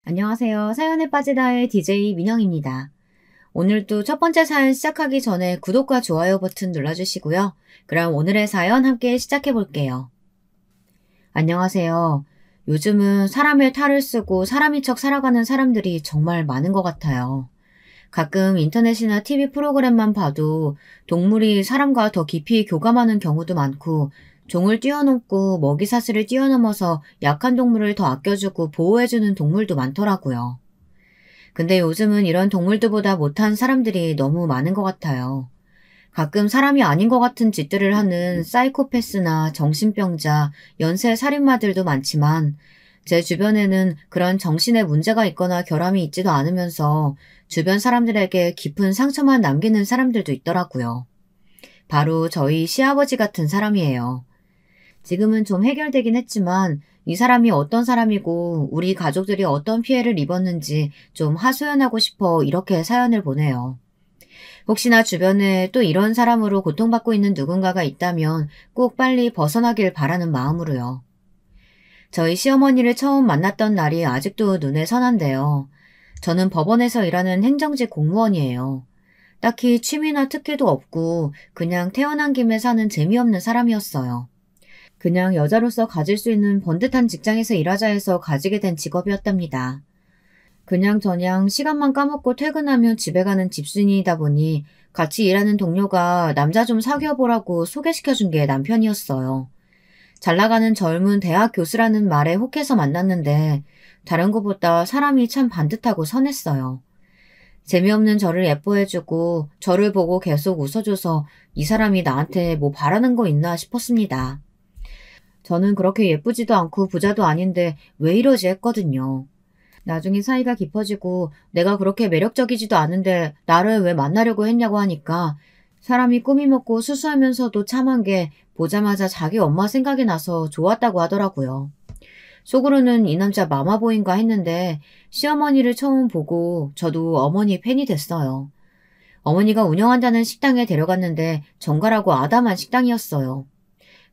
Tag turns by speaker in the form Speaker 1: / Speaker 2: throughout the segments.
Speaker 1: 안녕하세요. 사연에 빠지다의 DJ 민영입니다. 오늘도 첫 번째 사연 시작하기 전에 구독과 좋아요 버튼 눌러주시고요. 그럼 오늘의 사연 함께 시작해 볼게요. 안녕하세요. 요즘은 사람의 탈을 쓰고 사람인 척 살아가는 사람들이 정말 많은 것 같아요. 가끔 인터넷이나 TV 프로그램만 봐도 동물이 사람과 더 깊이 교감하는 경우도 많고 종을 뛰어넘고 먹이사슬을 뛰어넘어서 약한 동물을 더 아껴주고 보호해주는 동물도 많더라고요. 근데 요즘은 이런 동물들보다 못한 사람들이 너무 많은 것 같아요. 가끔 사람이 아닌 것 같은 짓들을 하는 사이코패스나 정신병자, 연쇄 살인마들도 많지만 제 주변에는 그런 정신에 문제가 있거나 결함이 있지도 않으면서 주변 사람들에게 깊은 상처만 남기는 사람들도 있더라고요. 바로 저희 시아버지 같은 사람이에요. 지금은 좀 해결되긴 했지만 이 사람이 어떤 사람이고 우리 가족들이 어떤 피해를 입었는지 좀 하소연하고 싶어 이렇게 사연을 보내요. 혹시나 주변에 또 이런 사람으로 고통받고 있는 누군가가 있다면 꼭 빨리 벗어나길 바라는 마음으로요. 저희 시어머니를 처음 만났던 날이 아직도 눈에 선한데요. 저는 법원에서 일하는 행정직 공무원이에요. 딱히 취미나 특기도 없고 그냥 태어난 김에 사는 재미없는 사람이었어요. 그냥 여자로서 가질 수 있는 번듯한 직장에서 일하자 해서 가지게 된 직업이었답니다. 그냥저냥 시간만 까먹고 퇴근하면 집에 가는 집순이이다 보니 같이 일하는 동료가 남자 좀 사귀어보라고 소개시켜준 게 남편이었어요. 잘 나가는 젊은 대학 교수라는 말에 혹해서 만났는데 다른 것보다 사람이 참 반듯하고 선했어요. 재미없는 저를 예뻐해주고 저를 보고 계속 웃어줘서 이 사람이 나한테 뭐 바라는 거 있나 싶었습니다. 저는 그렇게 예쁘지도 않고 부자도 아닌데 왜 이러지 했거든요. 나중에 사이가 깊어지고 내가 그렇게 매력적이지도 않은데 나를 왜 만나려고 했냐고 하니까 사람이 꾸미 먹고 수수하면서도 참한 게 보자마자 자기 엄마 생각이 나서 좋았다고 하더라고요. 속으로는 이 남자 마마보인가 했는데 시어머니를 처음 보고 저도 어머니 팬이 됐어요. 어머니가 운영한다는 식당에 데려갔는데 정갈하고 아담한 식당이었어요.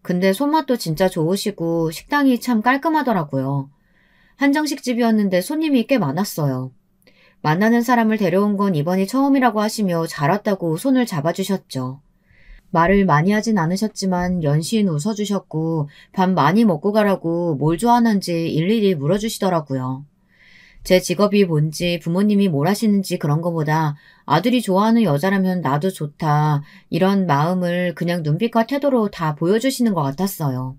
Speaker 1: 근데 손맛도 진짜 좋으시고 식당이 참 깔끔하더라고요. 한정식집이었는데 손님이 꽤 많았어요. 만나는 사람을 데려온 건 이번이 처음이라고 하시며 잘 왔다고 손을 잡아주셨죠. 말을 많이 하진 않으셨지만 연신 웃어주셨고 밥 많이 먹고 가라고 뭘 좋아하는지 일일이 물어주시더라고요. 제 직업이 뭔지 부모님이 뭘 하시는지 그런 거보다 아들이 좋아하는 여자라면 나도 좋다 이런 마음을 그냥 눈빛과 태도로 다 보여주시는 것 같았어요.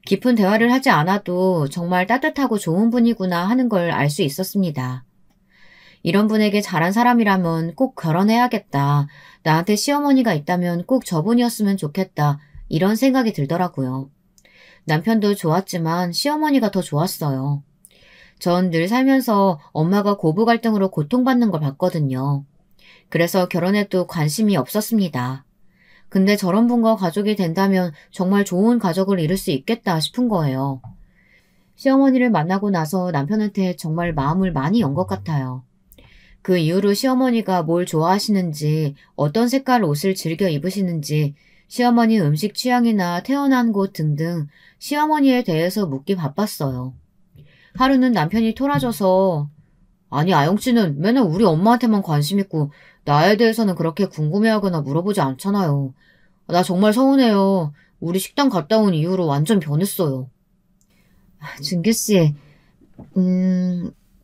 Speaker 1: 깊은 대화를 하지 않아도 정말 따뜻하고 좋은 분이구나 하는 걸 알 수 있었습니다. 이런 분에게 잘한 사람이라면 꼭 결혼해야겠다. 나한테 시어머니가 있다면 꼭 저분이었으면 좋겠다. 이런 생각이 들더라고요. 남편도 좋았지만 시어머니가 더 좋았어요. 전 늘 살면서 엄마가 고부 갈등으로 고통받는 걸 봤거든요. 그래서 결혼에도 관심이 없었습니다. 근데 저런 분과 가족이 된다면 정말 좋은 가족을 이룰 수 있겠다 싶은 거예요. 시어머니를 만나고 나서 남편한테 정말 마음을 많이 연 것 같아요. 그 이후로 시어머니가 뭘 좋아하시는지, 어떤 색깔 옷을 즐겨 입으시는지, 시어머니 음식 취향이나 태어난 곳 등등 시어머니에 대해서 묻기 바빴어요. 하루는 남편이 토라져서 아니 아영씨는 맨날 우리 엄마한테만 관심 있고 나에 대해서는 그렇게 궁금해하거나 물어보지 않잖아요. 나 정말 서운해요. 우리 식당 갔다 온 이후로 완전 변했어요. 준규씨,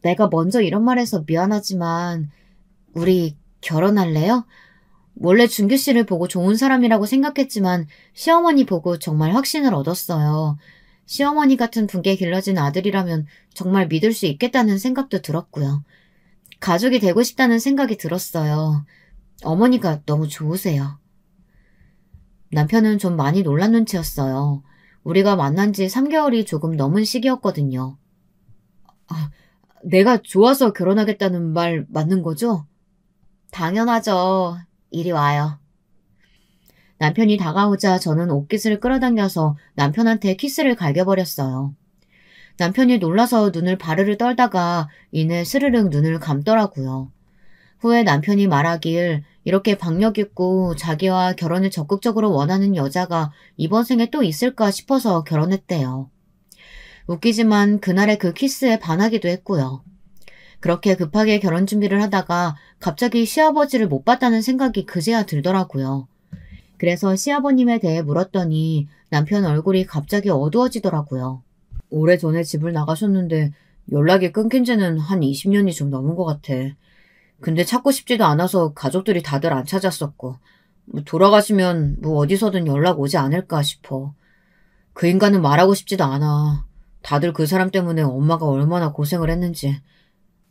Speaker 1: 내가 먼저 이런 말해서 미안하지만 우리 결혼할래요? 원래 준규씨를 보고 좋은 사람이라고 생각했지만 시어머니 보고 정말 확신을 얻었어요. 시어머니 같은 분께 길러진 아들이라면 정말 믿을 수 있겠다는 생각도 들었고요. 가족이 되고 싶다는 생각이 들었어요. 어머니가 너무 좋으세요. 남편은 좀 많이 놀란 눈치였어요. 우리가 만난 지 3개월이 조금 넘은 시기였거든요. 아, 내가 좋아서 결혼하겠다는 말 맞는 거죠? 당연하죠. 이리 와요. 남편이 다가오자 저는 옷깃을 끌어당겨서 남편한테 키스를 갈겨버렸어요. 남편이 놀라서 눈을 바르르 떨다가 이내 스르륵 눈을 감더라고요. 후에 남편이 말하길 이렇게 박력 있고 자기와 결혼을 적극적으로 원하는 여자가 이번 생에 또 있을까 싶어서 결혼했대요. 웃기지만 그날의 그 키스에 반하기도 했고요. 그렇게 급하게 결혼 준비를 하다가 갑자기 시아버지를 못 봤다는 생각이 그제야 들더라고요. 그래서 시아버님에 대해 물었더니 남편 얼굴이 갑자기 어두워지더라고요. 오래전에 집을 나가셨는데 연락이 끊긴 지는 한 20년이 좀 넘은 것 같아. 근데 찾고 싶지도 않아서 가족들이 다들 안 찾았었고, 돌아가시면 어디서든 연락 오지 않을까 싶어. 그 인간은 말하고 싶지도 않아. 다들 그 사람 때문에 엄마가 얼마나 고생을 했는지.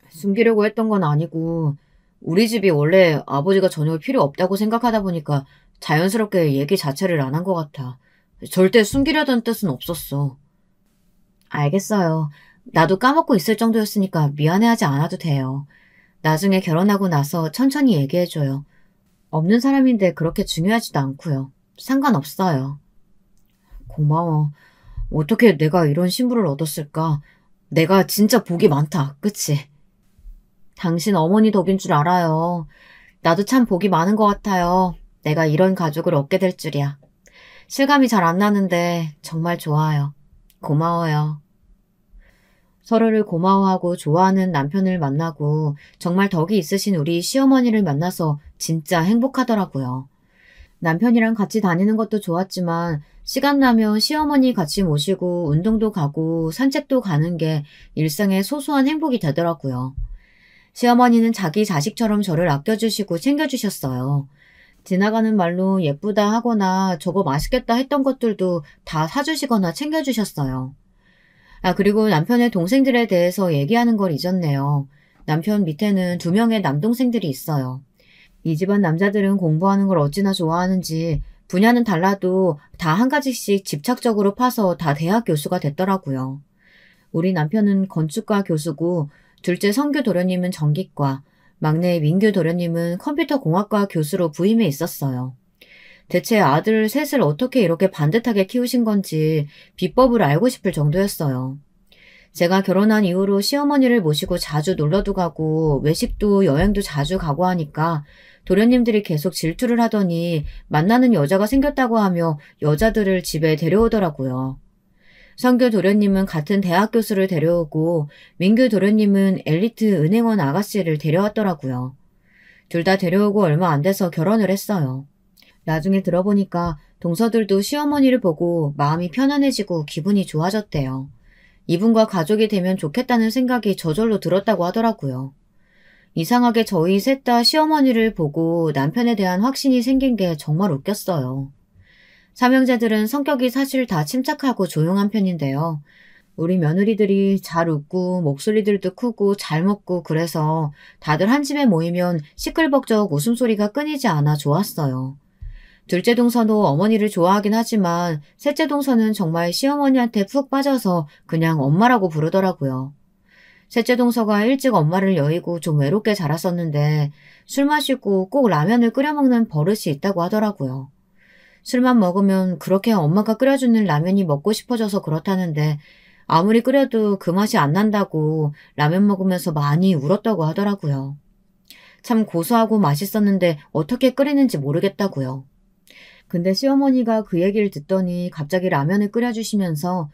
Speaker 1: 숨기려고 했던 건 아니고, 우리 집이 원래 아버지가 전혀 필요 없다고 생각하다 보니까 자연스럽게 얘기 자체를 안 한 것 같아. 절대 숨기려던 뜻은 없었어. 알겠어요. 나도 까먹고 있을 정도였으니까 미안해하지 않아도 돼요. 나중에 결혼하고 나서 천천히 얘기해줘요. 없는 사람인데 그렇게 중요하지도 않고요. 상관없어요. 고마워. 어떻게 내가 이런 신부를 얻었을까? 내가 진짜 복이 많다. 그치? 당신 어머니 덕인 줄 알아요. 나도 참 복이 많은 것 같아요. 내가 이런 가족을 얻게 될 줄이야. 실감이 잘 안 나는데 정말 좋아요. 고마워요. 서로를 고마워하고 좋아하는 남편을 만나고 정말 덕이 있으신 우리 시어머니를 만나서 진짜 행복하더라고요. 남편이랑 같이 다니는 것도 좋았지만 시간 나면 시어머니 같이 모시고 운동도 가고 산책도 가는 게 일상의 소소한 행복이 되더라고요. 시어머니는 자기 자식처럼 저를 아껴주시고 챙겨주셨어요. 지나가는 말로 예쁘다 하거나 저거 맛있겠다 했던 것들도 다 사주시거나 챙겨주셨어요. 그리고 남편의 동생들에 대해서 얘기하는 걸 잊었네요. 남편 밑에는 2명의 남동생들이 있어요. 이 집안 남자들은 공부하는 걸 어찌나 좋아하는지 분야는 달라도 다 한 가지씩 집착적으로 파서 다 대학 교수가 됐더라고요. 우리 남편은 건축과 교수고 둘째 성규 도련님은 전기과, 막내 민규 도련님은 컴퓨터공학과 교수로 부임해 있었어요. 대체 아들 셋을 어떻게 이렇게 반듯하게 키우신 건지 비법을 알고 싶을 정도였어요. 제가 결혼한 이후로 시어머니를 모시고 자주 놀러도 가고 외식도 여행도 자주 가고 하니까 도련님들이 계속 질투를 하더니 만나는 여자가 생겼다고 하며 여자들을 집에 데려오더라고요. 성규 도련님은 같은 대학 교수를 데려오고 민규 도련님은 엘리트 은행원 아가씨를 데려왔더라고요. 둘 다 데려오고 얼마 안 돼서 결혼을 했어요. 나중에 들어보니까 동서들도 시어머니를 보고 마음이 편안해지고 기분이 좋아졌대요. 이분과 가족이 되면 좋겠다는 생각이 저절로 들었다고 하더라고요. 이상하게 저희 셋 다 시어머니를 보고 남편에 대한 확신이 생긴 게 정말 웃겼어요. 삼형제들은 성격이 사실 다 침착하고 조용한 편인데요. 우리 며느리들이 잘 웃고 목소리들도 크고 잘 먹고 그래서 다들 한 집에 모이면 시끌벅적 웃음소리가 끊이지 않아 좋았어요. 둘째 동서도 어머니를 좋아하긴 하지만 셋째 동서는 정말 시어머니한테 푹 빠져서 그냥 엄마라고 부르더라고요. 셋째 동서가 일찍 엄마를 여의고 좀 외롭게 자랐었는데 술 마시고 꼭 라면을 끓여 먹는 버릇이 있다고 하더라고요. 술만 먹으면 그렇게 엄마가 끓여주는 라면이 먹고 싶어져서 그렇다는데 아무리 끓여도 그 맛이 안 난다고 라면 먹으면서 많이 울었다고 하더라고요. 참 고소하고 맛있었는데 어떻게 끓이는지 모르겠다고요. 근데 시어머니가 그 얘기를 듣더니 갑자기 라면을 끓여주시면서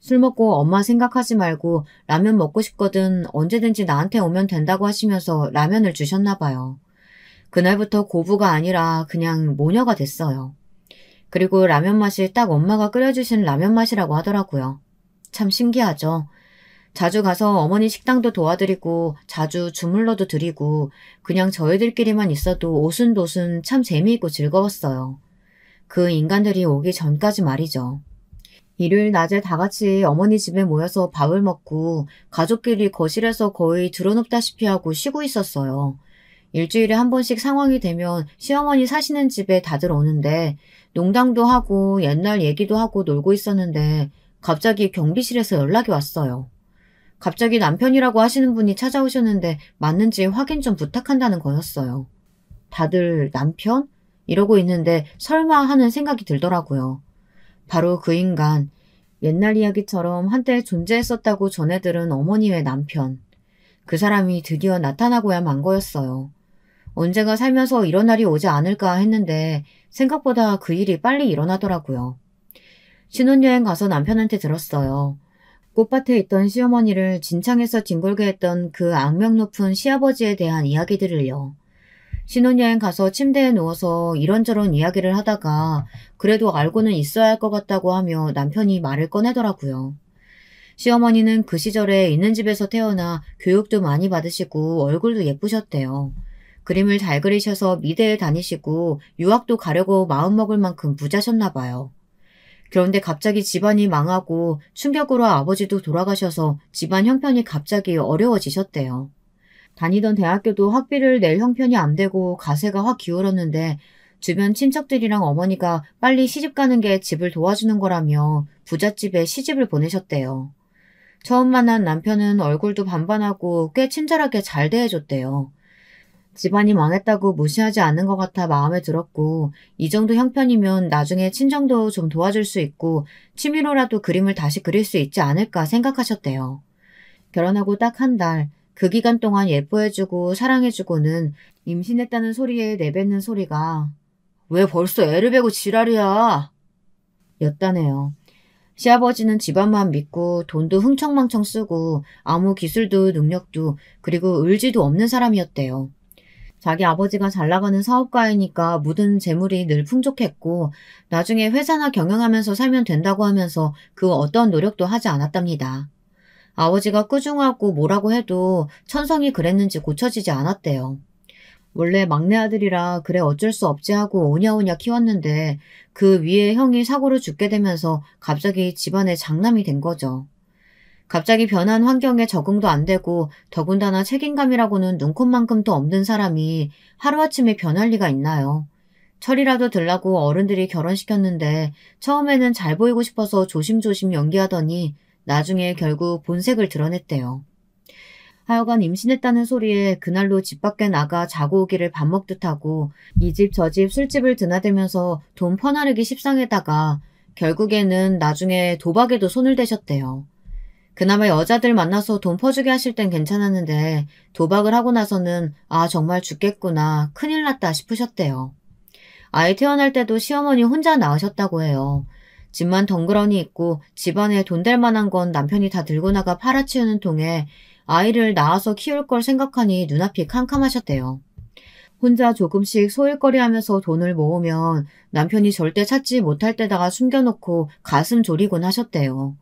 Speaker 1: 술 먹고 엄마 생각하지 말고 라면 먹고 싶거든 언제든지 나한테 오면 된다고 하시면서 라면을 주셨나 봐요. 그날부터 고부가 아니라 그냥 모녀가 됐어요. 그리고 라면 맛이 딱 엄마가 끓여주신 라면 맛이라고 하더라고요. 참 신기하죠. 자주 가서 어머니 식당도 도와드리고 자주 주물러도 드리고 그냥 저희들끼리만 있어도 오순도순 참 재미있고 즐거웠어요. 그 인간들이 오기 전까지 말이죠. 일요일 낮에 다 같이 어머니 집에 모여서 밥을 먹고 가족끼리 거실에서 거의 드러눕다시피 하고 쉬고 있었어요. 일주일에 한 번씩 상황이 되면 시어머니 사시는 집에 다들 오는데 농담도 하고 옛날 얘기도 하고 놀고 있었는데 갑자기 경비실에서 연락이 왔어요. 갑자기 남편이라고 하시는 분이 찾아오셨는데 맞는지 확인 좀 부탁한다는 거였어요. 다들 남편? 이러고 있는데 설마 하는 생각이 들더라고요. 바로 그 인간, 옛날 이야기처럼 한때 존재했었다고 전해들은 어머니의 남편. 그 사람이 드디어 나타나고야 만 거였어요. 언젠가 살면서 이런 날이 오지 않을까 했는데 생각보다 그 일이 빨리 일어나더라고요. 신혼여행 가서 남편한테 들었어요. 꽃밭에 있던 시어머니를 진창에서 뒹굴게 했던 그 악명 높은 시아버지에 대한 이야기들을요. 신혼여행 가서 침대에 누워서 이런저런 이야기를 하다가 그래도 알고는 있어야 할 것 같다고 하며 남편이 말을 꺼내더라고요. 시어머니는 그 시절에 있는 집에서 태어나 교육도 많이 받으시고 얼굴도 예쁘셨대요. 그림을 잘 그리셔서 미대에 다니시고 유학도 가려고 마음먹을 만큼 부자셨나 봐요. 그런데 갑자기 집안이 망하고 충격으로 아버지도 돌아가셔서 집안 형편이 갑자기 어려워지셨대요. 다니던 대학교도 학비를 낼 형편이 안 되고 가세가 확 기울었는데 주변 친척들이랑 어머니가 빨리 시집 가는 게 집을 도와주는 거라며 부잣집에 시집을 보내셨대요. 처음 만난 남편은 얼굴도 반반하고 꽤 친절하게 잘 대해줬대요. 집안이 망했다고 무시하지 않는 것 같아 마음에 들었고 이 정도 형편이면 나중에 친정도 좀 도와줄 수 있고 취미로라도 그림을 다시 그릴 수 있지 않을까 생각하셨대요. 결혼하고 딱 한 달, 그 기간 동안 예뻐해주고 사랑해주고는 임신했다는 소리에 내뱉는 소리가 왜 벌써 애를 베고 지랄이야? 였다네요. 시아버지는 집안만 믿고 돈도 흥청망청 쓰고 아무 기술도 능력도 그리고 의지도 없는 사람이었대요. 자기 아버지가 잘 나가는 사업가이니까 묻은 재물이 늘 풍족했고 나중에 회사나 경영하면서 살면 된다고 하면서 그 어떤 노력도 하지 않았답니다. 아버지가 꾸중하고 뭐라고 해도 천성이 그랬는지 고쳐지지 않았대요. 원래 막내 아들이라 그래 어쩔 수 없지 하고 오냐오냐 키웠는데 그 위에 형이 사고로 죽게 되면서 갑자기 집안에 장남이 된 거죠. 갑자기 변한 환경에 적응도 안 되고 더군다나 책임감이라고는 눈꼽만큼도 없는 사람이 하루아침에 변할 리가 있나요? 철이라도 들라고 어른들이 결혼시켰는데 처음에는 잘 보이고 싶어서 조심조심 연기하더니 나중에 결국 본색을 드러냈대요. 하여간 임신했다는 소리에 그날로 집 밖에 나가 자고 오기를 밥 먹듯 하고 이 집 저 집 술집을 드나들면서 돈 퍼나르기 십상에다가 결국에는 나중에 도박에도 손을 대셨대요. 그나마 여자들 만나서 돈 퍼주게 하실 땐 괜찮았는데 도박을 하고 나서는 아 정말 죽겠구나 큰일 났다 싶으셨대요. 아이 태어날 때도 시어머니 혼자 낳으셨다고 해요. 집만 덩그러니 있고 집안에 돈 될 만한 건 남편이 다 들고 나가 팔아치우는 통에 아이를 낳아서 키울 걸 생각하니 눈앞이 캄캄하셨대요. 혼자 조금씩 소일거리하면서 돈을 모으면 남편이 절대 찾지 못할 데다가 숨겨놓고 가슴 졸이곤 하셨대요.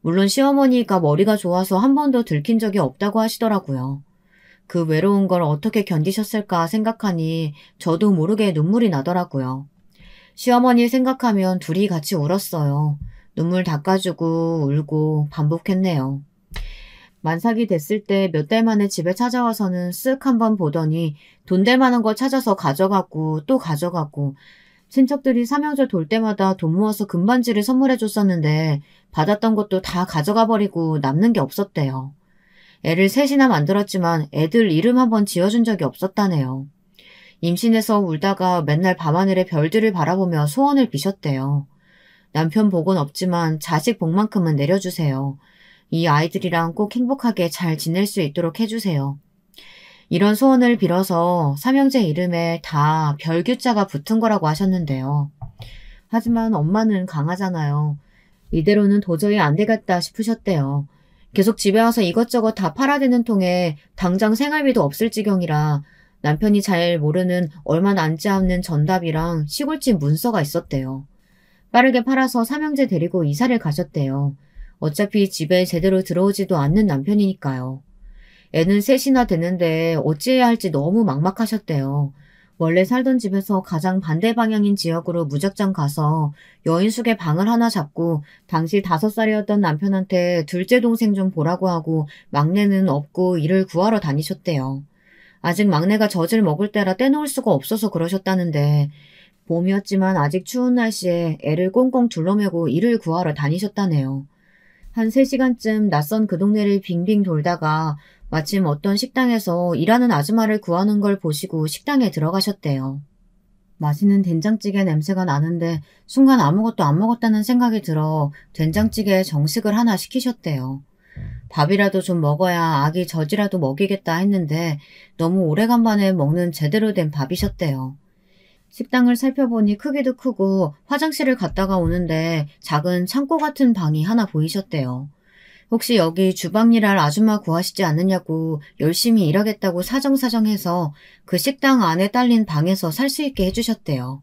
Speaker 1: 물론 시어머니가 머리가 좋아서 한 번도 들킨 적이 없다고 하시더라고요. 그 외로운 걸 어떻게 견디셨을까 생각하니 저도 모르게 눈물이 나더라고요. 시어머니 생각하면 둘이 같이 울었어요. 눈물 닦아주고 울고 반복했네요. 만삭이 됐을 때 몇 달 만에 집에 찾아와서는 쓱 한번 보더니 돈 될 만한 걸 찾아서 가져가고 또 가져가고 친척들이 삼형제 돌 때마다 돈 모아서 금반지를 선물해 줬었는데 받았던 것도 다 가져가 버리고 남는 게 없었대요. 애를 셋이나 만들었지만 애들 이름 한번 지어준 적이 없었다네요. 임신해서 울다가 맨날 밤하늘의 별들을 바라보며 소원을 비셨대요. 남편 복은 없지만 자식 복만큼은 내려주세요. 이 아이들이랑 꼭 행복하게 잘 지낼 수 있도록 해주세요. 이런 소원을 빌어서 삼형제 이름에 다 별규자가 붙은 거라고 하셨는데요. 하지만 엄마는 강하잖아요. 이대로는 도저히 안 되겠다 싶으셨대요. 계속 집에 와서 이것저것 다 팔아대는 통에 당장 생활비도 없을 지경이라 남편이 잘 모르는 얼마 남지 않는 전답이랑 시골집 문서가 있었대요. 빠르게 팔아서 삼형제 데리고 이사를 가셨대요. 어차피 집에 제대로 들어오지도 않는 남편이니까요. 애는 셋이나 되는데 어찌해야 할지 너무 막막하셨대요. 원래 살던 집에서 가장 반대 방향인 지역으로 무작정 가서 여인숙의 방을 하나 잡고 당시 5살이었던 남편한테 둘째 동생 좀 보라고 하고 막내는 없고 일을 구하러 다니셨대요. 아직 막내가 젖을 먹을 때라 떼놓을 수가 없어서 그러셨다는데 봄이었지만 아직 추운 날씨에 애를 꽁꽁 둘러매고 일을 구하러 다니셨다네요. 한 3시간쯤 낯선 그 동네를 빙빙 돌다가 마침 어떤 식당에서 일하는 아줌마를 구하는 걸 보시고 식당에 들어가셨대요. 맛있는 된장찌개 냄새가 나는데 순간 아무것도 안 먹었다는 생각이 들어 된장찌개에 정식을 하나 시키셨대요. 밥이라도 좀 먹어야 아기 젖이라도 먹이겠다 했는데 너무 오래간만에 먹는 제대로 된 밥이셨대요. 식당을 살펴보니 크기도 크고 화장실을 갔다가 오는데 작은 창고 같은 방이 하나 보이셨대요. 혹시 여기 주방 일할 아줌마 구하시지 않느냐고 열심히 일하겠다고 사정사정해서 그 식당 안에 딸린 방에서 살 수 있게 해주셨대요.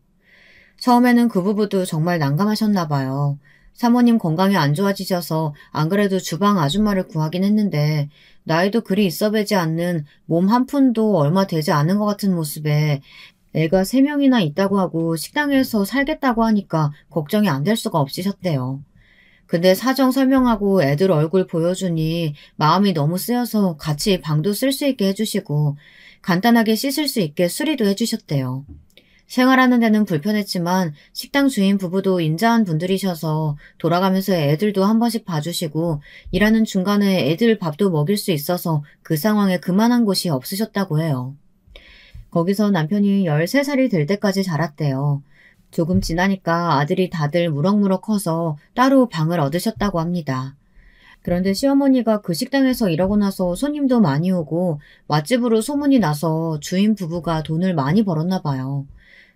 Speaker 1: 처음에는 그 부부도 정말 난감하셨나 봐요. 사모님 건강이 안 좋아지셔서 안 그래도 주방 아줌마를 구하긴 했는데 나이도 그리 있어 보이지 않는 몸 한 푼도 얼마 되지 않은 것 같은 모습에 애가 3명이나 있다고 하고 식당에서 살겠다고 하니까 걱정이 안 될 수가 없으셨대요. 근데 사정 설명하고 애들 얼굴 보여주니 마음이 너무 쓰여서 같이 방도 쓸 수 있게 해주시고 간단하게 씻을 수 있게 수리도 해주셨대요. 생활하는 데는 불편했지만 식당 주인 부부도 인자한 분들이셔서 돌아가면서 애들도 한 번씩 봐주시고 일하는 중간에 애들 밥도 먹일 수 있어서 그 상황에 그만한 곳이 없으셨다고 해요. 거기서 남편이 13살이 될 때까지 자랐대요. 조금 지나니까 아들이 다들 무럭무럭 커서 따로 방을 얻으셨다고 합니다. 그런데 시어머니가 그 식당에서 일하고 나서 손님도 많이 오고 맛집으로 소문이 나서 주인 부부가 돈을 많이 벌었나 봐요.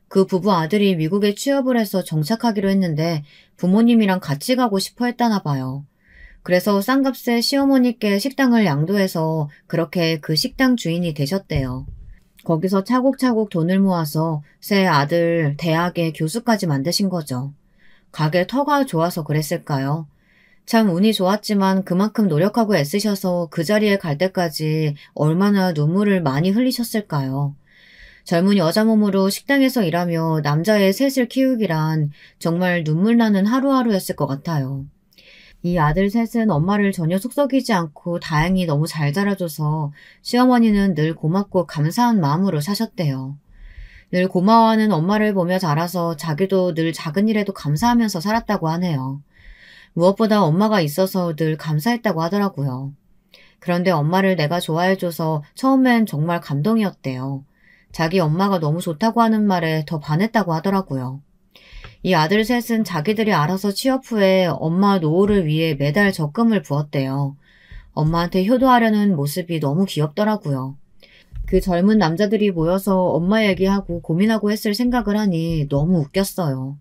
Speaker 1: 그 부부 아들이 미국에 취업을 해서 정착하기로 했는데 부모님이랑 같이 가고 싶어 했다나 봐요. 그래서 싼값에 시어머니께 식당을 양도해서 그렇게 그 식당 주인이 되셨대요. 거기서 차곡차곡 돈을 모아서 새 아들 대학의 교수까지 만드신 거죠. 가게 터가 좋아서 그랬을까요? 참 운이 좋았지만 그만큼 노력하고 애쓰셔서 그 자리에 갈 때까지 얼마나 눈물을 많이 흘리셨을까요? 젊은 여자 몸으로 식당에서 일하며 남자의 셋을 키우기란 정말 눈물 나는 하루하루였을 것 같아요. 이 아들 셋은 엄마를 전혀 속썩이지 않고 다행히 너무 잘 자라줘서 시어머니는 늘 고맙고 감사한 마음으로 사셨대요. 늘 고마워하는 엄마를 보며 자라서 자기도 늘 작은 일에도 감사하면서 살았다고 하네요. 무엇보다 엄마가 있어서 늘 감사했다고 하더라고요. 그런데 엄마를 내가 좋아해줘서 처음엔 정말 감동이었대요. 자기 엄마가 너무 좋다고 하는 말에 더 반했다고 하더라고요. 이 아들 셋은 자기들이 알아서 취업 후에 엄마 노후를 위해 매달 적금을 부었대요. 엄마한테 효도하려는 모습이 너무 귀엽더라고요. 그 젊은 남자들이 모여서 엄마 얘기하고 고민하고 했을 생각을 하니 너무 웃겼어요.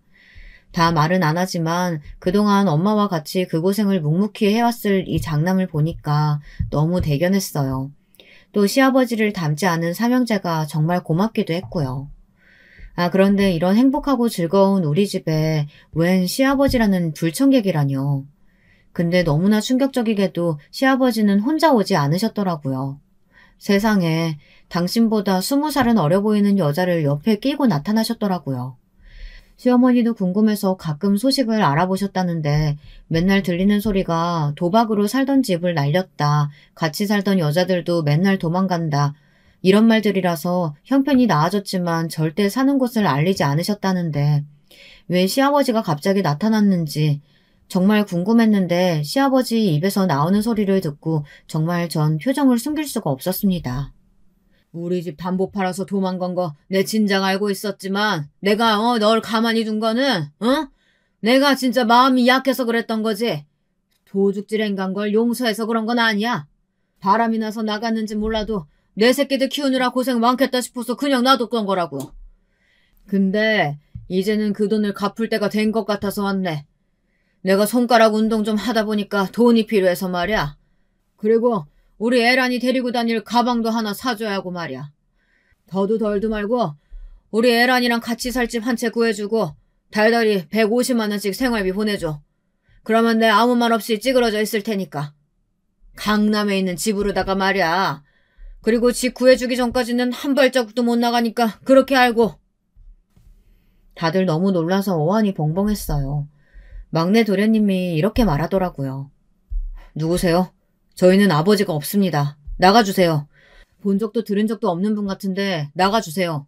Speaker 1: 다 말은 안 하지만 그동안 엄마와 같이 그 고생을 묵묵히 해왔을 이 장남을 보니까 너무 대견했어요. 또 시아버지를 닮지 않은 삼형제가 정말 고맙기도 했고요. 그런데 이런 행복하고 즐거운 우리 집에 웬 시아버지라는 불청객이라뇨. 근데 너무나 충격적이게도 시아버지는 혼자 오지 않으셨더라고요. 세상에 당신보다 20살은 어려 보이는 여자를 옆에 끼고 나타나셨더라고요. 시어머니도 궁금해서 가끔 소식을 알아보셨다는데 맨날 들리는 소리가 도박으로 살던 집을 날렸다. 같이 살던 여자들도 맨날 도망간다. 이런 말들이라서 형편이 나아졌지만 절대 사는 곳을 알리지 않으셨다는데 왜 시아버지가 갑자기 나타났는지 정말 궁금했는데 시아버지 입에서 나오는 소리를 듣고 정말 전 표정을 숨길 수가 없었습니다. 우리 집 담보 팔아서 도망간 거 내 진작 알고 있었지만 내가 널 가만히 둔 거는 내가 진짜 마음이 약해서 그랬던 거지. 도둑질 행간 걸 용서해서 그런 건 아니야. 바람이 나서 나갔는지 몰라도 내 새끼들 키우느라 고생 많겠다 싶어서 그냥 놔뒀던 거라고. 근데 이제는 그 돈을 갚을 때가 된 것 같아서 왔네. 내가 손가락 운동 좀 하다 보니까 돈이 필요해서 말이야. 그리고 우리 애란이 데리고 다닐 가방도 하나 사줘야 하고 말이야. 더도 덜도 말고 우리 애란이랑 같이 살 집 한 채 구해주고 달달이 150만 원씩 생활비 보내줘. 그러면 내 아무 말 없이 찌그러져 있을 테니까. 강남에 있는 집으로다가 말이야. 그리고 집 구해주기 전까지는 한 발자국도 못 나가니까 그렇게 알고. 다들 너무 놀라서 어안이 벙벙했어요. 막내 도련님이 이렇게 말하더라고요. 누구세요? 저희는 아버지가 없습니다. 나가주세요. 본 적도 들은 적도 없는 분 같은데 나가주세요.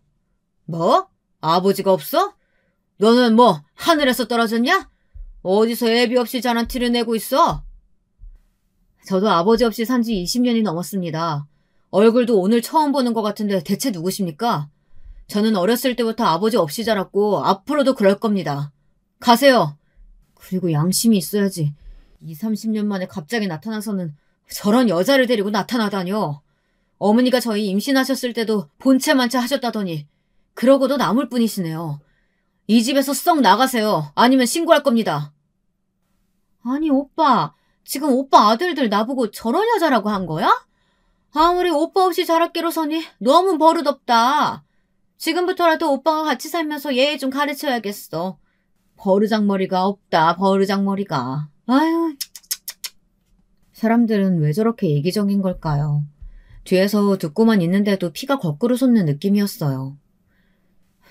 Speaker 1: 뭐? 아버지가 없어? 너는 뭐 하늘에서 떨어졌냐? 어디서 애비 없이 자란 티를 내고 있어? 저도 아버지 없이 산 지 20년이 넘었습니다. 얼굴도 오늘 처음 보는 것 같은데 대체 누구십니까? 저는 어렸을 때부터 아버지 없이 자랐고 앞으로도 그럴 겁니다. 가세요. 그리고 양심이 있어야지. 20, 30년 만에 갑자기 나타나서는 저런 여자를 데리고 나타나다뇨. 어머니가 저희 임신하셨을 때도 본체만체 하셨다더니 그러고도 남을 뿐이시네요. 이 집에서 썩 나가세요. 아니면 신고할 겁니다. 아니 오빠, 지금 오빠 아들들 나보고 저런 여자라고 한 거야? 아무리 오빠 없이 자랄게로서니 너무 버릇없다. 지금부터라도 오빠가 같이 살면서 예의 좀 가르쳐야겠어. 버르장머리가 없다, 버르장머리가. 아유, 사람들은 왜 저렇게 이기적인 걸까요? 뒤에서 듣고만 있는데도 피가 거꾸로 솟는 느낌이었어요.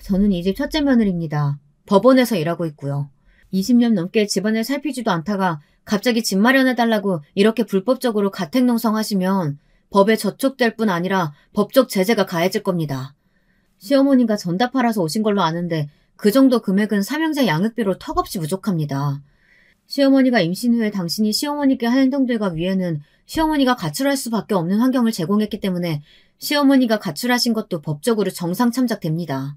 Speaker 1: 저는 이 집 첫째 며느리입니다. 법원에서 일하고 있고요. 20년 넘게 집안을 살피지도 않다가 갑자기 집 마련해달라고 이렇게 불법적으로 가택농성하시면 법에 저촉될 뿐 아니라 법적 제재가 가해질 겁니다. 시어머니가 전다 팔아서 오신 걸로 아는데 그 정도 금액은 삼형제 양육비로 턱없이 부족합니다. 시어머니가 임신 후에 당신이 시어머니께 한 행동들과 위에는 시어머니가 가출할 수밖에 없는 환경을 제공했기 때문에 시어머니가 가출하신 것도 법적으로 정상 참작됩니다.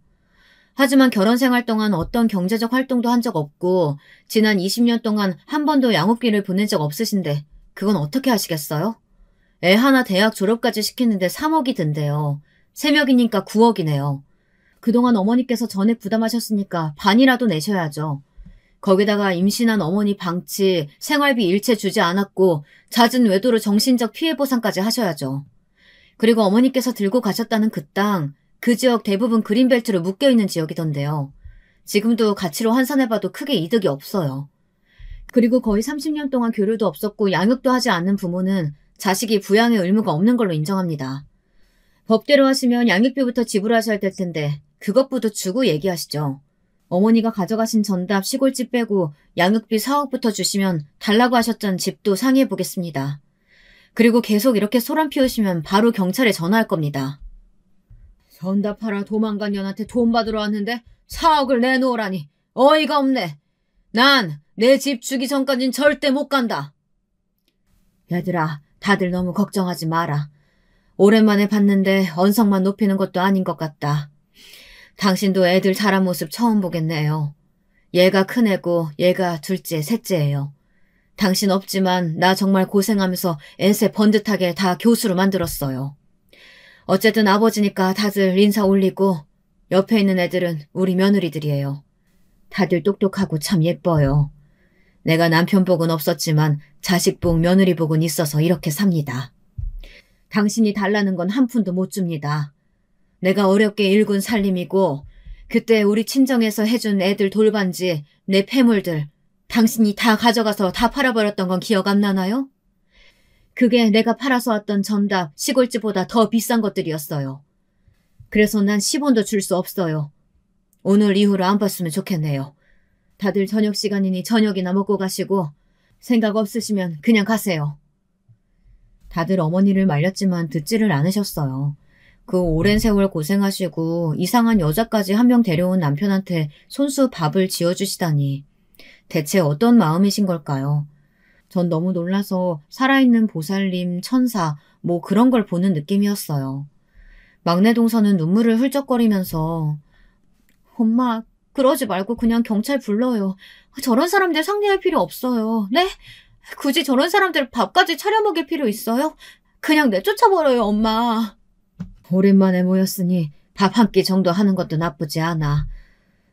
Speaker 1: 하지만 결혼 생활 동안 어떤 경제적 활동도 한 적 없고 지난 20년 동안 한 번도 양육비를 보낸 적 없으신데 그건 어떻게 하시겠어요? 애 하나 대학 졸업까지 시키는데 3억이 든대요. 3명이니까 9억이네요. 그동안 어머니께서 전액 부담하셨으니까 반이라도 내셔야죠. 거기다가 임신한 어머니 방치, 생활비 일체 주지 않았고 잦은 외도로 정신적 피해 보상까지 하셔야죠. 그리고 어머니께서 들고 가셨다는 그 땅, 그 지역 대부분 그린벨트로 묶여있는 지역이던데요. 지금도 가치로 환산해봐도 크게 이득이 없어요. 그리고 거의 30년 동안 교류도 없었고 양육도 하지 않는 부모는 자식이 부양의 의무가 없는 걸로 인정합니다. 법대로 하시면 양육비부터 지불하셔야 될 텐데 그것부터 주고 얘기하시죠. 어머니가 가져가신 전답 시골집 빼고 양육비 4억부터 주시면 달라고 하셨던 집도 상의해보겠습니다. 그리고 계속 이렇게 소란 피우시면 바로 경찰에 전화할 겁니다. 전답하라 도망간 년한테 돈 받으러 왔는데 4억을 내놓으라니 어이가 없네. 난 내 집 주기 전까진 절대 못 간다. 얘들아, 다들 너무 걱정하지 마라. 오랜만에 봤는데 언성만 높이는 것도 아닌 것 같다. 당신도 애들 자란 모습 처음 보겠네요. 얘가 큰애고 얘가 둘째, 셋째예요. 당신 없지만 나 정말 고생하면서 엔세 번듯하게 다 교수로 만들었어요. 어쨌든 아버지니까 다들 인사 올리고 옆에 있는 애들은 우리 며느리들이에요. 다들 똑똑하고 참 예뻐요. 내가 남편 복은 없었지만 자식 복, 며느리 복은 있어서 이렇게 삽니다. 당신이 달라는 건 한 푼도 못 줍니다. 내가 어렵게 일군 살림이고 그때 우리 친정에서 해준 애들 돌반지, 내 폐물들 당신이 다 가져가서 다 팔아버렸던 건 기억 안 나나요? 그게 내가 팔아서 왔던 전답, 시골집보다 더 비싼 것들이었어요. 그래서 난 10원도 줄 수 없어요. 오늘 이후로 안 봤으면 좋겠네요. 다들 저녁 시간이니 저녁이나 먹고 가시고 생각 없으시면 그냥 가세요. 다들 어머니를 말렸지만 듣지를 않으셨어요. 그 오랜 세월 고생하시고 이상한 여자까지 한 명 데려온 남편한테 손수 밥을 지어주시다니 대체 어떤 마음이신 걸까요? 전 너무 놀라서 살아있는 보살님, 천사 뭐 그런 걸 보는 느낌이었어요. 막내 동서는 눈물을 흘쩍거리면서 엄마 그러지 말고 그냥 경찰 불러요. 저런 사람들 상대할 필요 없어요. 네? 굳이 저런 사람들 밥까지 차려 먹일 필요 있어요? 그냥 내쫓아버려요, 엄마. 오랜만에 모였으니 밥 한 끼 정도 하는 것도 나쁘지 않아.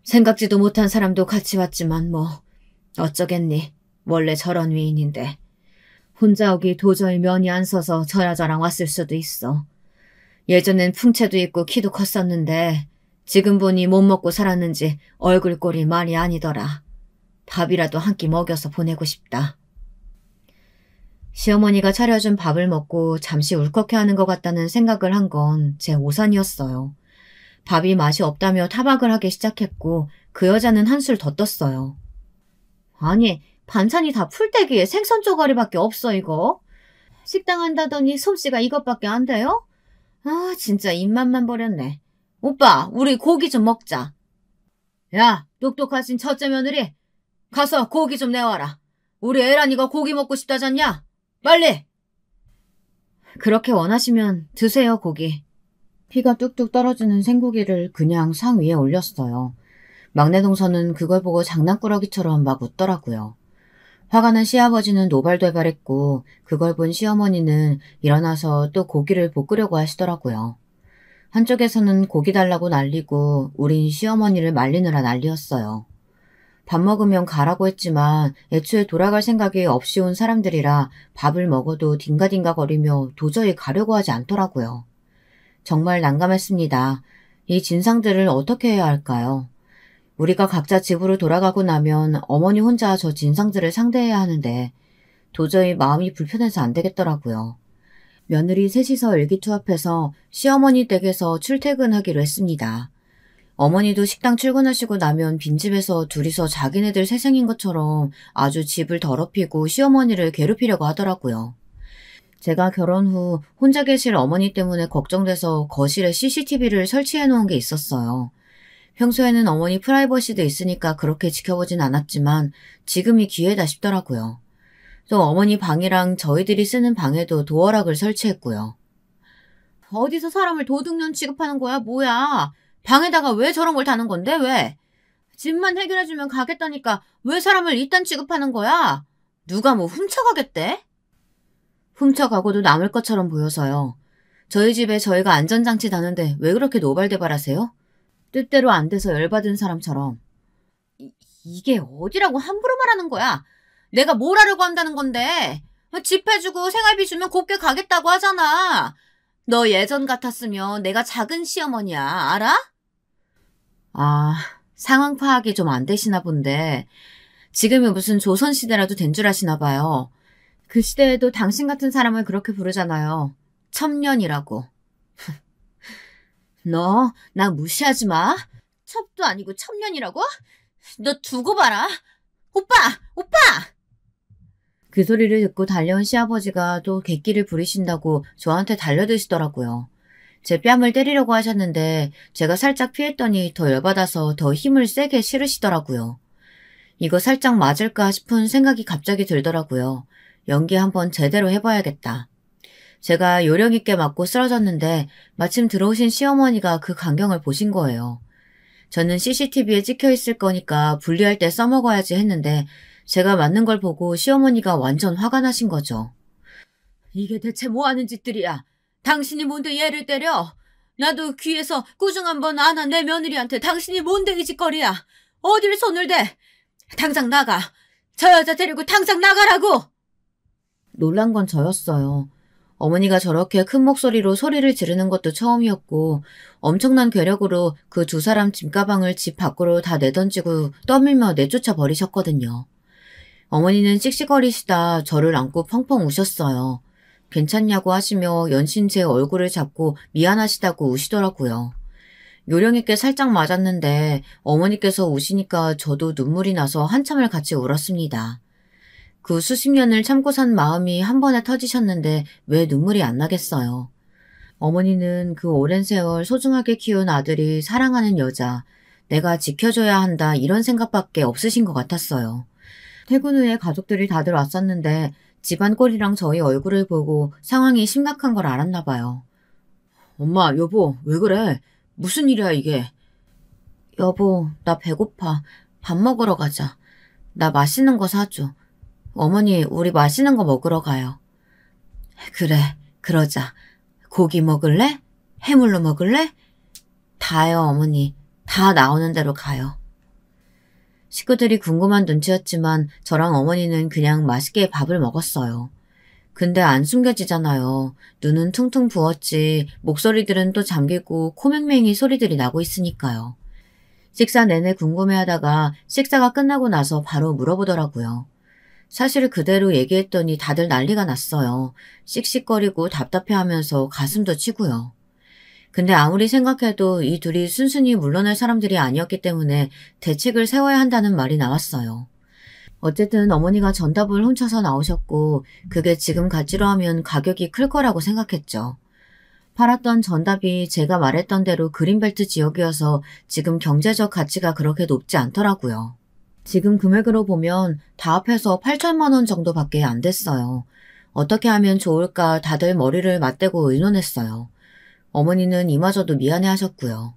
Speaker 1: 생각지도 못한 사람도 같이 왔지만 뭐 어쩌겠니. 원래 저런 위인인데. 혼자 오기 도저히 면이 안 서서 저 여자랑 왔을 수도 있어. 예전엔 풍채도 있고 키도 컸었는데 지금 보니 못 먹고 살았는지 얼굴 꼴이 말이 아니더라. 밥이라도 한 끼 먹여서 보내고 싶다. 시어머니가 차려준 밥을 먹고 잠시 울컥해하는 것 같다는 생각을 한 건 제 오산이었어요. 밥이 맛이 없다며 타박을 하기 시작했고 그 여자는 한술 더 떴어요. 아니 반찬이 다 풀떼기에 생선 쪼가리밖에 없어 이거. 식당 한다더니 솜씨가 이것밖에 안 돼요? 아 진짜 입맛만 버렸네. 오빠 우리 고기 좀 먹자. 야 똑똑하신 첫째 며느리 가서 고기 좀 내와라. 우리 애란이가 고기 먹고 싶다잖냐? 빨리! 그렇게 원하시면 드세요 고기. 피가 뚝뚝 떨어지는 생고기를 그냥 상 위에 올렸어요. 막내 동서는 그걸 보고 장난꾸러기처럼 막 웃더라고요. 화가 난 시아버지는 노발대발했고 그걸 본 시어머니는 일어나서 또 고기를 볶으려고 하시더라고요. 한쪽에서는 고기 달라고 난리고 우린 시어머니를 말리느라 난리였어요. 밥 먹으면 가라고 했지만 애초에 돌아갈 생각이 없이 온 사람들이라 밥을 먹어도 딩가딩가거리며 도저히 가려고 하지 않더라고요. 정말 난감했습니다. 이 진상들을 어떻게 해야 할까요? 우리가 각자 집으로 돌아가고 나면 어머니 혼자 저 진상들을 상대해야 하는데 도저히 마음이 불편해서 안 되겠더라고요. 며느리 셋이서 일기투합해서 시어머니 댁에서 출퇴근하기로 했습니다. 어머니도 식당 출근하시고 나면 빈집에서 둘이서 자기네들 새생인 것처럼 아주 집을 더럽히고 시어머니를 괴롭히려고 하더라고요. 제가 결혼 후 혼자 계실 어머니 때문에 걱정돼서 거실에 CCTV를 설치해 놓은 게 있었어요. 평소에는 어머니 프라이버시도 있으니까 그렇게 지켜보진 않았지만 지금이 기회다 싶더라고요. 또 어머니 방이랑 저희들이 쓰는 방에도 도어락을 설치했고요. 어디서 사람을 도둑년 취급하는 거야, 뭐야? 방에다가 왜 저런 걸 다는 건데, 왜? 집만 해결해주면 가겠다니까 왜 사람을 이딴 취급하는 거야? 누가 뭐 훔쳐가겠대? 훔쳐가고도 남을 것처럼 보여서요. 저희 집에 저희가 안전장치 다는데 왜 그렇게 노발대발하세요? 뜻대로 안 돼서 열받은 사람처럼. 이게 어디라고 함부로 말하는 거야? 내가 뭘 하려고 한다는 건데? 집 해주고 생활비 주면 곱게 가겠다고 하잖아. 너 예전 같았으면 내가 작은 시어머니야, 알아? 아, 상황 파악이 좀 안 되시나 본데 지금이 무슨 조선시대라도 된 줄 아시나 봐요. 그 시대에도 당신 같은 사람을 그렇게 부르잖아요. 첩년이라고. 너 나 무시하지 마. 첩도 아니고 첩년이라고? 너 두고 봐라. 오빠! 오빠! 그 소리를 듣고 달려온 시아버지가 또 객기를 부리신다고 저한테 달려드시더라고요. 제 뺨을 때리려고 하셨는데 제가 살짝 피했더니 더 열받아서 더 힘을 세게 실으시더라고요. 이거 살짝 맞을까 싶은 생각이 갑자기 들더라고요. 연기 한번 제대로 해봐야겠다. 제가 요령 있게 맞고 쓰러졌는데 마침 들어오신 시어머니가 그 광경을 보신 거예요. 저는 CCTV에 찍혀 있을 거니까 분리할 때 써먹어야지 했는데 제가 맞는 걸 보고 시어머니가 완전 화가 나신 거죠. 이게 대체 뭐 하는 짓들이야? 당신이 뭔데 얘를 때려? 나도 귀에서 꾸중 한번 안 한 내 며느리한테 당신이 뭔데 이 짓거리야? 어딜 손을 대? 당장 나가. 저 여자 데리고 당장 나가라고! 놀란 건 저였어요. 어머니가 저렇게 큰 목소리로 소리를 지르는 것도 처음이었고 엄청난 괴력으로 그 두 사람 짐가방을 집 밖으로 다 내던지고 떠밀며 내쫓아 버리셨거든요. 어머니는 씩씩거리시다 저를 안고 펑펑 우셨어요. 괜찮냐고 하시며 연신 제 얼굴을 잡고 미안하시다고 우시더라고요. 요령있게 살짝 맞았는데 어머니께서 우시니까 저도 눈물이 나서 한참을 같이 울었습니다. 그 수십 년을 참고 산 마음이 한 번에 터지셨는데 왜 눈물이 안 나겠어요. 어머니는 그 오랜 세월 소중하게 키운 아들이 사랑하는 여자, 내가 지켜줘야 한다 이런 생각밖에 없으신 것 같았어요. 퇴근 후에 가족들이 다들 왔었는데 집안 꼴이랑 저희 얼굴을 보고 상황이 심각한 걸 알았나 봐요. 엄마, 여보, 왜 그래? 무슨 일이야 이게? 여보, 나 배고파. 밥 먹으러 가자. 나 맛있는 거 사줘. 어머니, 우리 맛있는 거 먹으러 가요. 그래, 그러자. 고기 먹을래? 해물로 먹을래? 다요, 어머니. 다 나오는 대로 가요. 식구들이 궁금한 눈치였지만 저랑 어머니는 그냥 맛있게 밥을 먹었어요. 근데 안 숨겨지잖아요. 눈은 퉁퉁 부었지 목소리들은 또 잠기고 코맹맹이 소리들이 나고 있으니까요. 식사 내내 궁금해하다가 식사가 끝나고 나서 바로 물어보더라고요. 사실 그대로 얘기했더니 다들 난리가 났어요. 씩씩거리고 답답해하면서 가슴도 치고요. 근데 아무리 생각해도 이 둘이 순순히 물러날 사람들이 아니었기 때문에 대책을 세워야 한다는 말이 나왔어요. 어쨌든 어머니가 전답을 훔쳐서 나오셨고 그게 지금 가치로 하면 가격이 클 거라고 생각했죠. 팔았던 전답이 제가 말했던 대로 그린벨트 지역이어서 지금 경제적 가치가 그렇게 높지 않더라고요. 지금 금액으로 보면 다 합해서 8천만 원 정도밖에 안 됐어요. 어떻게 하면 좋을까 다들 머리를 맞대고 의논했어요. 어머니는 이마저도 미안해 하셨고요.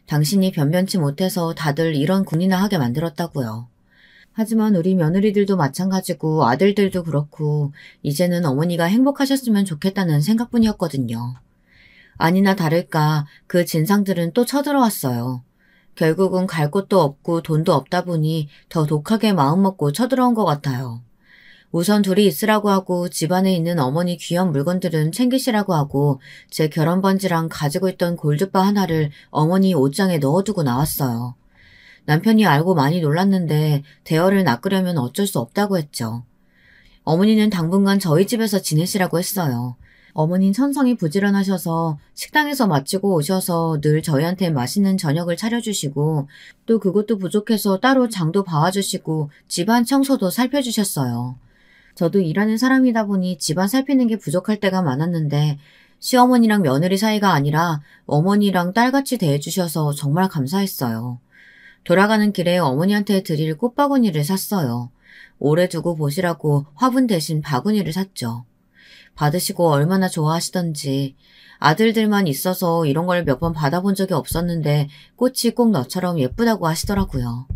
Speaker 1: 당신이 변변치 못해서 다들 이런 군이나 하게 만들었다고요. 하지만 우리 며느리들도 마찬가지고 아들들도 그렇고 이제는 어머니가 행복하셨으면 좋겠다는 생각뿐이었거든요. 아니나 다를까 그 진상들은 또 쳐들어왔어요. 결국은 갈 곳도 없고 돈도 없다 보니 더 독하게 마음먹고 쳐들어온 것 같아요. 우선 둘이 있으라고 하고 집안에 있는 어머니 귀한 물건들은 챙기시라고 하고 제 결혼 반지랑 가지고 있던 골드바 하나를 어머니 옷장에 넣어두고 나왔어요. 남편이 알고 많이 놀랐는데 대화를 낚으려면 어쩔 수 없다고 했죠. 어머니는 당분간 저희 집에서 지내시라고 했어요. 어머니는 천성이 부지런하셔서 식당에서 마치고 오셔서 늘 저희한테 맛있는 저녁을 차려주시고 또 그것도 부족해서 따로 장도 봐와주시고 집안 청소도 살펴주셨어요. 저도 일하는 사람이다 보니 집안 살피는 게 부족할 때가 많았는데 시어머니랑 며느리 사이가 아니라 어머니랑 딸같이 대해주셔서 정말 감사했어요. 돌아가는 길에 어머니한테 드릴 꽃바구니를 샀어요. 오래 두고 보시라고 화분 대신 바구니를 샀죠. 받으시고 얼마나 좋아하시던지 아들들만 있어서 이런 걸 몇 번 받아본 적이 없었는데 꽃이 꼭 너처럼 예쁘다고 하시더라고요.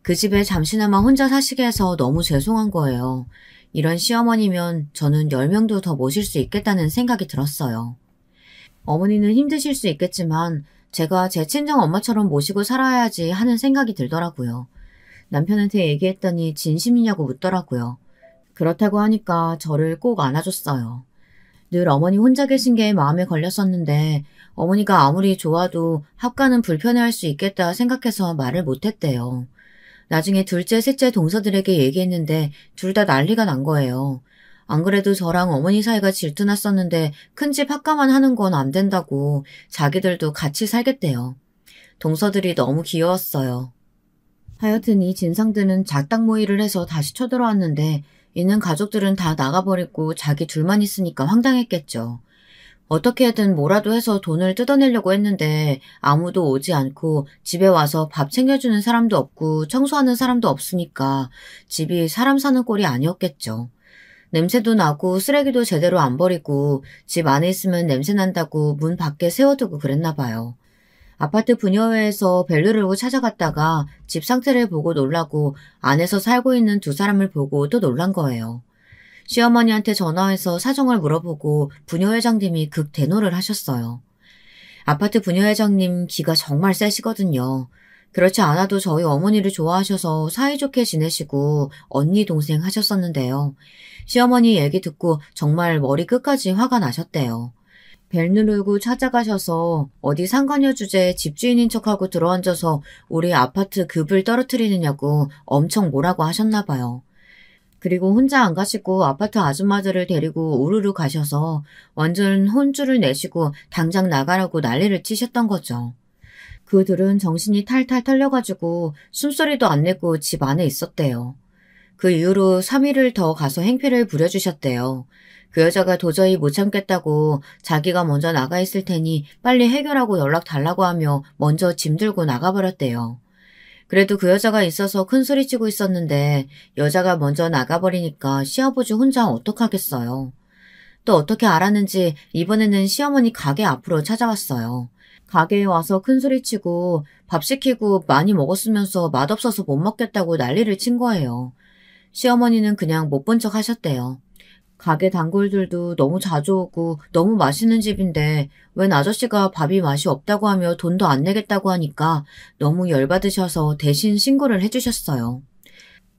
Speaker 1: 그 집에 잠시나마 혼자 사시게 해서 너무 죄송한 거예요. 이런 시어머니면 저는 10명도 더 모실 수 있겠다는 생각이 들었어요. 어머니는 힘드실 수 있겠지만 제가 제 친정 엄마처럼 모시고 살아야지 하는 생각이 들더라고요. 남편한테 얘기했더니 진심이냐고 묻더라고요. 그렇다고 하니까 저를 꼭 안아줬어요. 늘 어머니 혼자 계신 게 마음에 걸렸었는데 어머니가 아무리 좋아도 합가는 불편해할 수 있겠다 생각해서 말을 못했대요. 나중에 둘째, 셋째 동서들에게 얘기했는데 둘 다 난리가 난 거예요. 안 그래도 저랑 어머니 사이가 질투났었는데 큰집 합가만 하는 건 안 된다고 자기들도 같이 살겠대요. 동서들이 너무 귀여웠어요. 하여튼 이 진상들은 작당 모의를 해서 다시 쳐들어왔는데 있는 가족들은 다 나가버리고 자기 둘만 있으니까 황당했겠죠. 어떻게든 뭐라도 해서 돈을 뜯어내려고 했는데 아무도 오지 않고 집에 와서 밥 챙겨주는 사람도 없고 청소하는 사람도 없으니까 집이 사람 사는 꼴이 아니었겠죠. 냄새도 나고 쓰레기도 제대로 안 버리고 집 안에 있으면 냄새 난다고 문 밖에 세워두고 그랬나 봐요. 아파트 분여회에서 벨을 울고 찾아갔다가 집 상태를 보고 놀라고 안에서 살고 있는 두 사람을 보고 또 놀란 거예요. 시어머니한테 전화해서 사정을 물어보고 분여회장님이 극대노를 하셨어요. 아파트 분여회장님 기가 정말 세시거든요. 그렇지 않아도 저희 어머니를 좋아하셔서 사이좋게 지내시고 언니 동생 하셨었는데요. 시어머니 얘기 듣고 정말 머리 끝까지 화가 나셨대요. 벨 누르고 찾아가셔서 어디 상간녀 주제에 집주인인 척하고 들어앉아서 우리 아파트 급을 떨어뜨리느냐고 엄청 뭐라고 하셨나 봐요. 그리고 혼자 안 가시고 아파트 아줌마들을 데리고 우르르 가셔서 완전 혼쭐을 내시고 당장 나가라고 난리를 치셨던 거죠. 그들은 정신이 탈탈 털려가지고 숨소리도 안 내고 집 안에 있었대요. 그 이후로 3일을 더 가서 행패를 부려주셨대요. 그 여자가 도저히 못 참겠다고 자기가 먼저 나가 있을 테니 빨리 해결하고 연락 달라고 하며 먼저 짐 들고 나가버렸대요. 그래도 그 여자가 있어서 큰 소리치고 있었는데 여자가 먼저 나가버리니까 시아버지 혼자 어떡하겠어요. 또 어떻게 알았는지 이번에는 시어머니 가게 앞으로 찾아왔어요. 가게에 와서 큰 소리치고 밥 시키고 많이 먹었으면서 맛없어서 못 먹겠다고 난리를 친 거예요. 시어머니는 그냥 못 본 척 하셨대요. 가게 단골들도 너무 자주 오고 너무 맛있는 집인데 웬 아저씨가 밥이 맛이 없다고 하며 돈도 안 내겠다고 하니까 너무 열받으셔서 대신 신고를 해주셨어요.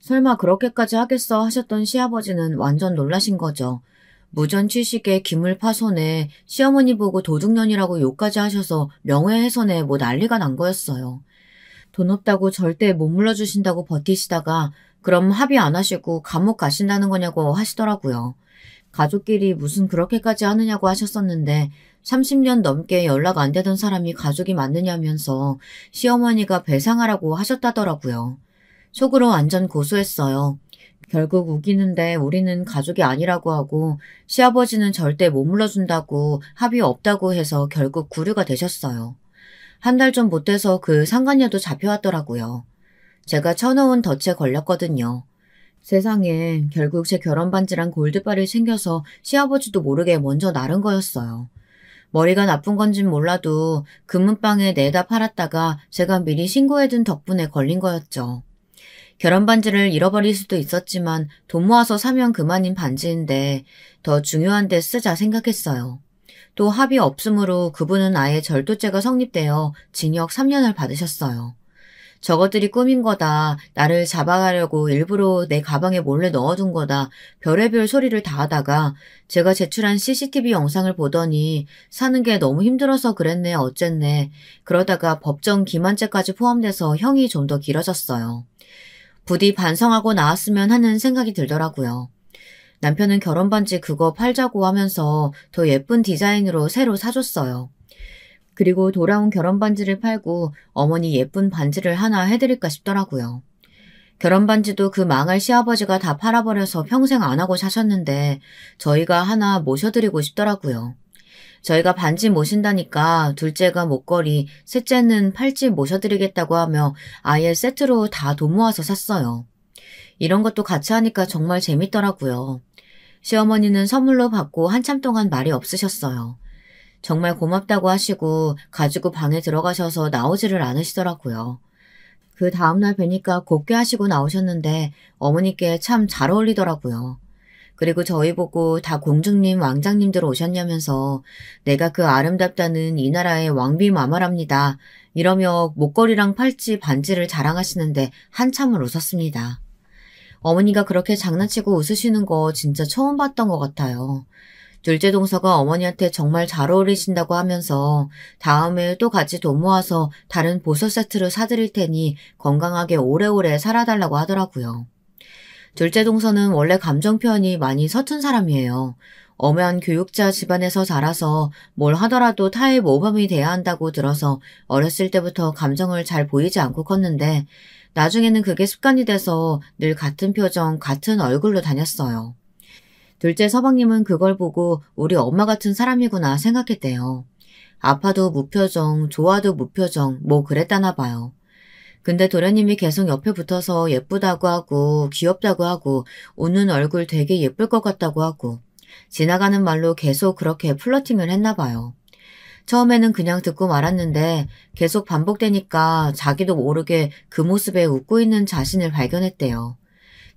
Speaker 1: 설마 그렇게까지 하겠어 하셨던 시아버지는 완전 놀라신 거죠. 무전 취식에 기물 파손에 시어머니 보고 도둑년이라고 욕까지 하셔서 명예훼손에 뭐 난리가 난 거였어요. 돈 없다고 절대 못 물러주신다고 버티시다가 그럼 합의 안 하시고 감옥 가신다는 거냐고 하시더라고요. 가족끼리 무슨 그렇게까지 하느냐고 하셨었는데 30년 넘게 연락 안 되던 사람이 가족이 맞느냐면서 시어머니가 배상하라고 하셨다더라고요. 속으로 완전 고소했어요. 결국 우기는데 우리는 가족이 아니라고 하고 시아버지는 절대 못 물러준다고 합의 없다고 해서 결국 구류가 되셨어요. 한 달 좀 못 돼서 그 상간녀도 잡혀왔더라고요. 제가 쳐놓은 덫에 걸렸거든요. 세상에 결국 제 결혼 반지랑 골드바를 챙겨서 시아버지도 모르게 먼저 나른 거였어요. 머리가 나쁜 건진 몰라도 금은방에 내다 팔았다가 제가 미리 신고해둔 덕분에 걸린 거였죠. 결혼 반지를 잃어버릴 수도 있었지만 돈 모아서 사면 그만인 반지인데 더 중요한 데 쓰자 생각했어요. 또 합의 없으므로 그분은 아예 절도죄가 성립되어 징역 3년을 받으셨어요. 저것들이 꾸민 거다. 나를 잡아가려고 일부러 내 가방에 몰래 넣어둔 거다. 별의별 소리를 다 하다가 제가 제출한 CCTV 영상을 보더니 사는 게 너무 힘들어서 그랬네 어쨌네. 그러다가 법정 기만죄까지 포함돼서 형이 좀 더 길어졌어요. 부디 반성하고 나왔으면 하는 생각이 들더라고요. 남편은 결혼 반지 그거 팔자고 하면서 더 예쁜 디자인으로 새로 사줬어요. 그리고 돌아온 결혼 반지를 팔고 어머니 예쁜 반지를 하나 해드릴까 싶더라고요. 결혼 반지도 그 망할 시아버지가 다 팔아버려서 평생 안 하고 사셨는데 저희가 하나 모셔드리고 싶더라고요. 저희가 반지 모신다니까 둘째가 목걸이, 셋째는 팔찌 모셔드리겠다고 하며 아예 세트로 다 돈 모아서 샀어요. 이런 것도 같이 하니까 정말 재밌더라고요. 시어머니는 선물로 받고 한참 동안 말이 없으셨어요. 정말 고맙다고 하시고 가지고 방에 들어가셔서 나오지를 않으시더라고요. 그 다음날 뵈니까 곱게 하시고 나오셨는데 어머니께 참 잘 어울리더라고요. 그리고 저희 보고 다 공주님, 왕장님들 오셨냐면서 내가 그 아름답다는 이 나라의 왕비마마랍니다. 이러며 목걸이랑 팔찌, 반지를 자랑하시는데 한참을 웃었습니다. 어머니가 그렇게 장난치고 웃으시는 거 진짜 처음 봤던 것 같아요. 둘째 동서가 어머니한테 정말 잘 어울리신다고 하면서 다음에 또 같이 돈 모아서 다른 보석 세트를 사드릴 테니 건강하게 오래오래 살아달라고 하더라고요. 둘째 동서는 원래 감정 표현이 많이 서툰 사람이에요. 엄한 교육자 집안에서 자라서 뭘 하더라도 타의 모범이 돼야 한다고 들어서 어렸을 때부터 감정을 잘 보이지 않고 컸는데 나중에는 그게 습관이 돼서 늘 같은 표정, 같은 얼굴로 다녔어요. 둘째 서방님은 그걸 보고 우리 엄마 같은 사람이구나 생각했대요. 아파도 무표정, 좋아도 무표정, 뭐 그랬다나 봐요. 근데 도련님이 계속 옆에 붙어서 예쁘다고 하고 귀엽다고 하고 웃는 얼굴 되게 예쁠 것 같다고 하고 지나가는 말로 계속 그렇게 플러팅을 했나 봐요. 처음에는 그냥 듣고 말았는데 계속 반복되니까 자기도 모르게 그 모습에 웃고 있는 자신을 발견했대요.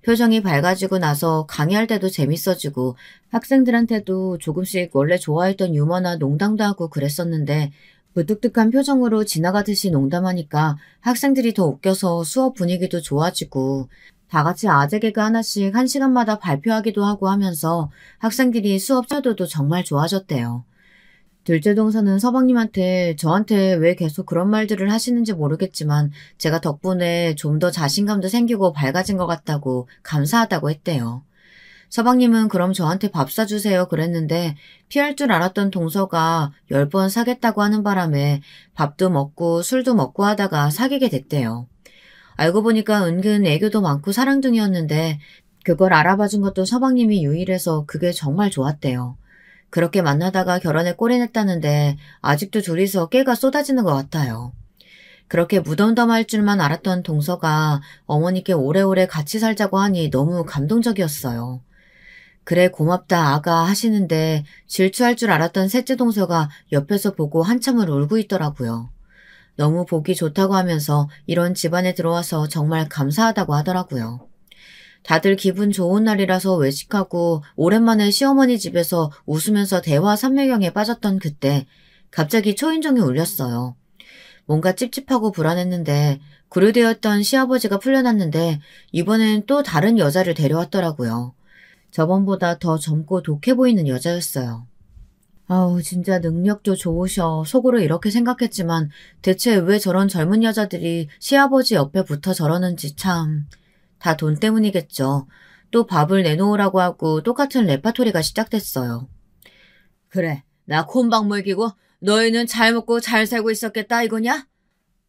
Speaker 1: 표정이 밝아지고 나서 강의할 때도 재밌어지고 학생들한테도 조금씩 원래 좋아했던 유머나 농담도 하고 그랬었는데 무뚝뚝한 표정으로 지나가듯이 농담하니까 학생들이 더 웃겨서 수업 분위기도 좋아지고 다 같이 아재 개그 하나씩 1시간마다 발표하기도 하고 하면서 학생들이 수업 태도도 정말 좋아졌대요. 둘째 동서는 서방님한테 저한테 왜 계속 그런 말들을 하시는지 모르겠지만 제가 덕분에 좀 더 자신감도 생기고 밝아진 것 같다고 감사하다고 했대요. 서방님은 그럼 저한테 밥 사주세요 그랬는데 피할 줄 알았던 동서가 10번 사겠다고 하는 바람에 밥도 먹고 술도 먹고 하다가 사귀게 됐대요. 알고 보니까 은근 애교도 많고 사랑둥이였는데 그걸 알아봐준 것도 서방님이 유일해서 그게 정말 좋았대요. 그렇게 만나다가 결혼에 꼴이냈다는데 아직도 둘이서 깨가 쏟아지는 것 같아요. 그렇게 무덤덤할 줄만 알았던 동서가 어머니께 오래오래 같이 살자고 하니 너무 감동적이었어요. 그래 고맙다 아가 하시는데 질투할 줄 알았던 셋째 동서가 옆에서 보고 한참을 울고 있더라고요. 너무 보기 좋다고 하면서 이런 집안에 들어와서 정말 감사하다고 하더라고요. 다들 기분 좋은 날이라서 외식하고 오랜만에 시어머니 집에서 웃으면서 대화 삼매경에 빠졌던 그때 갑자기 초인종이 울렸어요. 뭔가 찝찝하고 불안했는데 구류되었던 시아버지가 풀려났는데 이번엔 또 다른 여자를 데려왔더라고요. 저번보다 더 젊고 독해 보이는 여자였어요. 아우 진짜 능력도 좋으셔. 속으로 이렇게 생각했지만 대체 왜 저런 젊은 여자들이 시아버지 옆에 붙어 저러는지 참... 다 돈 때문이겠죠. 또 밥을 내놓으라고 하고 똑같은 레파토리가 시작됐어요. 그래, 나 콩밥 먹이고 너희는 잘 먹고 잘 살고 있었겠다 이거냐?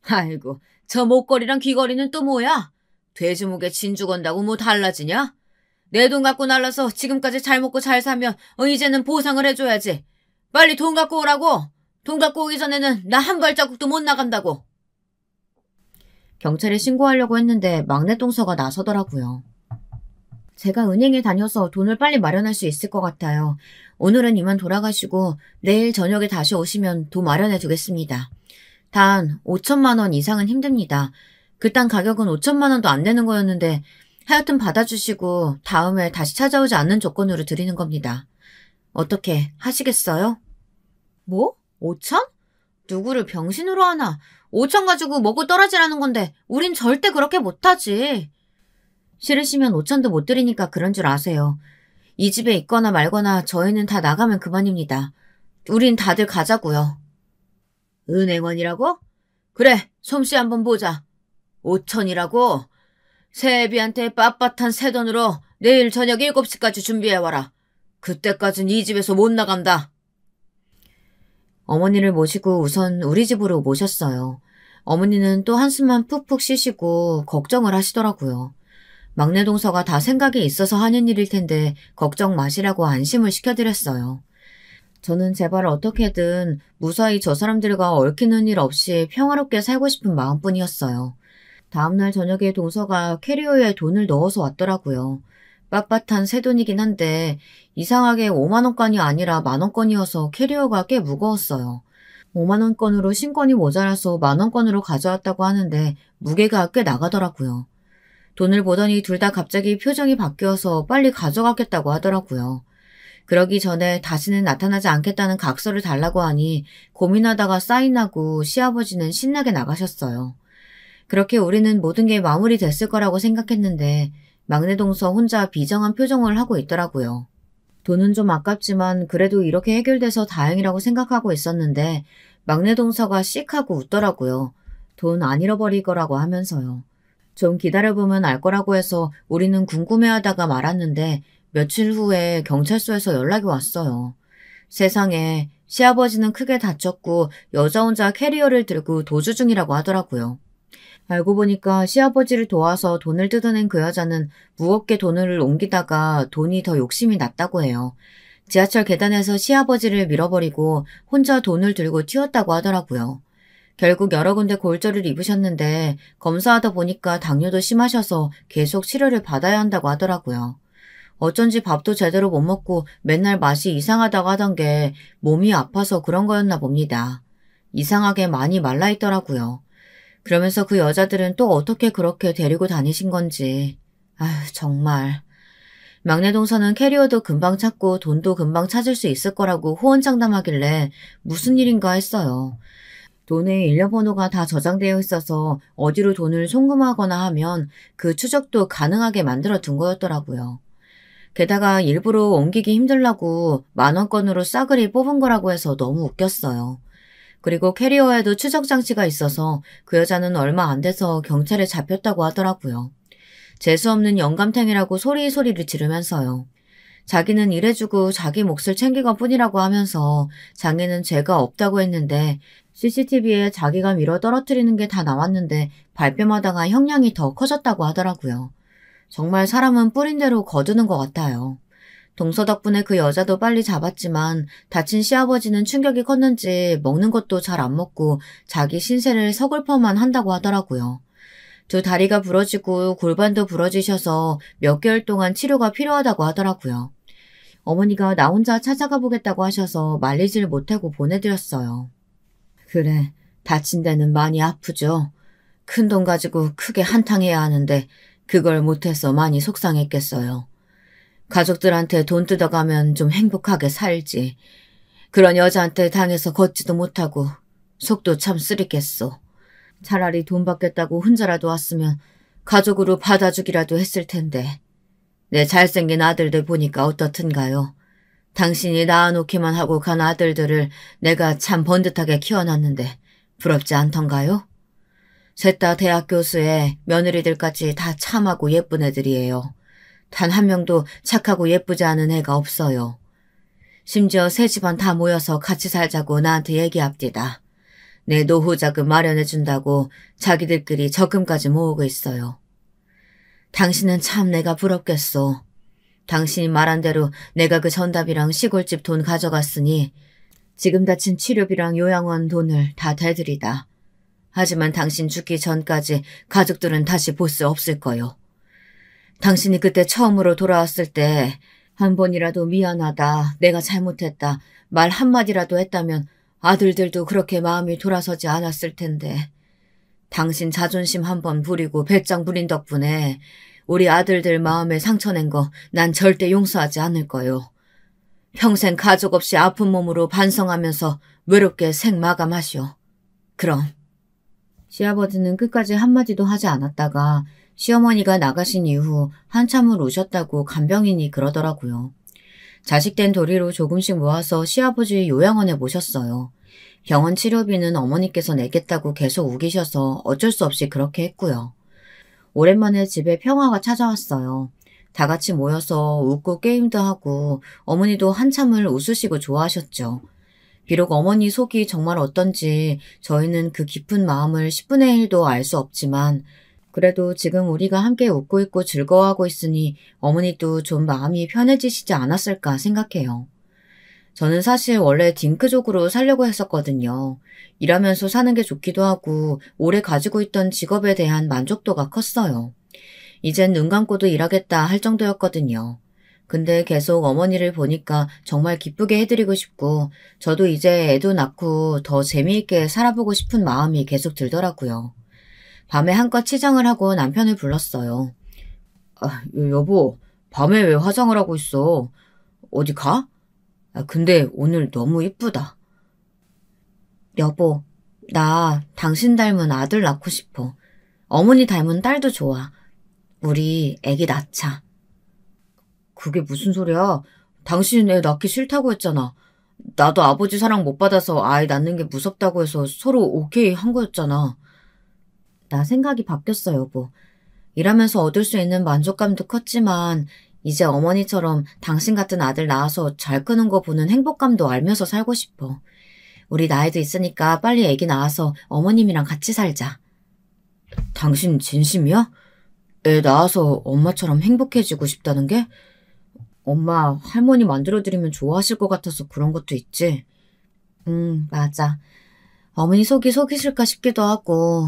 Speaker 1: 아이고, 저 목걸이랑 귀걸이는 또 뭐야? 돼지 목에 진주 건다고 뭐 달라지냐? 내 돈 갖고 날라서 지금까지 잘 먹고 잘 살면 이제는 보상을 해줘야지. 빨리 돈 갖고 오라고. 돈 갖고 오기 전에는 나 한 발자국도 못 나간다고. 경찰에 신고하려고 했는데 막내 동서가 나서더라고요. 제가 은행에 다녀서 돈을 빨리 마련할 수 있을 것 같아요. 오늘은 이만 돌아가시고 내일 저녁에 다시 오시면 돈 마련해 두겠습니다. 단 5천만 원 이상은 힘듭니다. 그 땅 가격은 5천만 원도 안 되는 거였는데 하여튼 받아주시고 다음에 다시 찾아오지 않는 조건으로 드리는 겁니다. 어떻게 하시겠어요? 뭐? 5천? 누구를 병신으로 하나? 5천 가지고 먹고 떨어지라는 건데 우린 절대 그렇게 못하지. 싫으시면 5천도 못 드리니까 그런 줄 아세요. 이 집에 있거나 말거나 저희는 다 나가면 그만입니다. 우린 다들 가자고요. 은행원이라고? 그래, 솜씨 한번 보자. 5천이라고? 새애비한테 빳빳한 새 돈으로 내일 저녁 7시까지 준비해와라. 그때까진 이 집에서 못 나간다. 어머니를 모시고 우선 우리 집으로 모셨어요. 어머니는 또 한숨만 푹푹 쉬시고 걱정을 하시더라고요. 막내 동서가 다 생각이 있어서 하는 일일 텐데 걱정 마시라고 안심을 시켜드렸어요. 저는 제발 어떻게든 무사히 저 사람들과 얽히는 일 없이 평화롭게 살고 싶은 마음뿐이었어요. 다음날 저녁에 동서가 캐리어에 돈을 넣어서 왔더라고요. 빳빳한 새 돈이긴 한데 이상하게 5만원권이 아니라 만원권이어서 캐리어가 꽤 무거웠어요. 5만원권으로 신권이 모자라서 만원권으로 가져왔다고 하는데 무게가 꽤 나가더라고요. 돈을 보더니 둘 다 갑자기 표정이 바뀌어서 빨리 가져가겠다고 하더라고요. 그러기 전에 다시는 나타나지 않겠다는 각서를 달라고 하니 고민하다가 사인하고 시아버지는 신나게 나가셨어요. 그렇게 우리는 모든 게 마무리됐을 거라고 생각했는데 막내 동서 혼자 비정한 표정을 하고 있더라고요. 돈은 좀 아깝지만 그래도 이렇게 해결돼서 다행이라고 생각하고 있었는데 막내 동서가 씩 하고 웃더라고요. 돈 안 잃어버릴 거라고 하면서요. 좀 기다려보면 알 거라고 해서 우리는 궁금해하다가 말았는데 며칠 후에 경찰서에서 연락이 왔어요. 세상에, 시아버지는 크게 다쳤고 여자 혼자 캐리어를 들고 도주 중이라고 하더라고요. 알고 보니까 시아버지를 도와서 돈을 뜯어낸 그 여자는 무겁게 돈을 옮기다가 돈이 더 욕심이 났다고 해요. 지하철 계단에서 시아버지를 밀어버리고 혼자 돈을 들고 튀었다고 하더라고요. 결국 여러 군데 골절을 입으셨는데 검사하다 보니까 당뇨도 심하셔서 계속 치료를 받아야 한다고 하더라고요. 어쩐지 밥도 제대로 못 먹고 맨날 맛이 이상하다고 하던 게 몸이 아파서 그런 거였나 봅니다. 이상하게 많이 말라있더라고요. 그러면서 그 여자들은 또 어떻게 그렇게 데리고 다니신 건지. 아휴, 정말. 막내 동서는 캐리어도 금방 찾고 돈도 금방 찾을 수 있을 거라고 호언장담하길래 무슨 일인가 했어요. 돈에 일련번호가 다 저장되어 있어서 어디로 돈을 송금하거나 하면 그 추적도 가능하게 만들어 둔 거였더라고요. 게다가 일부러 옮기기 힘들라고 만원권으로 싸그리 뽑은 거라고 해서 너무 웃겼어요. 그리고 캐리어에도 추적 장치가 있어서 그 여자는 얼마 안 돼서 경찰에 잡혔다고 하더라고요. 재수없는 영감탱이라고 소리소리를 지르면서요. 자기는 일해주고 자기 몫을 챙긴 것뿐이라고 하면서 장애는 죄가 없다고 했는데 CCTV에 자기가 밀어 떨어뜨리는 게 다 나왔는데 발뺌하다가 형량이 더 커졌다고 하더라고요. 정말 사람은 뿌린 대로 거두는 것 같아요. 동서 덕분에 그 여자도 빨리 잡았지만 다친 시아버지는 충격이 컸는지 먹는 것도 잘 안 먹고 자기 신세를 서글퍼만 한다고 하더라고요. 두 다리가 부러지고 골반도 부러지셔서 몇 개월 동안 치료가 필요하다고 하더라고요. 어머니가 나 혼자 찾아가 보겠다고 하셔서 말리질 못하고 보내드렸어요. 그래, 다친 데는 많이 아프죠. 큰 돈 가지고 크게 한탕해야 하는데 그걸 못해서 많이 속상했겠어요. 가족들한테 돈 뜯어가면 좀 행복하게 살지. 그런 여자한테 당해서 걷지도 못하고 속도 참 쓰리겠소. 차라리 돈 받겠다고 혼자라도 왔으면 가족으로 받아주기라도 했을 텐데. 내 잘생긴 아들들 보니까 어떻든가요? 당신이 낳아놓기만 하고 간 아들들을 내가 참 번듯하게 키워놨는데 부럽지 않던가요? 셋 다 대학 교수에 며느리들까지 다 참하고 예쁜 애들이에요. 단 한 명도 착하고 예쁘지 않은 애가 없어요. 심지어 새 집안 다 모여서 같이 살자고 나한테 얘기합디다. 내 노후 자금 마련해준다고 자기들끼리 적금까지 모으고 있어요. 당신은 참 내가 부럽겠소. 당신이 말한 대로 내가 그 전답이랑 시골집 돈 가져갔으니 지금 다친 치료비랑 요양원 돈을 다 대드리다. 하지만 당신 죽기 전까지 가족들은 다시 볼 수 없을 거요. 당신이 그때 처음으로 돌아왔을 때 한 번이라도 미안하다, 내가 잘못했다, 말 한마디라도 했다면 아들들도 그렇게 마음이 돌아서지 않았을 텐데 당신 자존심 한번 부리고 배짱 부린 덕분에 우리 아들들 마음에 상처낸 거 난 절대 용서하지 않을 거요. 평생 가족 없이 아픈 몸으로 반성하면서 외롭게 생마감하시오. 그럼. 시아버지는 끝까지 한마디도 하지 않았다가 시어머니가 나가신 이후 한참을 우셨다고 간병인이 그러더라고요. 자식된 도리로 조금씩 모아서 시아버지 요양원에 모셨어요. 병원 치료비는 어머니께서 내겠다고 계속 우기셔서 어쩔 수 없이 그렇게 했고요. 오랜만에 집에 평화가 찾아왔어요. 다 같이 모여서 웃고 게임도 하고 어머니도 한참을 웃으시고 좋아하셨죠. 비록 어머니 속이 정말 어떤지 저희는 그 깊은 마음을 10분의 1도 알 수 없지만 그래도 지금 우리가 함께 웃고 있고 즐거워하고 있으니 어머니도 좀 마음이 편해지시지 않았을까 생각해요. 저는 사실 원래 딩크족으로 살려고 했었거든요. 일하면서 사는 게 좋기도 하고 오래 가지고 있던 직업에 대한 만족도가 컸어요. 이젠 눈 감고도 일하겠다 할 정도였거든요. 근데 계속 어머니를 보니까 정말 기쁘게 해드리고 싶고 저도 이제 애도 낳고 더 재미있게 살아보고 싶은 마음이 계속 들더라고요. 밤에 한껏 치장을 하고 남편을 불렀어요. 여보, 밤에 왜 화장을 하고 있어? 어디 가? 근데 오늘 너무 이쁘다. 여보, 나 당신 닮은 아들 낳고 싶어. 어머니 닮은 딸도 좋아. 우리 애기 낳자. 그게 무슨 소리야? 당신 애 낳기 싫다고 했잖아. 나도 아버지 사랑 못 받아서 아이 낳는 게 무섭다고 해서 서로 오케이 한 거였잖아. 나 생각이 바뀌었어, 여보. 일하면서 얻을 수 있는 만족감도 컸지만 이제 어머니처럼 당신 같은 아들 낳아서 잘 크는 거 보는 행복감도 알면서 살고 싶어. 우리 나이도 있으니까 빨리 애기 낳아서 어머님이랑 같이 살자. 당신 진심이야? 애 낳아서 엄마처럼 행복해지고 싶다는 게? 엄마 할머니 만들어드리면 좋아하실 것 같아서 그런 것도 있지. 맞아. 어머니 속이 속이실까 싶기도 하고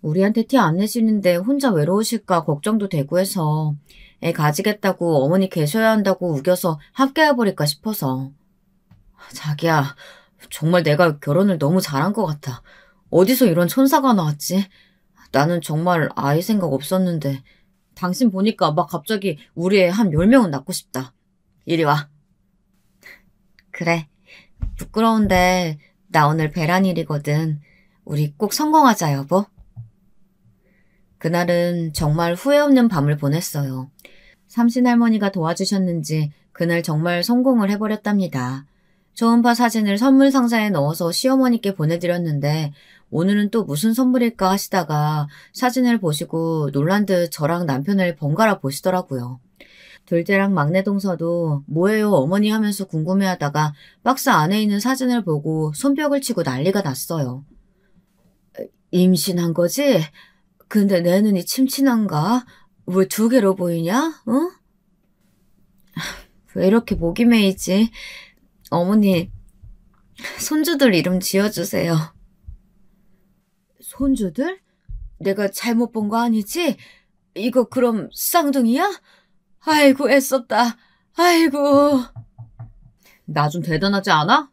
Speaker 1: 우리한테 티 안 내시는데 혼자 외로우실까 걱정도 되고 해서 애 가지겠다고 어머니 계셔야 한다고 우겨서 합격해버릴까 싶어서. 자기야, 정말 내가 결혼을 너무 잘한 것 같아. 어디서 이런 천사가 나왔지? 나는 정말 아이 생각 없었는데 당신 보니까 막 갑자기 우리 애 한 10명은 낳고 싶다. 이리 와. 그래. 부끄러운데 나 오늘 배란일이거든. 우리 꼭 성공하자, 여보. 그날은 정말 후회 없는 밤을 보냈어요. 삼신할머니가 도와주셨는지 그날 정말 성공을 해버렸답니다. 초음파 사진을 선물 상자에 넣어서 시어머니께 보내드렸는데 오늘은 또 무슨 선물일까 하시다가 사진을 보시고 놀란 듯 저랑 남편을 번갈아 보시더라고요. 둘째랑 막내 동서도 뭐예요 어머니 하면서 궁금해하다가 박스 안에 있는 사진을 보고 손뼉을 치고 난리가 났어요. 임신한 거지? 근데 내 눈이 침침한가? 왜 2개로 보이냐? 응? 왜 이렇게 목이 메이지? 어머니, 손주들 이름 지어주세요. 손주들? 내가 잘못 본 거 아니지? 이거 그럼 쌍둥이야? 아이고 애썼다. 아이고. 나 좀 대단하지 않아?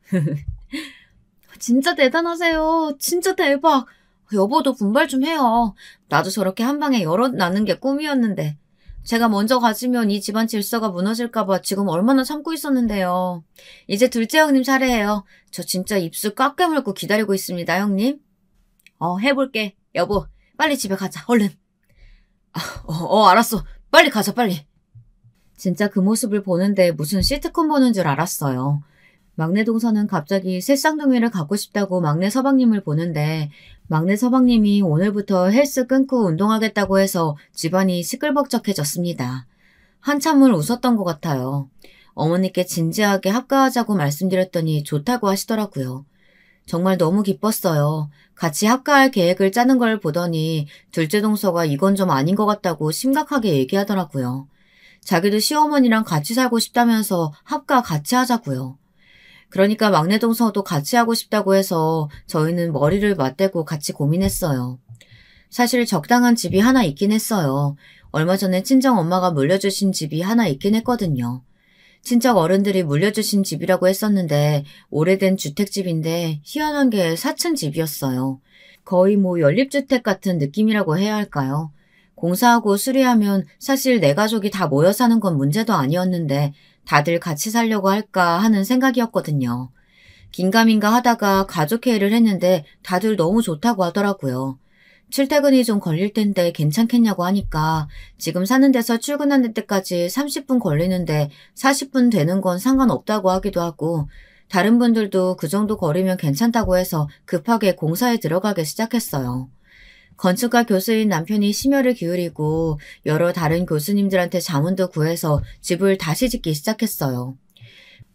Speaker 1: 진짜 대단하세요. 진짜 대박. 여보도 분발 좀 해요. 나도 저렇게 한 방에 여럿 낳는 게 꿈이었는데. 제가 먼저 가지면 이 집안 질서가 무너질까봐 지금 얼마나 참고 있었는데요. 이제 둘째 형님 차례예요. 저 진짜 입술 꽉 깨물고 기다리고 있습니다, 형님. 해볼게. 여보, 빨리 집에 가자, 얼른. 알았어. 빨리 가자, 빨리. 진짜 그 모습을 보는데 무슨 시트콤 보는 줄 알았어요. 막내 동서는 갑자기 새쌍둥이를 갖고 싶다고 막내 서방님을 보는데 막내 서방님이 오늘부터 헬스 끊고 운동하겠다고 해서 집안이 시끌벅적해졌습니다. 한참을 웃었던 것 같아요. 어머니께 진지하게 합가하자고 말씀드렸더니 좋다고 하시더라고요. 정말 너무 기뻤어요. 같이 합가할 계획을 짜는 걸 보더니 둘째 동서가 이건 좀 아닌 것 같다고 심각하게 얘기하더라고요. 자기도 시어머니랑 같이 살고 싶다면서 합가 같이 하자고요. 그러니까 막내 동서도 같이 하고 싶다고 해서 저희는 머리를 맞대고 같이 고민했어요. 사실 적당한 집이 하나 있긴 했어요. 얼마 전에 친정 엄마가 물려주신 집이 하나 있긴 했거든요. 친척 어른들이 물려주신 집이라고 했었는데 오래된 주택집인데 희한한 게 4층 집이었어요. 거의 연립주택 같은 느낌이라고 해야 할까요? 공사하고 수리하면 사실 내 가족이 다 모여 사는 건 문제도 아니었는데 다들 같이 살려고 할까 하는 생각이었거든요. 긴가민가 하다가 가족 회의를 했는데 다들 너무 좋다고 하더라고요. 출퇴근이 좀 걸릴 텐데 괜찮겠냐고 하니까 지금 사는 데서 출근하는 데까지 30분 걸리는데 40분 되는 건 상관없다고 하기도 하고 다른 분들도 그 정도 거리면 괜찮다고 해서 급하게 공사에 들어가기 시작했어요. 건축가 교수인 남편이 심혈을 기울이고 여러 다른 교수님들한테 자문도 구해서 집을 다시 짓기 시작했어요.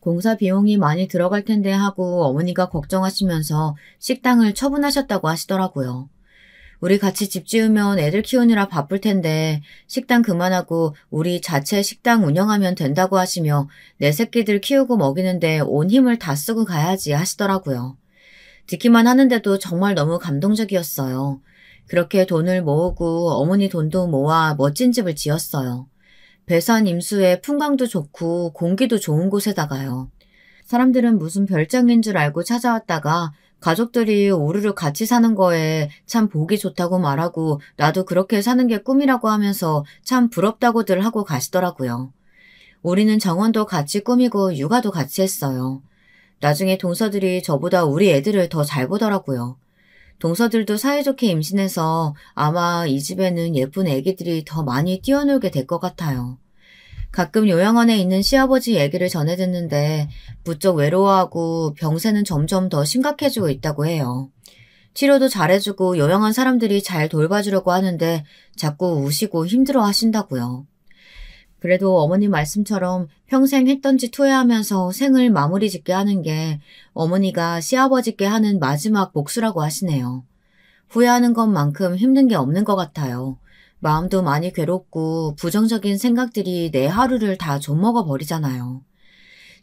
Speaker 1: 공사 비용이 많이 들어갈 텐데 하고 어머니가 걱정하시면서 식당을 처분하셨다고 하시더라고요. 우리 같이 집 지으면 애들 키우느라 바쁠 텐데 식당 그만하고 우리 자체 식당 운영하면 된다고 하시며 내 새끼들 키우고 먹이는데 온 힘을 다 쓰고 가야지 하시더라고요. 듣기만 하는데도 정말 너무 감동적이었어요. 그렇게 돈을 모으고 어머니 돈도 모아 멋진 집을 지었어요. 배산 임수에 풍광도 좋고 공기도 좋은 곳에다가요. 사람들은 무슨 별장인 줄 알고 찾아왔다가 가족들이 우르르 같이 사는 거에 참 보기 좋다고 말하고 나도 그렇게 사는 게 꿈이라고 하면서 참 부럽다고들 하고 가시더라고요. 우리는 정원도 같이 꾸미고 육아도 같이 했어요. 나중에 동서들이 저보다 우리 애들을 더 잘 보더라고요. 동서들도 사이좋게 임신해서 아마 이 집에는 예쁜 애기들이 더 많이 뛰어놀게 될 것 같아요. 가끔 요양원에 있는 시아버지 얘기를 전해 듣는데 부쩍 외로워하고 병세는 점점 더 심각해지고 있다고 해요. 치료도 잘해주고 요양원 사람들이 잘 돌봐주려고 하는데 자꾸 우시고 힘들어 하신다고요. 그래도 어머님 말씀처럼 평생 했던 짓 후회하면서 생을 마무리 짓게 하는 게 어머니가 시아버지께 하는 마지막 복수라고 하시네요. 후회하는 것만큼 힘든 게 없는 것 같아요. 마음도 많이 괴롭고 부정적인 생각들이 내 하루를 다 좀먹어 버리잖아요.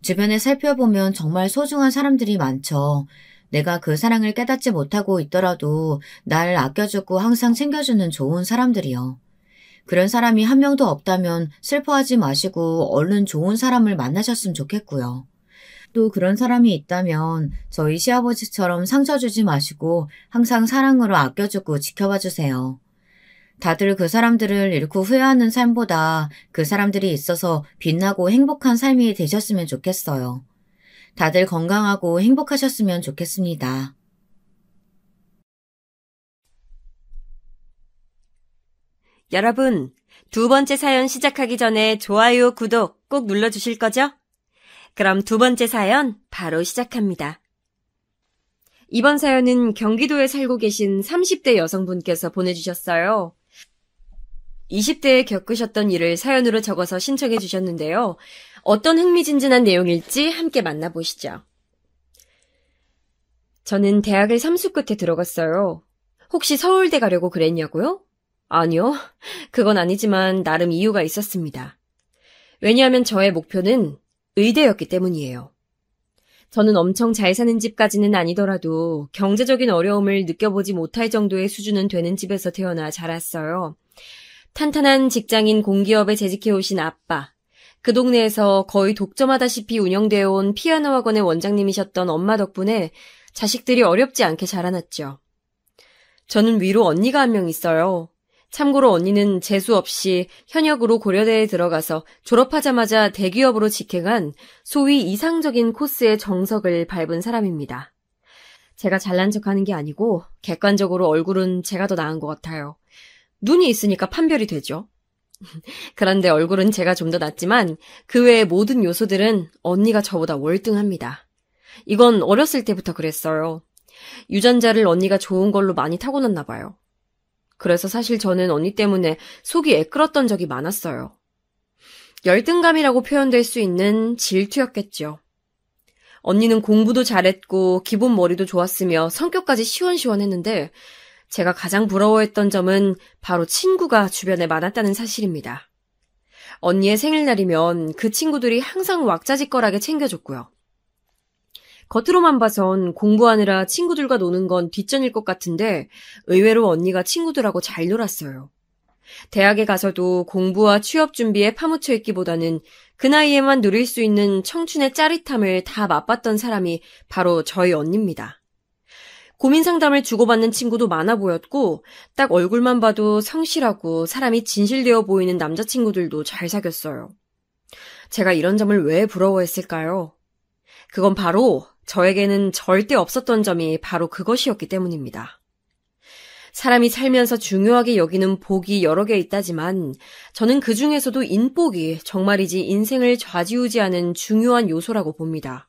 Speaker 1: 주변에 살펴보면 정말 소중한 사람들이 많죠. 내가 그 사랑을 깨닫지 못하고 있더라도 날 아껴주고 항상 챙겨주는 좋은 사람들이요. 그런 사람이 한 명도 없다면 슬퍼하지 마시고 얼른 좋은 사람을 만나셨으면 좋겠고요. 또 그런 사람이 있다면 저희 시아버지처럼 상처 주지 마시고 항상 사랑으로 아껴주고 지켜봐 주세요. 다들 그 사람들을 잃고 후회하는 삶보다 그 사람들이 있어서 빛나고 행복한 삶이 되셨으면 좋겠어요. 다들 건강하고 행복하셨으면 좋겠습니다.
Speaker 2: 여러분, 두 번째 사연 시작하기 전에 좋아요, 구독 꼭 눌러주실 거죠? 그럼 두 번째 사연 바로 시작합니다. 이번 사연은 경기도에 살고 계신 30대 여성분께서 보내주셨어요. 20대에 겪으셨던 일을 사연으로 적어서 신청해 주셨는데요. 어떤 흥미진진한 내용일지 함께 만나보시죠. 저는 대학을 3수 끝에 들어갔어요. 혹시 서울대 가려고 그랬냐고요? 아니요. 그건 아니지만 나름 이유가 있었습니다. 왜냐하면 저의 목표는 의대였기 때문이에요. 저는 엄청 잘 사는 집까지는 아니더라도 경제적인 어려움을 느껴보지 못할 정도의 수준은 되는 집에서 태어나 자랐어요. 탄탄한 직장인 공기업에 재직해오신 아빠, 그 동네에서 거의 독점하다시피 운영되어 온 피아노 학원의 원장님이셨던 엄마 덕분에 자식들이 어렵지 않게 자라났죠. 저는 위로 언니가 한 명 있어요. 참고로 언니는 재수 없이 현역으로 고려대에 들어가서 졸업하자마자 대기업으로 직행한 소위 이상적인 코스의 정석을 밟은 사람입니다. 제가 잘난 척하는 게 아니고 객관적으로 얼굴은 제가 더 나은 것 같아요. 눈이 있으니까 판별이 되죠. 그런데 얼굴은 제가 좀 더 낫지만 그 외의 모든 요소들은 언니가 저보다 월등합니다. 이건 어렸을 때부터 그랬어요. 유전자를 언니가 좋은 걸로 많이 타고났나 봐요. 그래서 사실 저는 언니 때문에 속이 애끓었던 적이 많았어요. 열등감이라고 표현될 수 있는 질투였겠죠. 언니는 공부도 잘했고 기본 머리도 좋았으며 성격까지 시원시원했는데 제가 가장 부러워했던 점은 바로 친구가 주변에 많았다는 사실입니다. 언니의 생일날이면 그 친구들이 항상 왁자지껄하게 챙겨줬고요. 겉으로만 봐선 공부하느라 친구들과 노는 건 뒷전일 것 같은데 의외로 언니가 친구들하고 잘 놀았어요. 대학에 가서도 공부와 취업 준비에 파묻혀 있기보다는 그 나이에만 누릴 수 있는 청춘의 짜릿함을 다 맛봤던 사람이 바로 저희 언니입니다. 고민 상담을 주고받는 친구도 많아 보였고 딱 얼굴만 봐도 성실하고 사람이 진실되어 보이는 남자친구들도 잘 사귀었어요. 제가 이런 점을 왜 부러워했을까요? 그건 바로 저에게는 절대 없었던 점이 바로 그것이었기 때문입니다. 사람이 살면서 중요하게 여기는 복이 여러 개 있다지만 저는 그 중에서도 인복이 정말이지 인생을 좌지우지하는 중요한 요소라고 봅니다.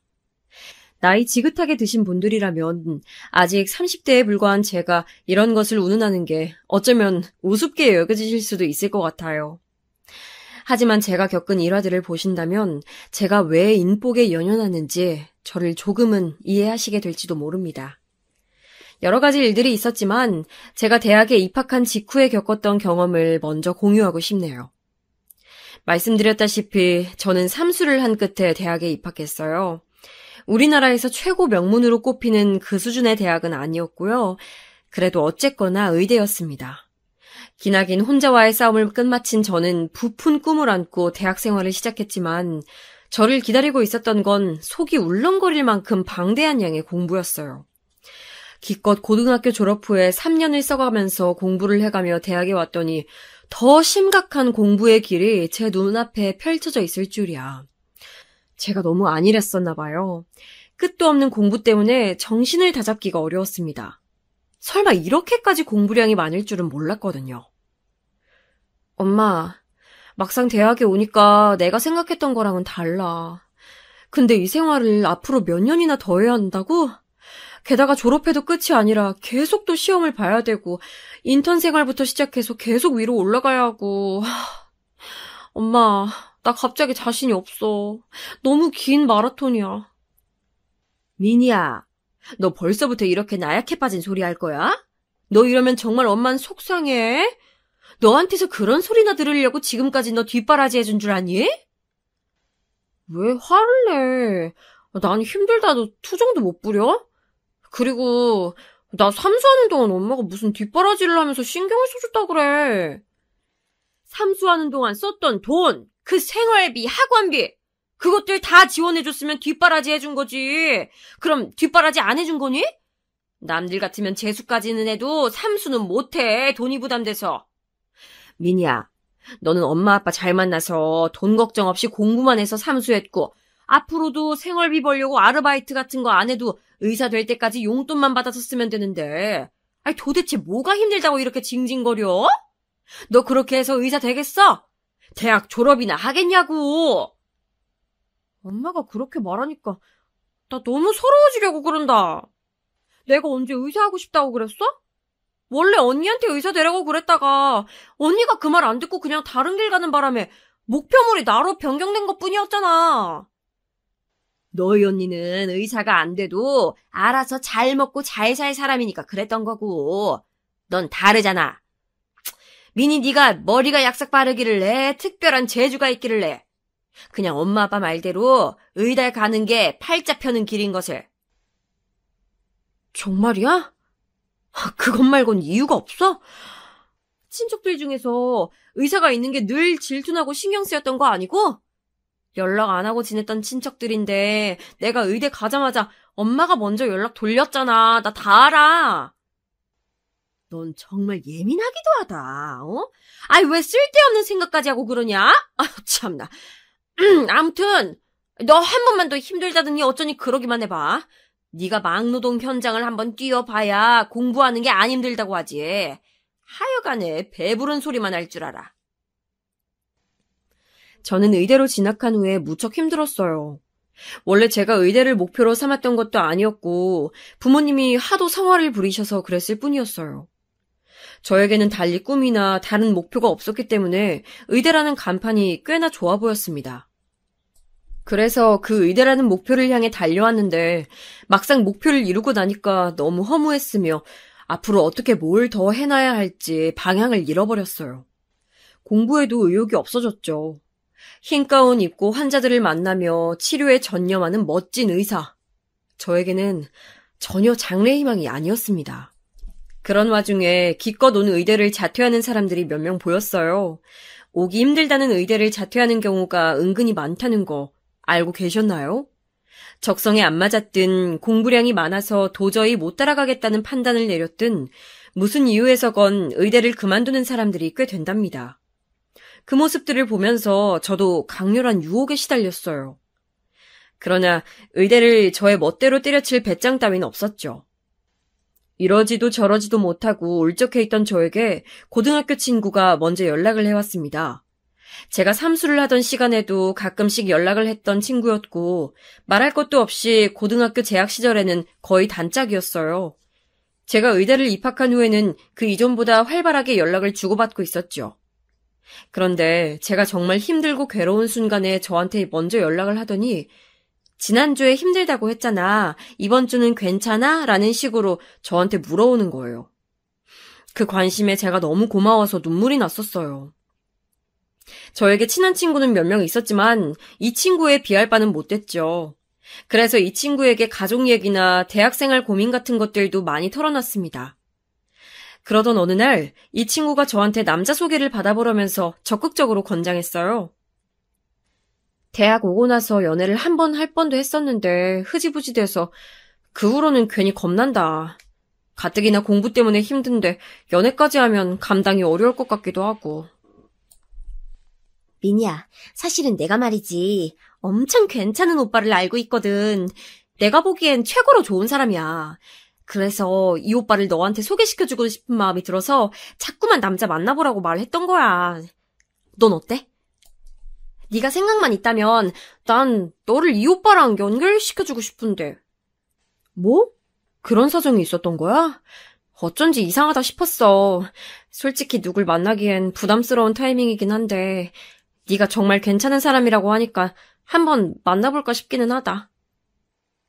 Speaker 2: 나이 지긋하게 드신 분들이라면 아직 30대에 불과한 제가 이런 것을 운운하는 게 어쩌면 우습게 여겨지실 수도 있을 것 같아요. 하지만 제가 겪은 일화들을 보신다면 제가 왜 인복에 연연하는지 저를 조금은 이해하시게 될지도 모릅니다. 여러 가지 일들이 있었지만 제가 대학에 입학한 직후에 겪었던 경험을 먼저 공유하고 싶네요. 말씀드렸다시피 저는 삼수를 한 끝에 대학에 입학했어요. 우리나라에서 최고 명문으로 꼽히는 그 수준의 대학은 아니었고요. 그래도 어쨌거나 의대였습니다. 기나긴 혼자와의 싸움을 끝마친 저는 부푼 꿈을 안고 대학 생활을 시작했지만 저를 기다리고 있었던 건 속이 울렁거릴 만큼 방대한 양의 공부였어요. 기껏 고등학교 졸업 후에 3년을 써가면서 공부를 해가며 대학에 왔더니 더 심각한 공부의 길이 제 눈앞에 펼쳐져 있을 줄이야. 제가 너무 안일했었나 봐요. 끝도 없는 공부 때문에 정신을 다잡기가 어려웠습니다. 설마 이렇게까지 공부량이 많을 줄은 몰랐거든요. 엄마, 막상 대학에 오니까 내가 생각했던 거랑은 달라. 근데 이 생활을 앞으로 몇 년이나 더 해야 한다고? 게다가 졸업해도 끝이 아니라 계속 또 시험을 봐야 되고 인턴 생활부터 시작해서 계속 위로 올라가야 하고. 엄마, 나 갑자기 자신이 없어. 너무 긴 마라톤이야. 미니야, 너 벌써부터 이렇게 나약해 빠진 소리 할 거야? 너 이러면 정말 엄마는 속상해. 너한테서 그런 소리나 들으려고 지금까지 너 뒷바라지 해준 줄 아니? 왜 화를 내? 난 힘들다도 투정도 못 부려? 그리고 나 삼수하는 동안 엄마가 무슨 뒷바라지를 하면서 신경을 써줬다 그래. 삼수하는 동안 썼던 돈, 그 생활비, 학원비, 그것들 다 지원해줬으면 뒷바라지 해준 거지. 그럼 뒷바라지 안 해준 거니? 남들 같으면 재수까지는 해도 삼수는 못해. 돈이 부담돼서. 미니야, 너는 엄마 아빠 잘 만나서 돈 걱정 없이 공부만 해서 삼수했고 앞으로도 생활비 벌려고 아르바이트 같은 거 안 해도 의사 될 때까지 용돈만 받아서 쓰면 되는데 아니 도대체 뭐가 힘들다고 이렇게 징징거려? 너 그렇게 해서 의사 되겠어? 대학 졸업이나 하겠냐고. 엄마가 그렇게 말하니까 나 너무 서러워지려고 그런다. 내가 언제 의사하고 싶다고 그랬어? 원래 언니한테 의사 되라고 그랬다가 언니가 그 말 안 듣고 그냥 다른 길 가는 바람에 목표물이 나로 변경된 것뿐이었잖아. 너희 언니는 의사가 안 돼도 알아서 잘 먹고 잘 살 사람이니까 그랬던 거고 넌 다르잖아. 미니 네가 머리가 약삭 빠르기를 해? 특별한 재주가 있기를 해? 그냥 엄마 아빠 말대로 의대 가는 게 팔자 펴는 길인 것을. 정말이야? 그것 말곤 이유가 없어? 친척들 중에서 의사가 있는 게 늘 질투나고 신경 쓰였던 거 아니고? 연락 안 하고 지냈던 친척들인데 내가 의대 가자마자 엄마가 먼저 연락 돌렸잖아. 나 다 알아. 넌 정말 예민하기도 하다. 어? 아이 왜 쓸데없는 생각까지 하고 그러냐? 아 참나. 아무튼 너 한 번만 더 힘들다더니 어쩌니 그러기만 해봐. 네가 막노동 현장을 한번 뛰어봐야 공부하는 게 안 힘들다고 하지. 하여간에 배부른 소리만 할 줄 알아. 저는 의대로 진학한 후에 무척 힘들었어요. 원래 제가 의대를 목표로 삼았던 것도 아니었고 부모님이 하도 성화를 부리셔서 그랬을 뿐이었어요. 저에게는 달리 꿈이나 다른 목표가 없었기 때문에 의대라는 간판이 꽤나 좋아 보였습니다. 그래서 그 의대라는 목표를 향해 달려왔는데 막상 목표를 이루고 나니까 너무 허무했으며 앞으로 어떻게 뭘 더 해놔야 할지 방향을 잃어버렸어요. 공부에도 의욕이 없어졌죠. 흰 가운 입고 환자들을 만나며 치료에 전념하는 멋진 의사. 저에게는 전혀 장래 희망이 아니었습니다. 그런 와중에 기껏 온 의대를 자퇴하는 사람들이 몇 명 보였어요. 오기 힘들다는 의대를 자퇴하는 경우가 은근히 많다는 거 알고 계셨나요? 적성에 안 맞았든 공부량이 많아서 도저히 못 따라가겠다는 판단을 내렸든 무슨 이유에서건 의대를 그만두는 사람들이 꽤 된답니다. 그 모습들을 보면서 저도 강렬한 유혹에 시달렸어요. 그러나 의대를 저의 멋대로 때려칠 배짱 따윈 없었죠. 이러지도 저러지도 못하고 울적해 있던 저에게 고등학교 친구가 먼저 연락을 해왔습니다. 제가 삼수를 하던 시간에도 가끔씩 연락을 했던 친구였고 말할 것도 없이 고등학교 재학 시절에는 거의 단짝이었어요. 제가 의대를 입학한 후에는 그 이전보다 활발하게 연락을 주고받고 있었죠. 그런데 제가 정말 힘들고 괴로운 순간에 저한테 먼저 연락을 하더니 지난주에 힘들다고 했잖아. 이번 주는 괜찮아? 라는 식으로 저한테 물어오는 거예요. 그 관심에 제가 너무 고마워서 눈물이 났었어요. 저에게 친한 친구는 몇 명 있었지만 이 친구에 비할 바는 못 됐죠. 그래서 이 친구에게 가족 얘기나 대학생활 고민 같은 것들도 많이 털어놨습니다. 그러던 어느 날 이 친구가 저한테 남자 소개를 받아보려면서 적극적으로 권장했어요. 대학 오고 나서 연애를 한 번 할 뻔도 했었는데 흐지부지 돼서 그 후로는 괜히 겁난다. 가뜩이나 공부 때문에 힘든데 연애까지 하면 감당이 어려울 것 같기도 하고.
Speaker 3: 미니야, 사실은 내가 말이지 엄청 괜찮은 오빠를 알고 있거든. 내가 보기엔 최고로 좋은 사람이야. 그래서 이 오빠를 너한테 소개시켜주고 싶은 마음이 들어서 자꾸만 남자 만나보라고 말했던 거야. 넌 어때? 네가 생각만 있다면 난 너를 이 오빠랑 연결시켜주고 싶은데.
Speaker 2: 뭐? 그런 사정이 있었던 거야? 어쩐지 이상하다 싶었어. 솔직히 누굴 만나기엔 부담스러운 타이밍이긴 한데 네가 정말 괜찮은 사람이라고 하니까 한번 만나볼까 싶기는 하다.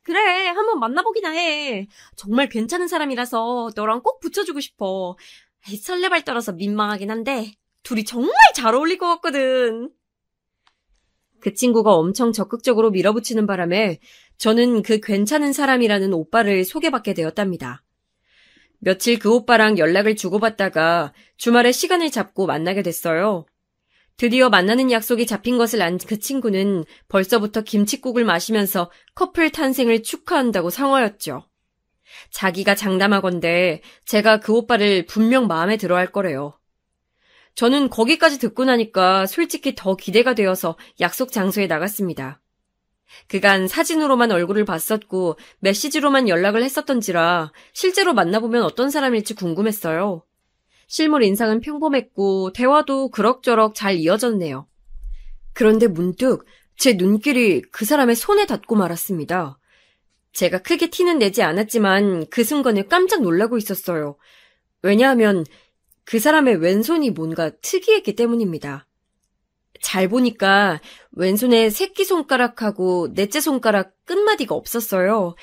Speaker 3: 그래, 한번 만나보기나 해. 정말 괜찮은 사람이라서 너랑 꼭 붙여주고 싶어. 설레발 떨어서 민망하긴 한데 둘이 정말 잘 어울릴 것 같거든.
Speaker 2: 그 친구가 엄청 적극적으로 밀어붙이는 바람에 저는 그 괜찮은 사람이라는 오빠를 소개받게 되었답니다. 며칠 그 오빠랑 연락을 주고받다가 주말에 시간을 잡고 만나게 됐어요. 드디어 만나는 약속이 잡힌 것을 안 그 친구는 벌써부터 김칫국을 마시면서 커플 탄생을 축하한다고 상어였죠. 자기가 장담하건대 제가 그 오빠를 분명 마음에 들어할 거래요. 저는 거기까지 듣고 나니까 솔직히 더 기대가 되어서 약속 장소에 나갔습니다. 그간 사진으로만 얼굴을 봤었고 메시지로만 연락을 했었던지라 실제로 만나보면 어떤 사람일지 궁금했어요. 실물 인상은 평범했고 대화도 그럭저럭 잘 이어졌네요. 그런데 문득 제 눈길이 그 사람의 손에 닿고 말았습니다. 제가 크게 티는 내지 않았지만 그 순간에 깜짝 놀라고 있었어요. 왜냐하면 그 사람의 왼손이 뭔가 특이했기 때문입니다. 잘 보니까 왼손에 새끼손가락하고 넷째 손가락 끝마디가 없었어요.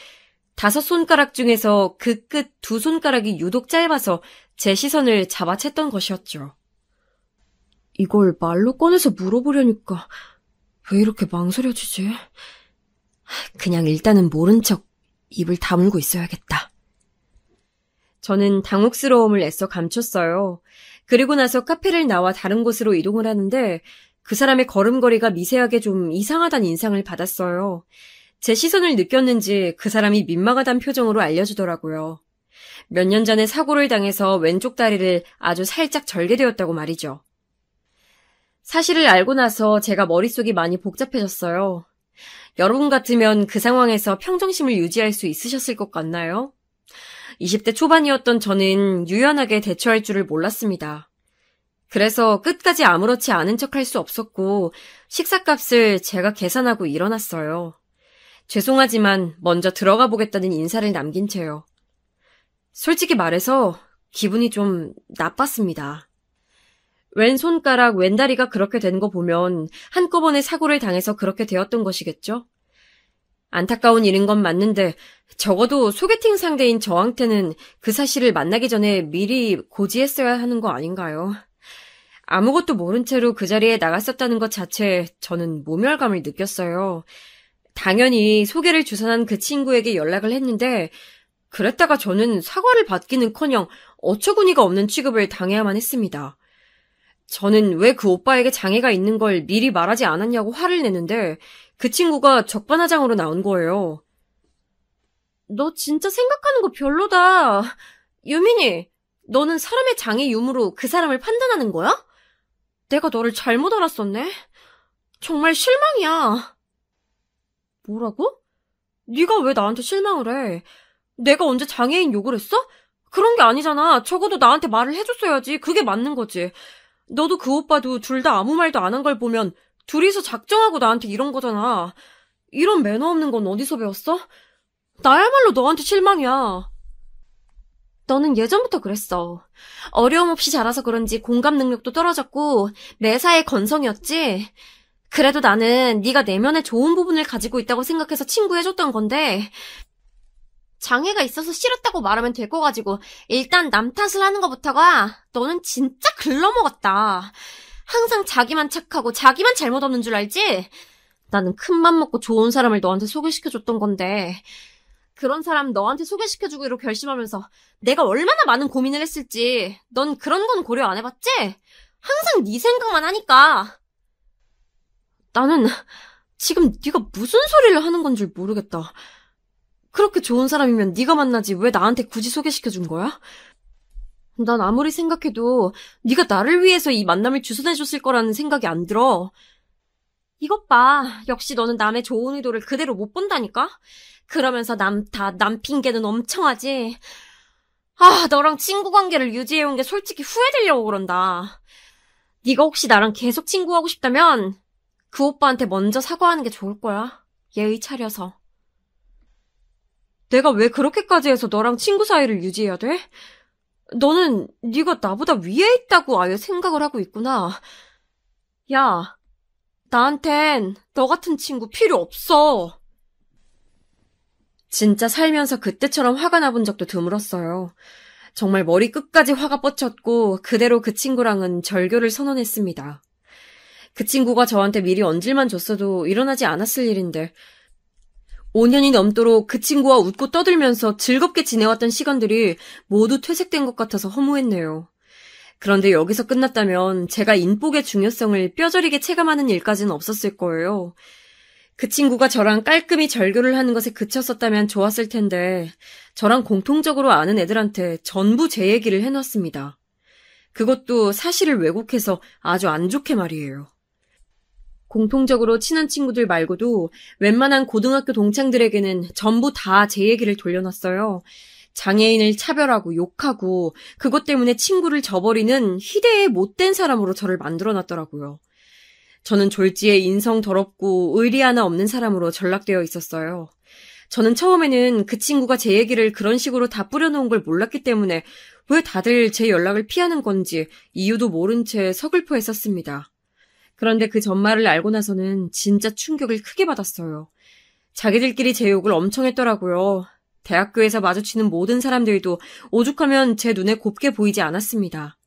Speaker 2: 5손가락 중에서 그 끝 2손가락이 유독 짧아서 제 시선을 잡아챘던 것이었죠. 이걸 말로 꺼내서 물어보려니까 왜 이렇게 망설여지지? 그냥 일단은 모른 척 입을 다물고 있어야겠다. 저는 당혹스러움을 애써 감췄어요. 그리고 나서 카페를 나와 다른 곳으로 이동을 하는데 그 사람의 걸음걸이가 미세하게 좀 이상하다는 인상을 받았어요. 제 시선을 느꼈는지 그 사람이 민망하단 표정으로 알려주더라고요. 몇 년 전에 사고를 당해서 왼쪽 다리를 아주 살짝 절게 되었다고 말이죠. 사실을 알고 나서 제가 머릿속이 많이 복잡해졌어요. 여러분 같으면 그 상황에서 평정심을 유지할 수 있으셨을 것 같나요? 20대 초반이었던 저는 유연하게 대처할 줄을 몰랐습니다. 그래서 끝까지 아무렇지 않은 척할 수 없었고 식사값을 제가 계산하고 일어났어요. 죄송하지만 먼저 들어가 보겠다는 인사를 남긴 채요. 솔직히 말해서 기분이 좀 나빴습니다. 왼손가락, 왼다리가 그렇게 된 거 보면 한꺼번에 사고를 당해서 그렇게 되었던 것이겠죠? 안타까운 일인 건 맞는데 적어도 소개팅 상대인 저한테는 그 사실을 만나기 전에 미리 고지했어야 하는 거 아닌가요? 아무것도 모른 채로 그 자리에 나갔었다는 것 자체에 저는 모멸감을 느꼈어요. 당연히 소개를 주선한 그 친구에게 연락을 했는데 그랬다가 저는 사과를 받기는커녕 어처구니가 없는 취급을 당해야만 했습니다. 저는 왜 그 오빠에게 장애가 있는 걸 미리 말하지 않았냐고 화를 내는데 그 친구가 적반하장으로 나온 거예요. 너 진짜 생각하는 거 별로다. 유민이, 너는 사람의 장애 유무로 그 사람을 판단하는 거야? 내가 너를 잘못 알았었네. 정말 실망이야.
Speaker 3: 뭐라고? 네가 왜 나한테 실망을 해? 내가 언제 장애인 욕을 했어? 그런 게 아니잖아. 적어도 나한테 말을 해줬어야지. 그게 맞는 거지. 너도 그 오빠도 둘 다 아무 말도 안 한 걸 보면 둘이서 작정하고 나한테 이런 거잖아. 이런 매너 없는 건 어디서 배웠어? 나야말로 너한테 실망이야. 너는 예전부터 그랬어. 어려움 없이 자라서 그런지 공감 능력도 떨어졌고 매사에 건성이었지. 그래도 나는 네가 내면에 좋은 부분을 가지고 있다고 생각해서 친구해줬던 건데 장애가 있어서 싫었다고 말하면 될 거 가지고 일단 남 탓을 하는 것부터가 너는 진짜 글러먹었다. 항상 자기만 착하고 자기만 잘못 없는 줄 알지? 나는 큰맘 먹고 좋은 사람을 너한테 소개시켜줬던 건데 그런 사람 너한테 소개시켜주기로 결심하면서 내가 얼마나 많은 고민을 했을지 넌 그런 건 고려 안 해봤지? 항상 네 생각만 하니까. 나는 지금 네가 무슨 소리를 하는 건지 모르겠다. 그렇게 좋은 사람이면 네가 만나지 왜 나한테 굳이 소개시켜준 거야? 난 아무리 생각해도 네가 나를 위해서 이 만남을 주선해줬을 거라는 생각이 안 들어. 이것 봐. 역시 너는 남의 좋은 의도를 그대로 못 본다니까? 그러면서 남 핑계는 엄청 하지. 너랑 친구 관계를 유지해온 게 솔직히 후회되려고 그런다. 네가 혹시 나랑 계속 친구하고 싶다면 그 오빠한테 먼저 사과하는 게 좋을 거야. 예의 차려서. 내가 왜 그렇게까지 해서 너랑 친구 사이를 유지해야 돼? 너는 네가 나보다 위에 있다고 아예 생각을 하고 있구나. 야, 나한텐 너 같은 친구 필요 없어. 진짜 살면서 그때처럼 화가 나본 적도 드물었어요. 정말 머리 끝까지 화가 뻗쳤고 그대로 그 친구랑은 절교를 선언했습니다. 그 친구가 저한테 미리 언질만 줬어도 일어나지 않았을 일인데 5년이 넘도록 그 친구와 웃고 떠들면서 즐겁게 지내왔던 시간들이 모두 퇴색된 것 같아서 허무했네요. 그런데 여기서 끝났다면 제가 인복의 중요성을 뼈저리게 체감하는 일까지는 없었을 거예요. 그 친구가 저랑 깔끔히 절교를 하는 것에 그쳤었다면 좋았을 텐데 저랑 공통적으로 아는 애들한테 전부 제 얘기를 해놨습니다. 그것도 사실을 왜곡해서 아주 안 좋게 말이에요. 공통적으로 친한 친구들 말고도 웬만한 고등학교 동창들에게는 전부 다 제 얘기를 돌려놨어요. 장애인을 차별하고 욕하고 그것 때문에 친구를 저버리는 희대의 못된 사람으로 저를 만들어놨더라고요. 저는 졸지에 인성 더럽고 의리 하나 없는 사람으로 전락되어 있었어요. 저는 처음에는 그 친구가 제 얘기를 그런 식으로 다 뿌려놓은 걸 몰랐기 때문에 왜 다들 제 연락을 피하는 건지 이유도 모른 채 서글퍼했었습니다. 그런데 그 전말을 알고 나서는 진짜 충격을 크게 받았어요. 자기들끼리 제 욕을 엄청 했더라고요. 대학교에서 마주치는 모든 사람들도 오죽하면 제 눈에 곱게 보이지 않았습니다.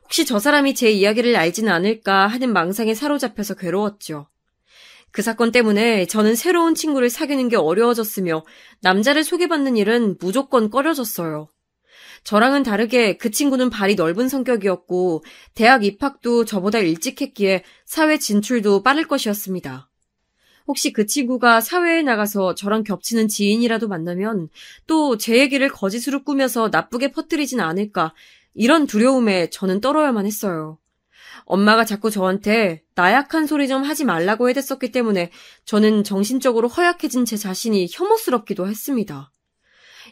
Speaker 3: 혹시 저 사람이 제 이야기를 알지는 않을까 하는 망상에 사로잡혀서 괴로웠죠. 그 사건 때문에 저는 새로운 친구를 사귀는 게 어려워졌으며 남자를 소개받는 일은 무조건 꺼려졌어요. 저랑은 다르게 그 친구는 발이 넓은 성격이었고 대학 입학도 저보다 일찍 했기에 사회 진출도 빠를 것이었습니다. 혹시 그 친구가 사회에 나가서 저랑 겹치는 지인이라도 만나면 또 제 얘기를 거짓으로 꾸며서 나쁘게 퍼뜨리진 않을까 이런 두려움에 저는 떨어야만 했어요. 엄마가 자꾸 저한테 나약한 소리 좀 하지 말라고 해댔었기 때문에 저는 정신적으로 허약해진 제 자신이 혐오스럽기도 했습니다.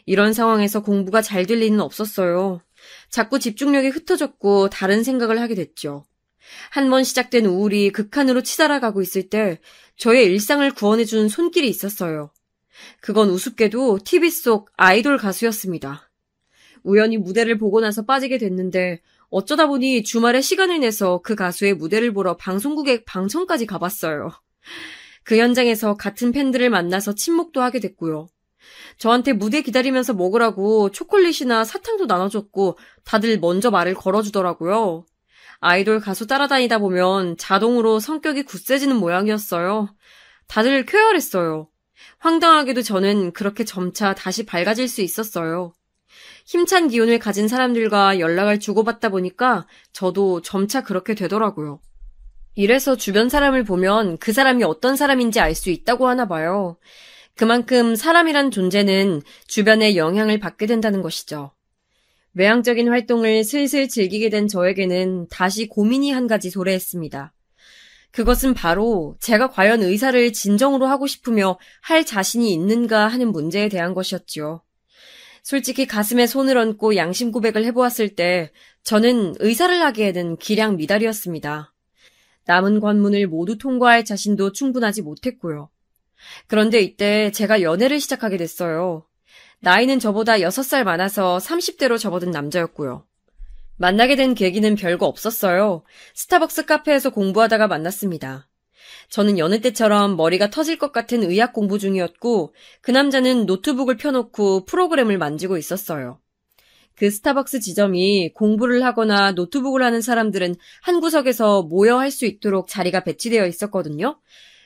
Speaker 3: 이런 상황에서 공부가 잘 될 리는 없었어요. 자꾸 집중력이 흩어졌고 다른 생각을 하게 됐죠. 한 번 시작된 우울이 극한으로 치달아가고 있을 때 저의 일상을 구원해준 손길이 있었어요. 그건 우습게도 TV 속 아이돌 가수였습니다. 우연히 무대를 보고 나서 빠지게 됐는데 어쩌다 보니 주말에 시간을 내서 그 가수의 무대를 보러 방송국에 방청까지 가봤어요. 그 현장에서 같은 팬들을 만나서 친목도 하게 됐고요. 저한테 무대 기다리면서 먹으라고 초콜릿이나 사탕도 나눠줬고 다들 먼저 말을 걸어주더라고요. 아이돌 가수 따라다니다 보면 자동으로 성격이 굳세지는 모양이었어요. 다들 쾌활했어요. 황당하게도 저는 그렇게 점차 다시 밝아질 수 있었어요. 힘찬 기운을 가진 사람들과 연락을 주고받다 보니까 저도 점차 그렇게 되더라고요. 이래서 주변 사람을 보면 그 사람이 어떤 사람인지 알 수 있다고 하나 봐요. 그만큼 사람이란 존재는 주변의 영향을 받게 된다는 것이죠. 외향적인 활동을 슬슬 즐기게 된 저에게는 다시 고민이 한 가지 도래했습니다.
Speaker 2: 그것은 바로 제가 과연 의사를 진정으로 하고 싶으며 할 자신이 있는가 하는 문제에 대한 것이었지요. 솔직히 가슴에 손을 얹고 양심 고백을 해보았을 때 저는 의사를 하기에는 기량 미달이었습니다. 남은 관문을 모두 통과할 자신도 충분하지 못했고요. 그런데 이때 제가 연애를 시작하게 됐어요. 나이는 저보다 6살 많아서 30대로 접어든 남자였고요. 만나게 된 계기는 별거 없었어요. 스타벅스 카페에서 공부하다가 만났습니다. 저는 여느 때처럼 머리가 터질 것 같은 의학 공부 중이었고 그 남자는 노트북을 펴놓고 프로그램을 만지고 있었어요. 그 스타벅스 지점이 공부를 하거나 노트북을 하는 사람들은 한 구석에서 모여 할 수 있도록 자리가 배치되어 있었거든요.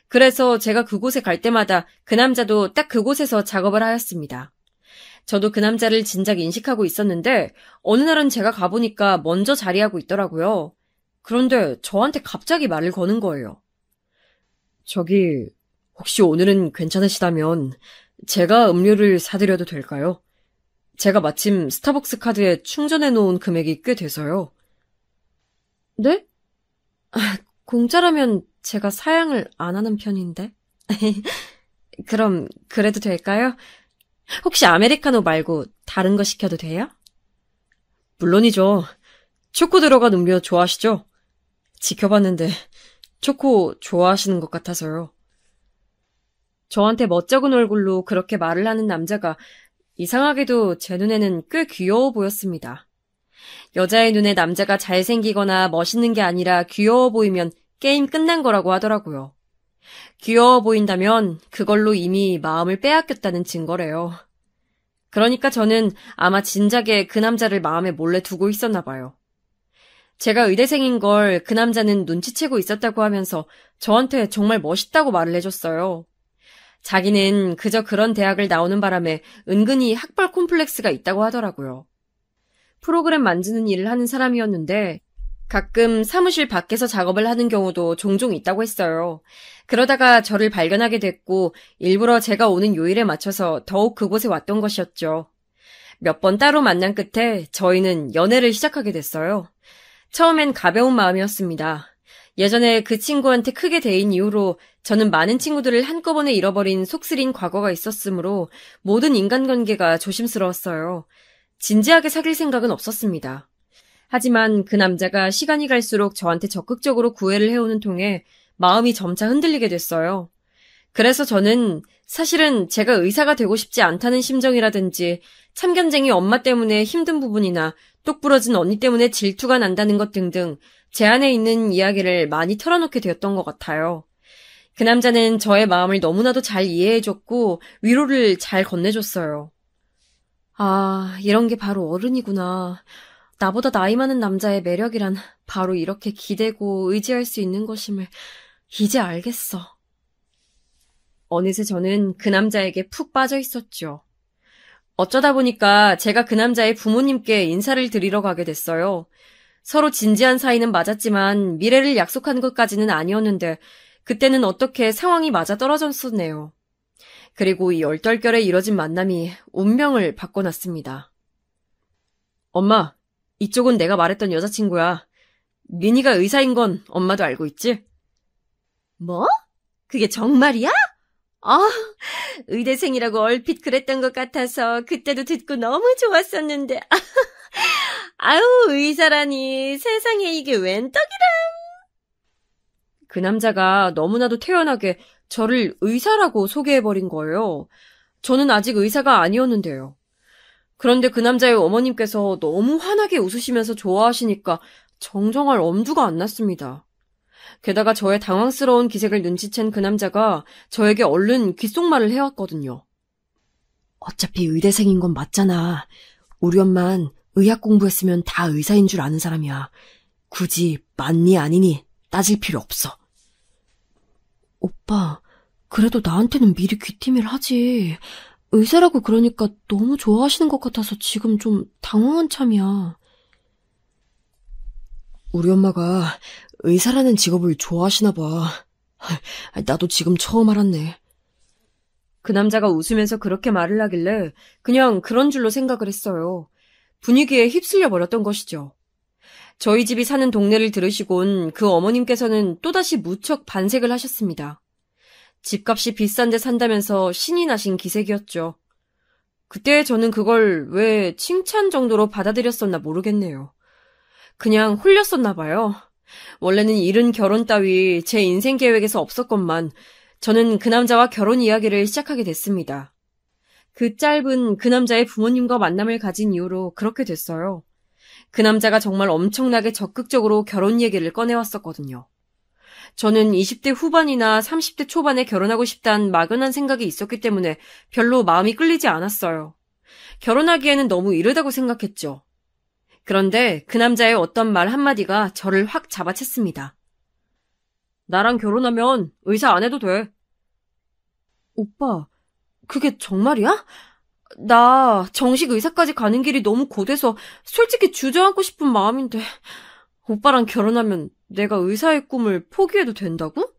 Speaker 2: 그래서 제가 그곳에 갈 때마다 그 남자도 딱 그곳에서 작업을 하였습니다. 저도 그 남자를 진작 인식하고 있었는데 어느 날은 제가 가보니까 먼저 자리하고 있더라고요. 그런데 저한테 갑자기 말을 거는 거예요. 저기, 혹시 오늘은 괜찮으시다면 제가 음료를 사드려도 될까요? 제가 마침 스타벅스 카드에 충전해 놓은 금액이 꽤 돼서요. 네? 공짜라면 제가 사양을 안 하는 편인데. 그럼 그래도 될까요? 혹시 아메리카노 말고 다른 거 시켜도 돼요? 물론이죠. 초코 들어간 음료 좋아하시죠? 지켜봤는데 초코 좋아하시는 것 같아서요. 저한테 멋쩍은 얼굴로 그렇게 말을 하는 남자가 이상하게도 제 눈에는 꽤 귀여워 보였습니다. 여자의 눈에 남자가 잘생기거나 멋있는 게 아니라 귀여워 보이면 게임 끝난 거라고 하더라고요. 귀여워 보인다면 그걸로 이미 마음을 빼앗겼다는 증거래요. 그러니까 저는 아마 진작에 그 남자를 마음에 몰래 두고 있었나 봐요. 제가 의대생인 걸 그 남자는 눈치채고 있었다고 하면서 저한테 정말 멋있다고 말을 해줬어요. 자기는 그저 그런 대학을 나오는 바람에 은근히 학벌 콤플렉스가 있다고 하더라고요. 프로그램 만드는 일을 하는 사람이었는데 가끔 사무실 밖에서 작업을 하는 경우도 종종 있다고 했어요. 그러다가 저를 발견하게 됐고 일부러 제가 오는 요일에 맞춰서 더욱 그곳에 왔던 것이었죠. 몇 번 따로 만난 끝에 저희는 연애를 시작하게 됐어요. 처음엔 가벼운 마음이었습니다. 예전에 그 친구한테 크게 데인 이후로 저는 많은 친구들을 한꺼번에 잃어버린 속쓰린 과거가 있었으므로 모든 인간관계가 조심스러웠어요. 진지하게 사귈 생각은 없었습니다. 하지만 그 남자가 시간이 갈수록 저한테 적극적으로 구애를 해오는 통에 마음이 점차 흔들리게 됐어요. 그래서 저는 사실은 제가 의사가 되고 싶지 않다는 심정이라든지 참견쟁이 엄마 때문에 힘든 부분이나 똑부러진 언니 때문에 질투가 난다는 것 등등 제 안에 있는 이야기를 많이 털어놓게 되었던 것 같아요. 그 남자는 저의 마음을 너무나도 잘 이해해줬고 위로를 잘 건네줬어요. 아, 이런 게 바로 어른이구나. 나보다 나이 많은 남자의 매력이란 바로 이렇게 기대고 의지할 수 있는 것임을 이제 알겠어. 어느새 저는 그 남자에게 푹 빠져 있었죠. 어쩌다 보니까 제가 그 남자의 부모님께 인사를 드리러 가게 됐어요. 서로 진지한 사이는 맞았지만 미래를 약속한 것까지는 아니었는데 그때는 어떻게 상황이 맞아떨어졌었네요. 그리고 이 얼떨결에 이뤄진 만남이 운명을 바꿔놨습니다. 엄마, 이쪽은 내가 말했던 여자친구야. 민희가 의사인 건 엄마도 알고 있지?
Speaker 3: 뭐? 그게 정말이야? 아, 의대생이라고 얼핏 그랬던 것 같아서 그때도 듣고 너무 좋았었는데. 아유, 의사라니. 세상에 이게 웬 떡이람.
Speaker 2: 그 남자가 너무나도 태연하게 저를 의사라고 소개해버린 거예요. 저는 아직 의사가 아니었는데요. 그런데 그 남자의 어머님께서 너무 환하게 웃으시면서 좋아하시니까 정정할 엄두가 안 났습니다. 게다가 저의 당황스러운 기색을 눈치챈 그 남자가 저에게 얼른 귓속말을 해왔거든요. 어차피 의대생인 건 맞잖아. 우리 엄만 의학 공부했으면 다 의사인 줄 아는 사람이야. 굳이 맞니 아니니 따질 필요 없어. 오빠, 그래도 나한테는 미리 귀띔을 하지. 의사라고 그러니까 너무 좋아하시는 것 같아서 지금 좀 당황한 참이야. 우리 엄마가 의사라는 직업을 좋아하시나 봐. 나도 지금 처음 알았네. 그 남자가 웃으면서 그렇게 말을 하길래 그냥 그런 줄로 생각을 했어요. 분위기에 휩쓸려 버렸던 것이죠. 저희 집이 사는 동네를 들으시곤 그 어머님께서는 또다시 무척 반색을 하셨습니다. 집값이 비싼 데 산다면서 신이 나신 기색이었죠. 그때 저는 그걸 왜 칭찬 정도로 받아들였었나 모르겠네요. 그냥 홀렸었나 봐요. 원래는 이른 결혼 따위 제 인생 계획에서 없었건만 저는 그 남자와 결혼 이야기를 시작하게 됐습니다. 그 짧은 그 남자의 부모님과 만남을 가진 이후로 그렇게 됐어요. 그 남자가 정말 엄청나게 적극적으로 결혼 얘기를 꺼내왔었거든요. 저는 20대 후반이나 30대 초반에 결혼하고 싶다는 막연한 생각이 있었기 때문에 별로 마음이 끌리지 않았어요. 결혼하기에는 너무 이르다고 생각했죠. 그런데 그 남자의 어떤 말 한마디가 저를 확 잡아챘습니다. 나랑 결혼하면 의사 안 해도 돼. 오빠, 그게 정말이야? 나 정식 의사까지 가는 길이 너무 고돼서 솔직히 주저앉고 싶은 마음인데 오빠랑 결혼하면 내가 의사의 꿈을 포기해도 된다고?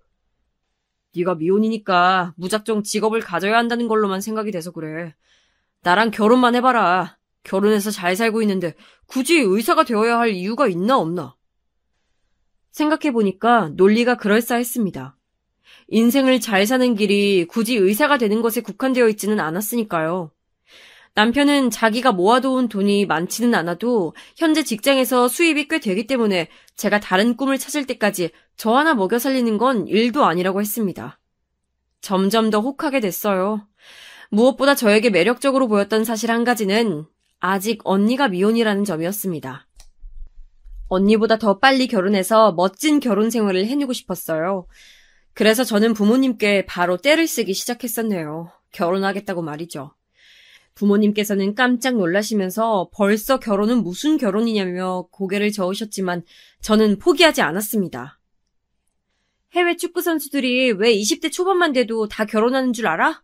Speaker 2: 네가 미혼이니까 무작정 직업을 가져야 한다는 걸로만 생각이 돼서 그래. 나랑 결혼만 해봐라. 결혼해서 잘 살고 있는데 굳이 의사가 되어야 할 이유가 있나 없나? 생각해보니까 논리가 그럴싸했습니다. 인생을 잘 사는 길이 굳이 의사가 되는 것에 국한되어 있지는 않았으니까요. 남편은 자기가 모아놓은 돈이 많지는 않아도 현재 직장에서 수입이 꽤 되기 때문에 제가 다른 꿈을 찾을 때까지 저 하나 먹여 살리는 건 일도 아니라고 했습니다. 점점 더 혹하게 됐어요. 무엇보다 저에게 매력적으로 보였던 사실 한 가지는 아직 언니가 미혼이라는 점이었습니다. 언니보다 더 빨리 결혼해서 멋진 결혼 생활을 해내고 싶었어요. 그래서 저는 부모님께 바로 떼를 쓰기 시작했었네요. 결혼하겠다고 말이죠. 부모님께서는 깜짝 놀라시면서 벌써 결혼은 무슨 결혼이냐며 고개를 저으셨지만 저는 포기하지 않았습니다. 해외 축구 선수들이 왜 20대 초반만 돼도 다 결혼하는 줄 알아?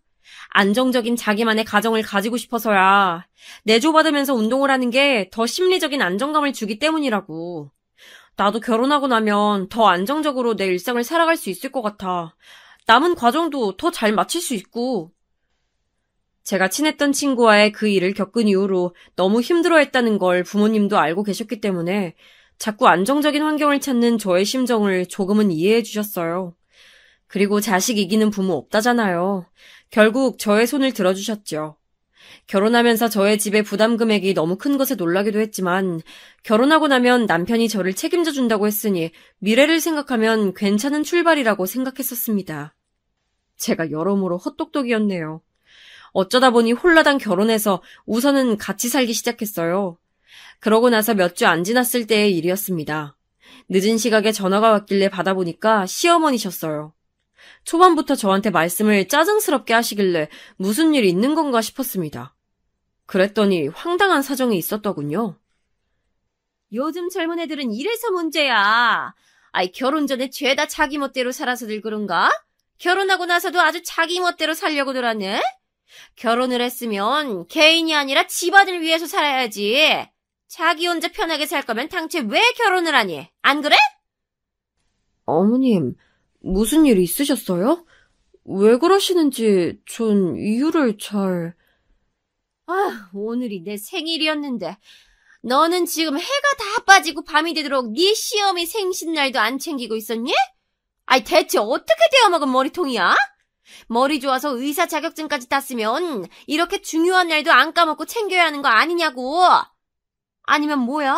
Speaker 2: 안정적인 자기만의 가정을 가지고 싶어서야. 내조받으면서 운동을 하는 게 더 심리적인 안정감을 주기 때문이라고. 나도 결혼하고 나면 더 안정적으로 내 일상을 살아갈 수 있을 것 같아. 남은 과정도 더 잘 마칠 수 있고. 제가 친했던 친구와의 그 일을 겪은 이후로 너무 힘들어했다는 걸 부모님도 알고 계셨기 때문에 자꾸 안정적인 환경을 찾는 저의 심정을 조금은 이해해 주셨어요. 그리고 자식 이기는 부모 없다잖아요. 결국 저의 손을 들어주셨죠. 결혼하면서 저의 집의 부담 금액이 너무 큰 것에 놀라기도 했지만 결혼하고 나면 남편이 저를 책임져 준다고 했으니 미래를 생각하면 괜찮은 출발이라고 생각했었습니다. 제가 여러모로 헛똑똑이었네요. 어쩌다 보니 홀라당 결혼해서 우선은 같이 살기 시작했어요. 그러고 나서 몇 주 안 지났을 때의 일이었습니다. 늦은 시각에 전화가 왔길래 받아보니까 시어머니셨어요. 초반부터 저한테 말씀을 짜증스럽게 하시길래 무슨 일 있는 건가 싶었습니다. 그랬더니 황당한 사정이 있었더군요.
Speaker 3: 요즘 젊은 애들은 이래서 문제야. 아이, 결혼 전에 죄다 자기 멋대로 살아서들 그런가? 결혼하고 나서도 아주 자기 멋대로 살려고들 하네? 결혼을 했으면 개인이 아니라 집안을 위해서 살아야지. 자기 혼자 편하게 살 거면 당최 왜 결혼을 하니? 안 그래?
Speaker 2: 어머님, 무슨 일 있으셨어요? 왜 그러시는지 전 이유를 잘...
Speaker 3: 아, 오늘이 내 생일이었는데 너는 지금 해가 다 빠지고 밤이 되도록 네 시어미 생신날도 안 챙기고 있었니? 아이, 대체 어떻게 되어먹은 머리통이야? 머리 좋아서 의사 자격증까지 땄으면 이렇게 중요한 날도 안 까먹고 챙겨야 하는 거 아니냐고. 아니면 뭐야?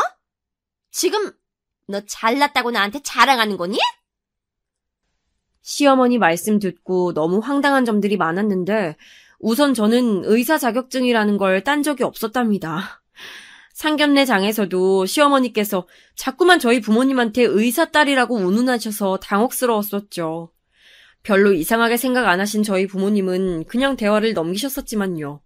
Speaker 3: 지금 너 잘났다고 나한테 자랑하는 거니?
Speaker 2: 시어머니 말씀 듣고 너무 황당한 점들이 많았는데 우선 저는 의사 자격증이라는 걸 딴 적이 없었답니다. 상견례 장에서도 시어머니께서 자꾸만 저희 부모님한테 의사 딸이라고 운운하셔서 당혹스러웠었죠. 별로 이상하게 생각 안 하신 저희 부모님은 그냥 대화를 넘기셨었지만요.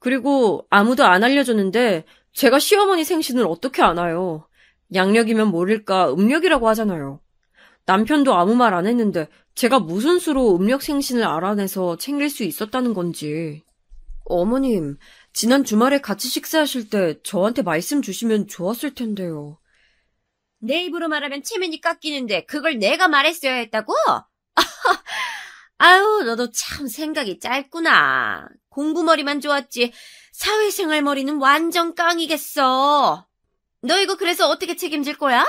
Speaker 2: 그리고 아무도 안 알려줬는데 제가 시어머니 생신을 어떻게 아나요? 양력이면 모를까 음력이라고 하잖아요. 남편도 아무 말 안 했는데 제가 무슨 수로 음력 생신을 알아내서 챙길 수 있었다는 건지. 어머님, 지난 주말에 같이 식사하실 때 저한테 말씀 주시면 좋았을 텐데요.
Speaker 3: 내 입으로 말하면 체면이 깎이는데 그걸 내가 말했어야 했다고? 아유, 너도 참 생각이 짧구나. 공부머리만 좋았지 사회생활 머리는 완전 깡이겠어. 너 이거 그래서 어떻게 책임질 거야?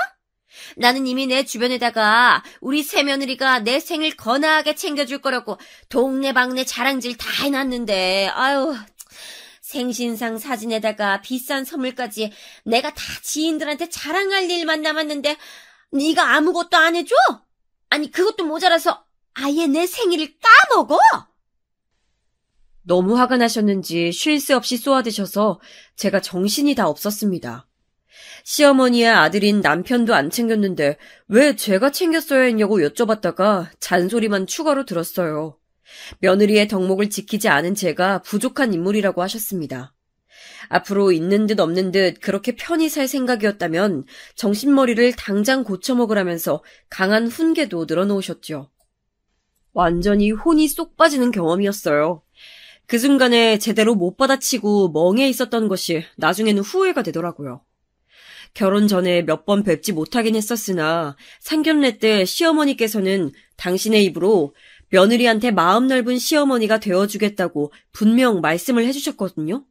Speaker 3: 나는 이미 내 주변에다가 우리 새며느리가 내 생일 거나하게 챙겨줄 거라고 동네방네 자랑질 다 해놨는데, 아유, 생신상 사진에다가 비싼 선물까지 내가 다 지인들한테 자랑할 일만 남았는데 네가 아무것도 안 해줘? 아니, 그것도 모자라서 아예 내 생일을 까먹어?
Speaker 2: 너무 화가 나셨는지 쉴 새 없이 쏘아드셔서 제가 정신이 다 없었습니다. 시어머니의 아들인 남편도 안 챙겼는데 왜 제가 챙겼어야 했냐고 여쭤봤다가 잔소리만 추가로 들었어요. 며느리의 덕목을 지키지 않은 제가 부족한 인물이라고 하셨습니다. 앞으로 있는 듯 없는 듯 그렇게 편히 살 생각이었다면 정신머리를 당장 고쳐먹으라면서 강한 훈계도 늘어놓으셨죠. 완전히 혼이 쏙 빠지는 경험이었어요. 그 순간에 제대로 못 받아치고 멍해 있었던 것이 나중에는 후회가 되더라고요. 결혼 전에 몇 번 뵙지 못하긴 했었으나 상견례 때 시어머니께서는 당신의 입으로 며느리한테 마음 넓은 시어머니가 되어주겠다고 분명 말씀을 해주셨거든요.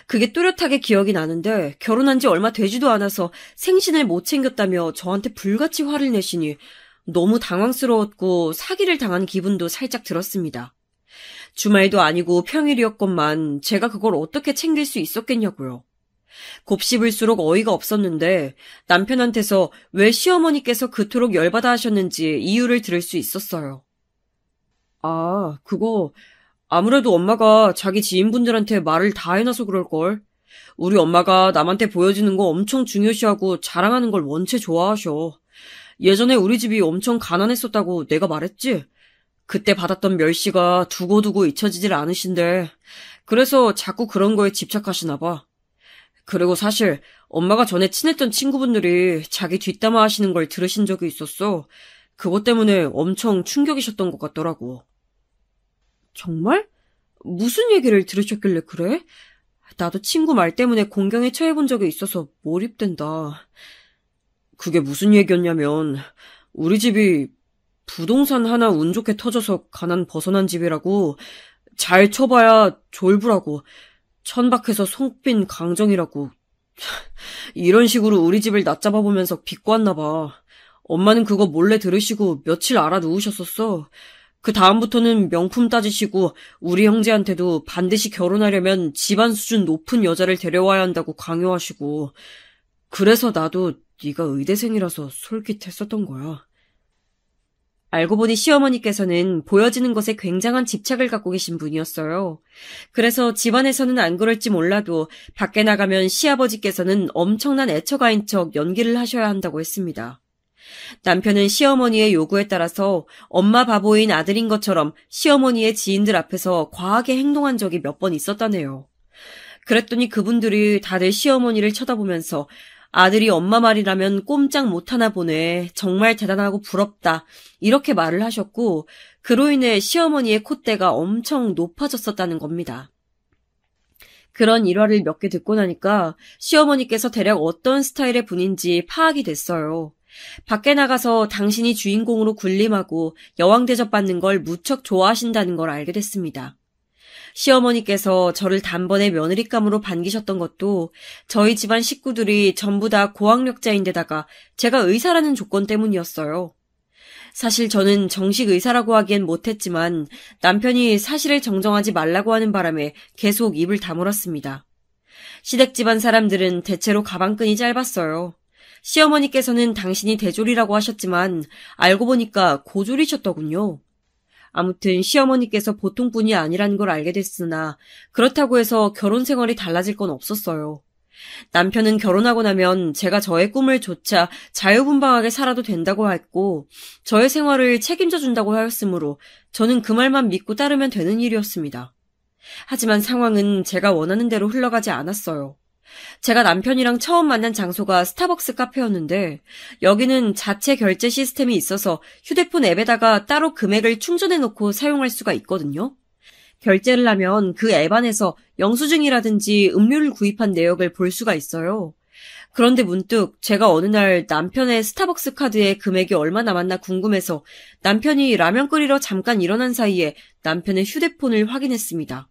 Speaker 2: 그게 뚜렷하게 기억이 나는데 결혼한 지 얼마 되지도 않아서 생신을 못 챙겼다며 저한테 불같이 화를 내시니 너무 당황스러웠고 사기를 당한 기분도 살짝 들었습니다. 주말도 아니고 평일이었건만 제가 그걸 어떻게 챙길 수 있었겠냐고요. 곱씹을수록 어이가 없었는데 남편한테서 왜 시어머니께서 그토록 열받아 하셨는지 이유를 들을 수 있었어요. 아, 그거 아무래도 엄마가 자기 지인분들한테 말을 다 해놔서 그럴걸. 우리 엄마가 남한테 보여지는 거 엄청 중요시하고 자랑하는 걸 원체 좋아하셔. 예전에 우리 집이 엄청 가난했었다고 내가 말했지? 그때 받았던 멸시가 두고두고 잊혀지질 않으신데 그래서 자꾸 그런 거에 집착하시나 봐. 그리고 사실 엄마가 전에 친했던 친구분들이 자기 뒷담화 하시는 걸 들으신 적이 있었어. 그것 때문에 엄청 충격이셨던 것 같더라고. 정말? 무슨 얘기를 들으셨길래 그래? 나도 친구 말 때문에 공경에 처해본 적이 있어서 몰입된다. 그게 무슨 얘기였냐면 우리 집이 부동산 하나 운 좋게 터져서 가난 벗어난 집이라고, 잘 쳐봐야 졸부라고, 천박해서 속빈 강정이라고. 이런 식으로 우리 집을 낮잡아보면서 비꼬았나 봐. 엄마는 그거 몰래 들으시고 며칠 알아누우셨었어. 그 다음부터는 명품 따지시고 우리 형제한테도 반드시 결혼하려면 집안 수준 높은 여자를 데려와야 한다고 강요하시고. 그래서 나도 네가 의대생이라서 솔깃했었던 거야. 알고 보니 시어머니께서는 보여지는 것에 굉장한 집착을 갖고 계신 분이었어요. 그래서 집안에서는 안 그럴지 몰라도 밖에 나가면 시아버지께서는 엄청난 애처가인 척 연기를 하셔야 한다고 했습니다. 남편은 시어머니의 요구에 따라서 엄마 바보인 아들인 것처럼 시어머니의 지인들 앞에서 과하게 행동한 적이 몇 번 있었다네요. 그랬더니 그분들이 다들 시어머니를 쳐다보면서 아들이 엄마 말이라면 꼼짝 못하나 보네. 정말 대단하고 부럽다. 이렇게 말을 하셨고 그로 인해 시어머니의 콧대가 엄청 높아졌었다는 겁니다. 그런 일화를 몇 개 듣고 나니까 시어머니께서 대략 어떤 스타일의 분인지 파악이 됐어요. 밖에 나가서 당신이 주인공으로 군림하고 여왕 대접받는 걸 무척 좋아하신다는 걸 알게 됐습니다. 시어머니께서 저를 단번에 며느리감으로 반기셨던 것도 저희 집안 식구들이 전부 다 고학력자인데다가 제가 의사라는 조건 때문이었어요. 사실 저는 정식 의사라고 하기엔 못했지만 남편이 사실을 정정하지 말라고 하는 바람에 계속 입을 다물었습니다. 시댁 집안 사람들은 대체로 가방끈이 짧았어요. 시어머니께서는 당신이 대졸이라고 하셨지만 알고 보니까 고졸이셨더군요. 아무튼 시어머니께서 보통분이 아니라는 걸 알게 됐으나 그렇다고 해서 결혼 생활이 달라질 건 없었어요. 남편은 결혼하고 나면 제가 저의 꿈을 조차 자유분방하게 살아도 된다고 했고 저의 생활을 책임져 준다고 하였으므로 저는 그 말만 믿고 따르면 되는 일이었습니다. 하지만 상황은 제가 원하는 대로 흘러가지 않았어요. 제가 남편이랑 처음 만난 장소가 스타벅스 카페였는데 여기는 자체 결제 시스템이 있어서 휴대폰 앱에다가 따로 금액을 충전해놓고 사용할 수가 있거든요. 결제를 하면 그 앱 안에서 영수증이라든지 음료를 구입한 내역을 볼 수가 있어요. 그런데 문득 제가 어느 날 남편의 스타벅스 카드에 금액이 얼마 남았나 궁금해서 남편이 라면 끓이러 잠깐 일어난 사이에 남편의 휴대폰을 확인했습니다.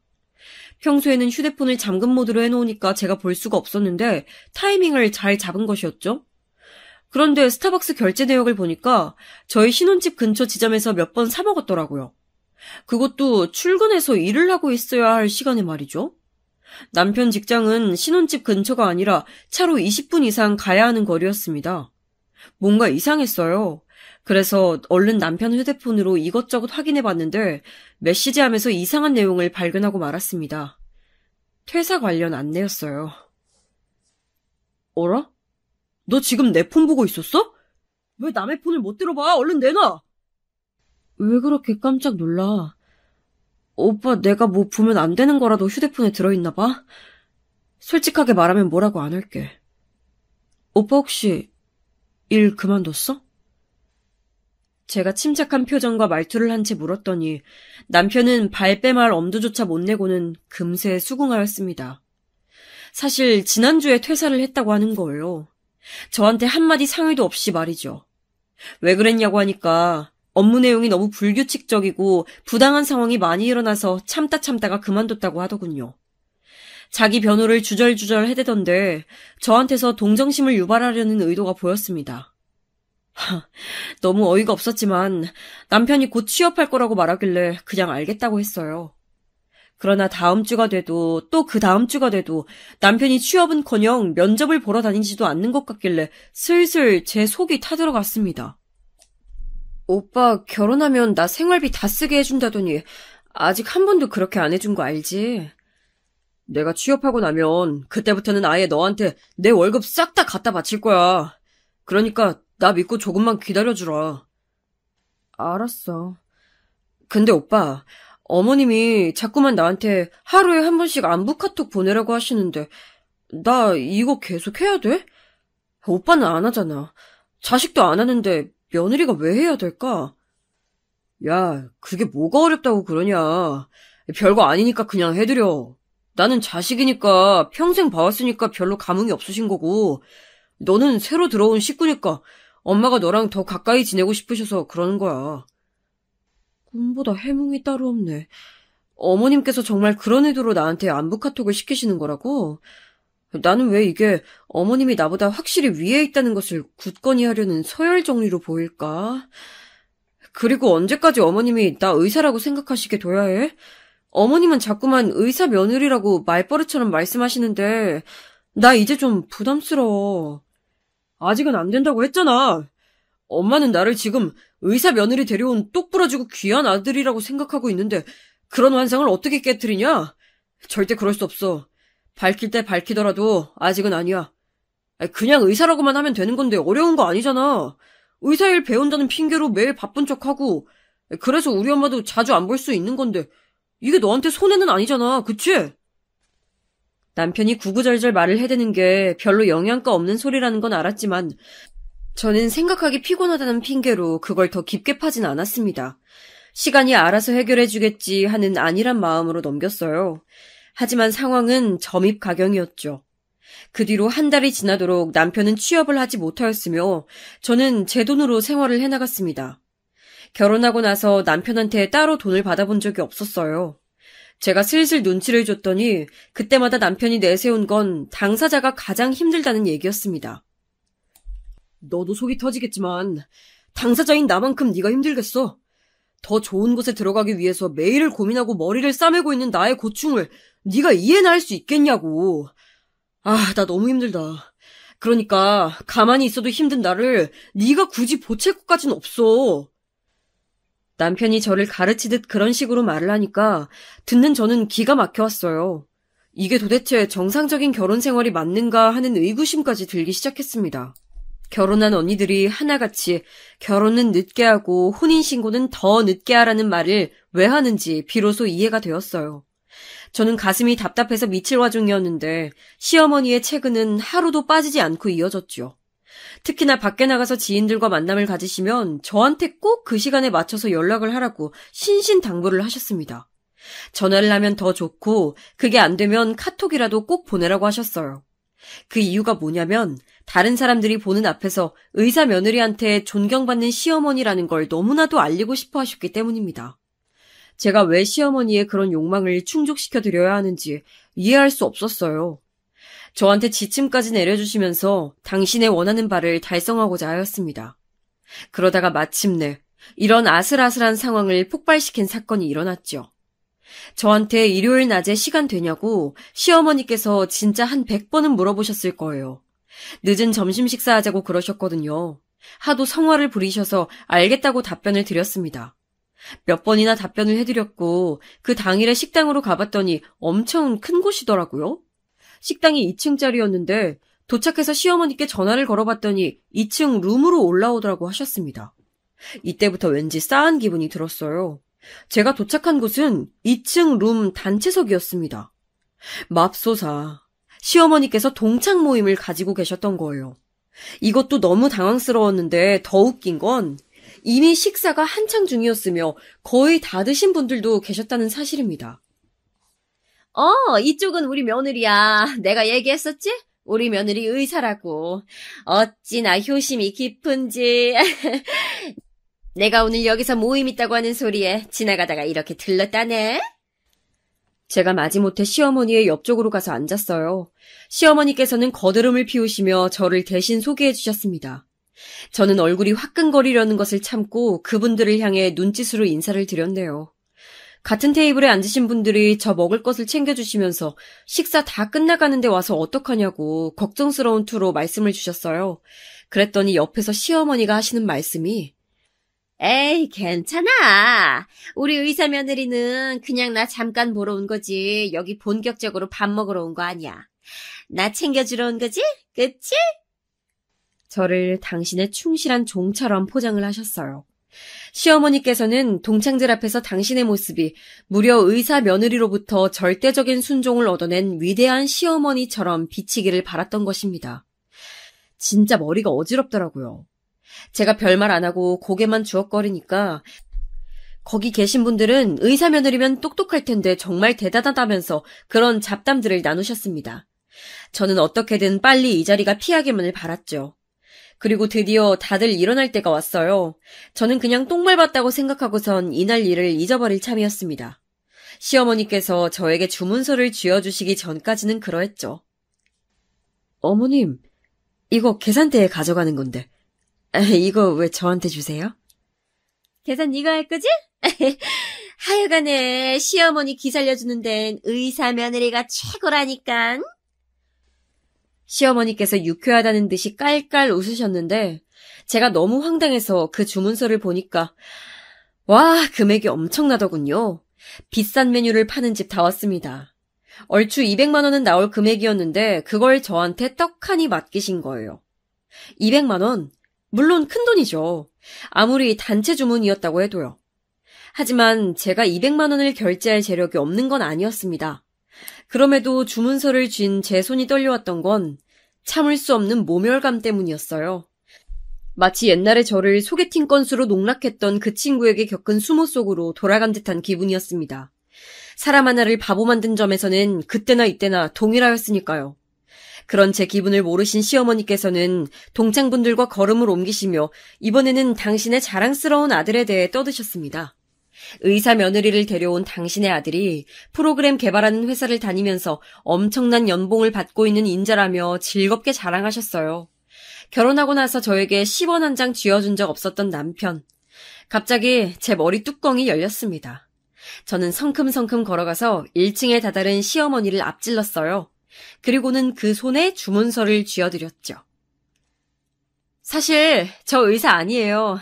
Speaker 2: 평소에는 휴대폰을 잠금 모드로 해놓으니까 제가 볼 수가 없었는데 타이밍을 잘 잡은 것이었죠. 그런데 스타벅스 결제 내역을 보니까 저희 신혼집 근처 지점에서 몇 번 사 먹었더라고요. 그것도 출근해서 일을 하고 있어야 할 시간에 말이죠. 남편 직장은 신혼집 근처가 아니라 차로 20분 이상 가야 하는 거리였습니다. 뭔가 이상했어요. 그래서 얼른 남편 휴대폰으로 이것저것 확인해봤는데 메시지하면서 이상한 내용을 발견하고 말았습니다. 퇴사 관련 안내였어요. 어라? 너 지금 내 폰 보고 있었어? 왜 남의 폰을 못 들어봐? 얼른 내놔! 왜 그렇게 깜짝 놀라? 오빠, 내가 뭐 보면 안 되는 거라도 휴대폰에 들어있나 봐? 솔직하게 말하면 뭐라고 안 할게. 오빠 혹시 일 그만뒀어? 제가 침착한 표정과 말투를 한 채 물었더니 남편은 발뺌할 엄두조차 못 내고는 금세 수긍하였습니다. 사실 지난주에 퇴사를 했다고 하는 거예요. 저한테 한마디 상의도 없이 말이죠. 왜 그랬냐고 하니까 업무 내용이 너무 불규칙적이고 부당한 상황이 많이 일어나서 참다가 그만뒀다고 하더군요. 자기 변호를 주절주절 해대던데 저한테서 동정심을 유발하려는 의도가 보였습니다. 너무 어이가 없었지만 남편이 곧 취업할 거라고 말하길래 그냥 알겠다고 했어요. 그러나 다음 주가 돼도 또 그 다음 주가 돼도 남편이 취업은커녕 면접을 보러 다니지도 않는 것 같길래 슬슬 제 속이 타들어갔습니다. 오빠 결혼하면 나 생활비 다 쓰게 해준다더니 아직 한 번도 그렇게 안 해준 거 알지? 내가 취업하고 나면 그때부터는 아예 너한테 내 월급 싹 다 갖다 바칠 거야. 그러니까 나 믿고 조금만 기다려주라. 알았어. 근데 오빠, 어머님이 자꾸만 나한테 하루에 한 번씩 안부 카톡 보내라고 하시는데 나 이거 계속 해야 돼? 오빠는 안 하잖아. 자식도 안 하는데 며느리가 왜 해야 될까? 야, 그게 뭐가 어렵다고 그러냐. 별거 아니니까 그냥 해드려. 나는 자식이니까 평생 봐왔으니까 별로 감흥이 없으신 거고 너는 새로 들어온 식구니까 엄마가 너랑 더 가까이 지내고 싶으셔서 그러는 거야. 꿈보다 해몽이 따로 없네. 어머님께서 정말 그런 의도로 나한테 안부 카톡을 시키시는 거라고? 나는 왜 이게 어머님이 나보다 확실히 위에 있다는 것을 굳건히 하려는 서열 정리로 보일까? 그리고 언제까지 어머님이 나 의사라고 생각하시게 둬야 해? 어머님은 자꾸만 의사 며느리라고 말버릇처럼 말씀하시는데 나 이제 좀 부담스러워. 아직은 안 된다고 했잖아. 엄마는 나를 지금 의사 며느리 데려온 똑부러지고 귀한 아들이라고 생각하고 있는데 그런 환상을 어떻게 깨트리냐? 절대 그럴 수 없어. 밝힐 때 밝히더라도 아직은 아니야. 그냥 의사라고만 하면 되는 건데 어려운 거 아니잖아. 의사일 배운다는 핑계로 매일 바쁜 척하고 그래서 우리 엄마도 자주 안 볼 수 있는 건데 이게 너한테 손해는 아니잖아. 그치? 남편이 구구절절 말을 해대는 게 별로 영양가 없는 소리라는 건 알았지만 저는 생각하기 피곤하다는 핑계로 그걸 더 깊게 파진 않았습니다. 시간이 알아서 해결해주겠지 하는 안일한 마음으로 넘겼어요. 하지만 상황은 점입가경이었죠. 그 뒤로 한 달이 지나도록 남편은 취업을 하지 못하였으며 저는 제 돈으로 생활을 해나갔습니다. 결혼하고 나서 남편한테 따로 돈을 받아본 적이 없었어요. 제가 슬슬 눈치를 줬더니 그때마다 남편이 내세운 건 당사자가 가장 힘들다는 얘기였습니다. 너도 속이 터지겠지만 당사자인 나만큼 네가 힘들겠어. 더 좋은 곳에 들어가기 위해서 매일을 고민하고 머리를 싸매고 있는 나의 고충을 네가 이해나 할 수 있겠냐고. 아, 나 너무 힘들다. 그러니까 가만히 있어도 힘든 나를 네가 굳이 보챌 것까진 없어. 남편이 저를 가르치듯 그런 식으로 말을 하니까 듣는 저는 기가 막혀왔어요. 이게 도대체 정상적인 결혼 생활이 맞는가 하는 의구심까지 들기 시작했습니다. 결혼한 언니들이 하나같이 결혼은 늦게 하고 혼인신고는 더 늦게 하라는 말을 왜 하는지 비로소 이해가 되었어요. 저는 가슴이 답답해서 미칠 와중이었는데 시어머니의 채근은 하루도 빠지지 않고 이어졌죠. 특히나 밖에 나가서 지인들과 만남을 가지시면 저한테 꼭 그 시간에 맞춰서 연락을 하라고 신신당부를 하셨습니다. 전화를 하면 더 좋고 그게 안 되면 카톡이라도 꼭 보내라고 하셨어요. 그 이유가 뭐냐면 다른 사람들이 보는 앞에서 의사 며느리한테 존경받는 시어머니라는 걸 너무나도 알리고 싶어 하셨기 때문입니다. 제가 왜 시어머니의 그런 욕망을 충족시켜드려야 하는지 이해할 수 없었어요. 저한테 지침까지 내려주시면서 당신의 원하는 바를 달성하고자 하였습니다. 그러다가 마침내 이런 아슬아슬한 상황을 폭발시킨 사건이 일어났죠. 저한테 일요일 낮에 시간 되냐고 시어머니께서 진짜 한 100번은 물어보셨을 거예요. 늦은 점심 식사하자고 그러셨거든요. 하도 성화를 부리셔서 알겠다고 답변을 드렸습니다. 몇 번이나 답변을 해드렸고 그 당일에 식당으로 가봤더니 엄청 큰 곳이더라고요. 식당이 2층짜리였는데 도착해서 시어머니께 전화를 걸어봤더니 2층 룸으로 올라오더라고 하셨습니다. 이때부터 왠지 싸한 기분이 들었어요. 제가 도착한 곳은 2층 룸 단체석이었습니다. 맙소사, 시어머니께서 동창 모임을 가지고 계셨던 거예요. 이것도 너무 당황스러웠는데 더 웃긴 건 이미 식사가 한창 중이었으며 거의 다 드신 분들도 계셨다는 사실입니다.
Speaker 3: 이쪽은 우리 며느리야. 내가 얘기했었지? 우리 며느리 의사라고. 어찌나 효심이 깊은지. 내가 오늘 여기서 모임 있다고 하는 소리에 지나가다가 이렇게 들렀다네.
Speaker 2: 제가 마지못해 시어머니의 옆쪽으로 가서 앉았어요. 시어머니께서는 거드름을 피우시며 저를 대신 소개해 주셨습니다. 저는 얼굴이 화끈거리려는 것을 참고 그분들을 향해 눈짓으로 인사를 드렸네요. 같은 테이블에 앉으신 분들이 저 먹을 것을 챙겨주시면서 식사 다 끝나가는데 와서 어떡하냐고 걱정스러운 투로 말씀을 주셨어요. 그랬더니 옆에서 시어머니가 하시는 말씀이
Speaker 3: 에이, 괜찮아. 우리 의사 며느리는 그냥 나 잠깐 보러 온 거지. 여기 본격적으로 밥 먹으러 온 거 아니야. 나 챙겨주러 온 거지? 그치?
Speaker 2: 저를 당신의 충실한 종처럼 포장을 하셨어요. 시어머니께서는 동창들 앞에서 당신의 모습이 무려 의사 며느리로부터 절대적인 순종을 얻어낸 위대한 시어머니처럼 비치기를 바랐던 것입니다. 진짜 머리가 어지럽더라고요. 제가 별말 안 하고 고개만 주걱거리니까 거기 계신 분들은 의사 며느리면 똑똑할 텐데 정말 대단하다면서 그런 잡담들을 나누셨습니다. 저는 어떻게든 빨리 이 자리가 피하기만을 바랐죠. 그리고 드디어 다들 일어날 때가 왔어요. 저는 그냥 똥 밟았다고 생각하고선 이날 일을 잊어버릴 참이었습니다. 시어머니께서 저에게 주문서를 쥐어주시기 전까지는 그러했죠. 어머님, 이거 계산대에 가져가는 건데. 이거 왜 저한테 주세요?
Speaker 3: 계산 네가 할 거지? 하여간에 시어머니 기 살려주는 데는 의사 며느리가 최고라니깐.
Speaker 2: 시어머니께서 유쾌하다는 듯이 깔깔 웃으셨는데 제가 너무 황당해서 그 주문서를 보니까 와, 금액이 엄청나더군요. 비싼 메뉴를 파는 집 다 왔습니다. 얼추 200만 원은 나올 금액이었는데 그걸 저한테 떡하니 맡기신 거예요. 200만 원? 물론 큰 돈이죠. 아무리 단체 주문이었다고 해도요. 하지만 제가 200만 원을 결제할 재력이 없는 건 아니었습니다. 그럼에도 주문서를 쥔 제 손이 떨려왔던 건 참을 수 없는 모멸감 때문이었어요. 마치 옛날에 저를 소개팅 건수로 농락했던 그 친구에게 겪은 수모 속으로 돌아간 듯한 기분이었습니다. 사람 하나를 바보 만든 점에서는 그때나 이때나 동일하였으니까요. 그런 제 기분을 모르신 시어머니께서는 동창분들과 걸음을 옮기시며 이번에는 당신의 자랑스러운 아들에 대해 떠드셨습니다. 의사 며느리를 데려온 당신의 아들이 프로그램 개발하는 회사를 다니면서 엄청난 연봉을 받고 있는 인자라며 즐겁게 자랑하셨어요. 결혼하고 나서 저에게 10원 한 장 쥐어준 적 없었던 남편. 갑자기 제 머리 뚜껑이 열렸습니다. 저는 성큼성큼 걸어가서 1층에 다다른 시어머니를 앞질렀어요. 그리고는 그 손에 주문서를 쥐어드렸죠. 사실 저 의사 아니에요.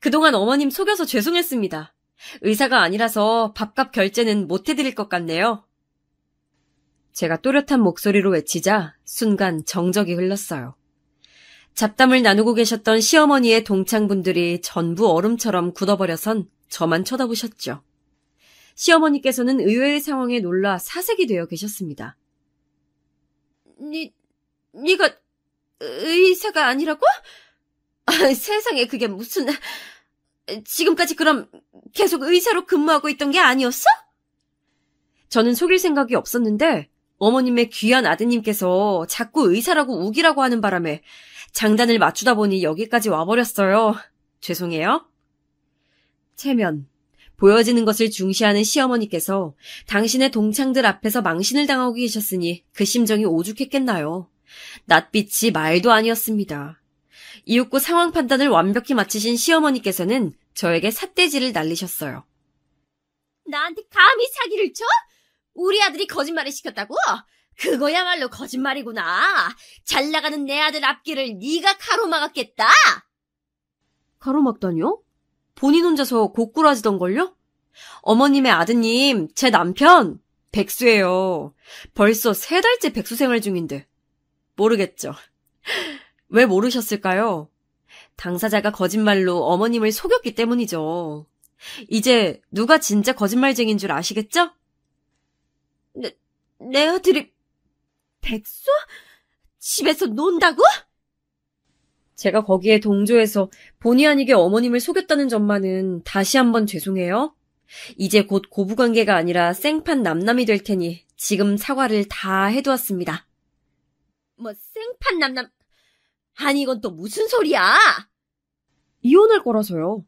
Speaker 2: 그동안 어머님 속여서 죄송했습니다. 의사가 아니라서 밥값 결제는 못 해드릴 것 같네요. 제가 또렷한 목소리로 외치자 순간 정적이 흘렀어요. 잡담을 나누고 계셨던 시어머니의 동창분들이 전부 얼음처럼 굳어버려선 저만 쳐다보셨죠. 시어머니께서는 의외의 상황에 놀라 사색이 되어 계셨습니다.
Speaker 3: 네가 의사가 아니라고? 세상에 그게 무슨... 지금까지 그럼 계속 의사로 근무하고 있던 게 아니었어?
Speaker 2: 저는 속일 생각이 없었는데 어머님의 귀한 아드님께서 자꾸 의사라고 우기라고 하는 바람에 장단을 맞추다 보니 여기까지 와버렸어요. 죄송해요. 체면, 보여지는 것을 중시하는 시어머니께서 당신의 동창들 앞에서 망신을 당하고 계셨으니 그 심정이 오죽했겠나요. 낯빛이 말도 아니었습니다. 이윽고 상황 판단을 완벽히 마치신 시어머니께서는 저에게 삿대질을 날리셨어요.
Speaker 3: 나한테 감히 사기를 쳐? 우리 아들이 거짓말을 시켰다고? 그거야말로 거짓말이구나. 잘 나가는 내 아들 앞길을 네가 가로막았겠다.
Speaker 2: 가로막다니요? 본인 혼자서 고꾸라지던걸요? 어머님의 아드님, 제 남편 백수예요. 벌써 3달째 백수 생활 중인데. 모르겠죠. 왜 모르셨을까요? 당사자가 거짓말로 어머님을 속였기 때문이죠. 이제 누가 진짜 거짓말쟁인 줄 아시겠죠?
Speaker 3: 내 아들이 백수? 집에서 논다고?
Speaker 2: 제가 거기에 동조해서 본의 아니게 어머님을 속였다는 점만은 다시 한번 죄송해요. 이제 곧 고부관계가 아니라 생판 남남이 될 테니 지금 사과를 다 해두었습니다.
Speaker 3: 뭐 생판 남남... 아니 이건 또 무슨 소리야?
Speaker 2: 이혼할 거라서요.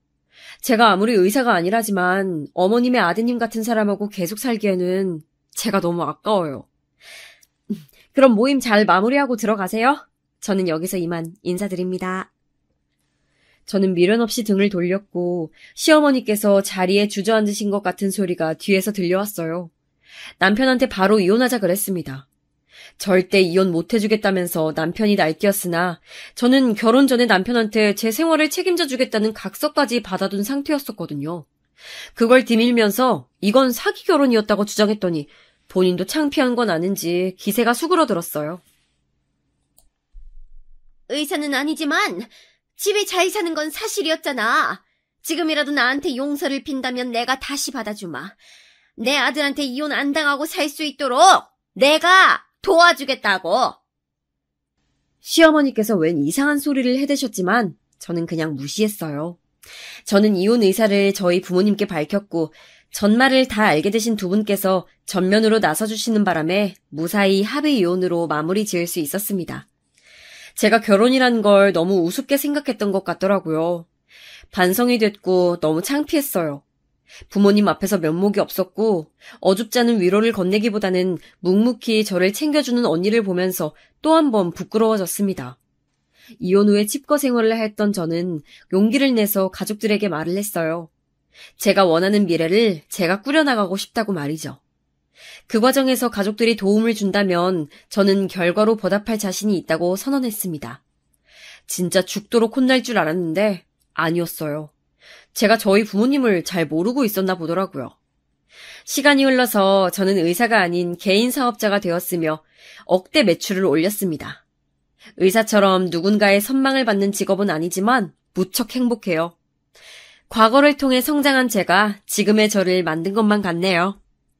Speaker 2: 제가 아무리 의사가 아니라지만 어머님의 아드님 같은 사람하고 계속 살기에는 제가 너무 아까워요. 그럼 모임 잘 마무리하고 들어가세요. 저는 여기서 이만 인사드립니다. 저는 미련 없이 등을 돌렸고 시어머니께서 자리에 주저앉으신 것 같은 소리가 뒤에서 들려왔어요. 남편한테 바로 이혼하자 그랬습니다. 절대 이혼 못 해주겠다면서 남편이 날뛰었으나 저는 결혼 전에 남편한테 제 생활을 책임져 주겠다는 각서까지 받아둔 상태였었거든요. 그걸 디밀면서 이건 사기 결혼이었다고 주장했더니 본인도 창피한 건 아닌지 기세가 수그러들었어요.
Speaker 3: 의사는 아니지만 집에 잘 사는 건 사실이었잖아. 지금이라도 나한테 용서를 빈다면 내가 다시 받아주마. 내 아들한테 이혼 안 당하고 살 수 있도록 내가 도와주겠다고.
Speaker 2: 시어머니께서 웬 이상한 소리를 해대셨지만 저는 그냥 무시했어요. 저는 이혼 의사를 저희 부모님께 밝혔고 전말을 다 알게 되신 두 분께서 전면으로 나서주시는 바람에 무사히 합의 이혼으로 마무리 지을 수 있었습니다. 제가 결혼이란 걸 너무 우습게 생각했던 것 같더라고요. 반성이 됐고 너무 창피했어요. 부모님 앞에서 면목이 없었고 어줍지 않은 위로를 건네기보다는 묵묵히 저를 챙겨주는 언니를 보면서 또 한 번 부끄러워졌습니다. 이혼 후에 칩거 생활을 했던 저는 용기를 내서 가족들에게 말을 했어요. 제가 원하는 미래를 제가 꾸려나가고 싶다고 말이죠. 그 과정에서 가족들이 도움을 준다면 저는 결과로 보답할 자신이 있다고 선언했습니다. 진짜 죽도록 혼날 줄 알았는데 아니었어요. 제가 저희 부모님을 잘 모르고 있었나 보더라고요. 시간이 흘러서 저는 의사가 아닌 개인 사업자가 되었으며 억대 매출을 올렸습니다. 의사처럼 누군가의 선망을 받는 직업은 아니지만 무척 행복해요. 과거를 통해 성장한 제가 지금의 저를 만든 것만 같네요.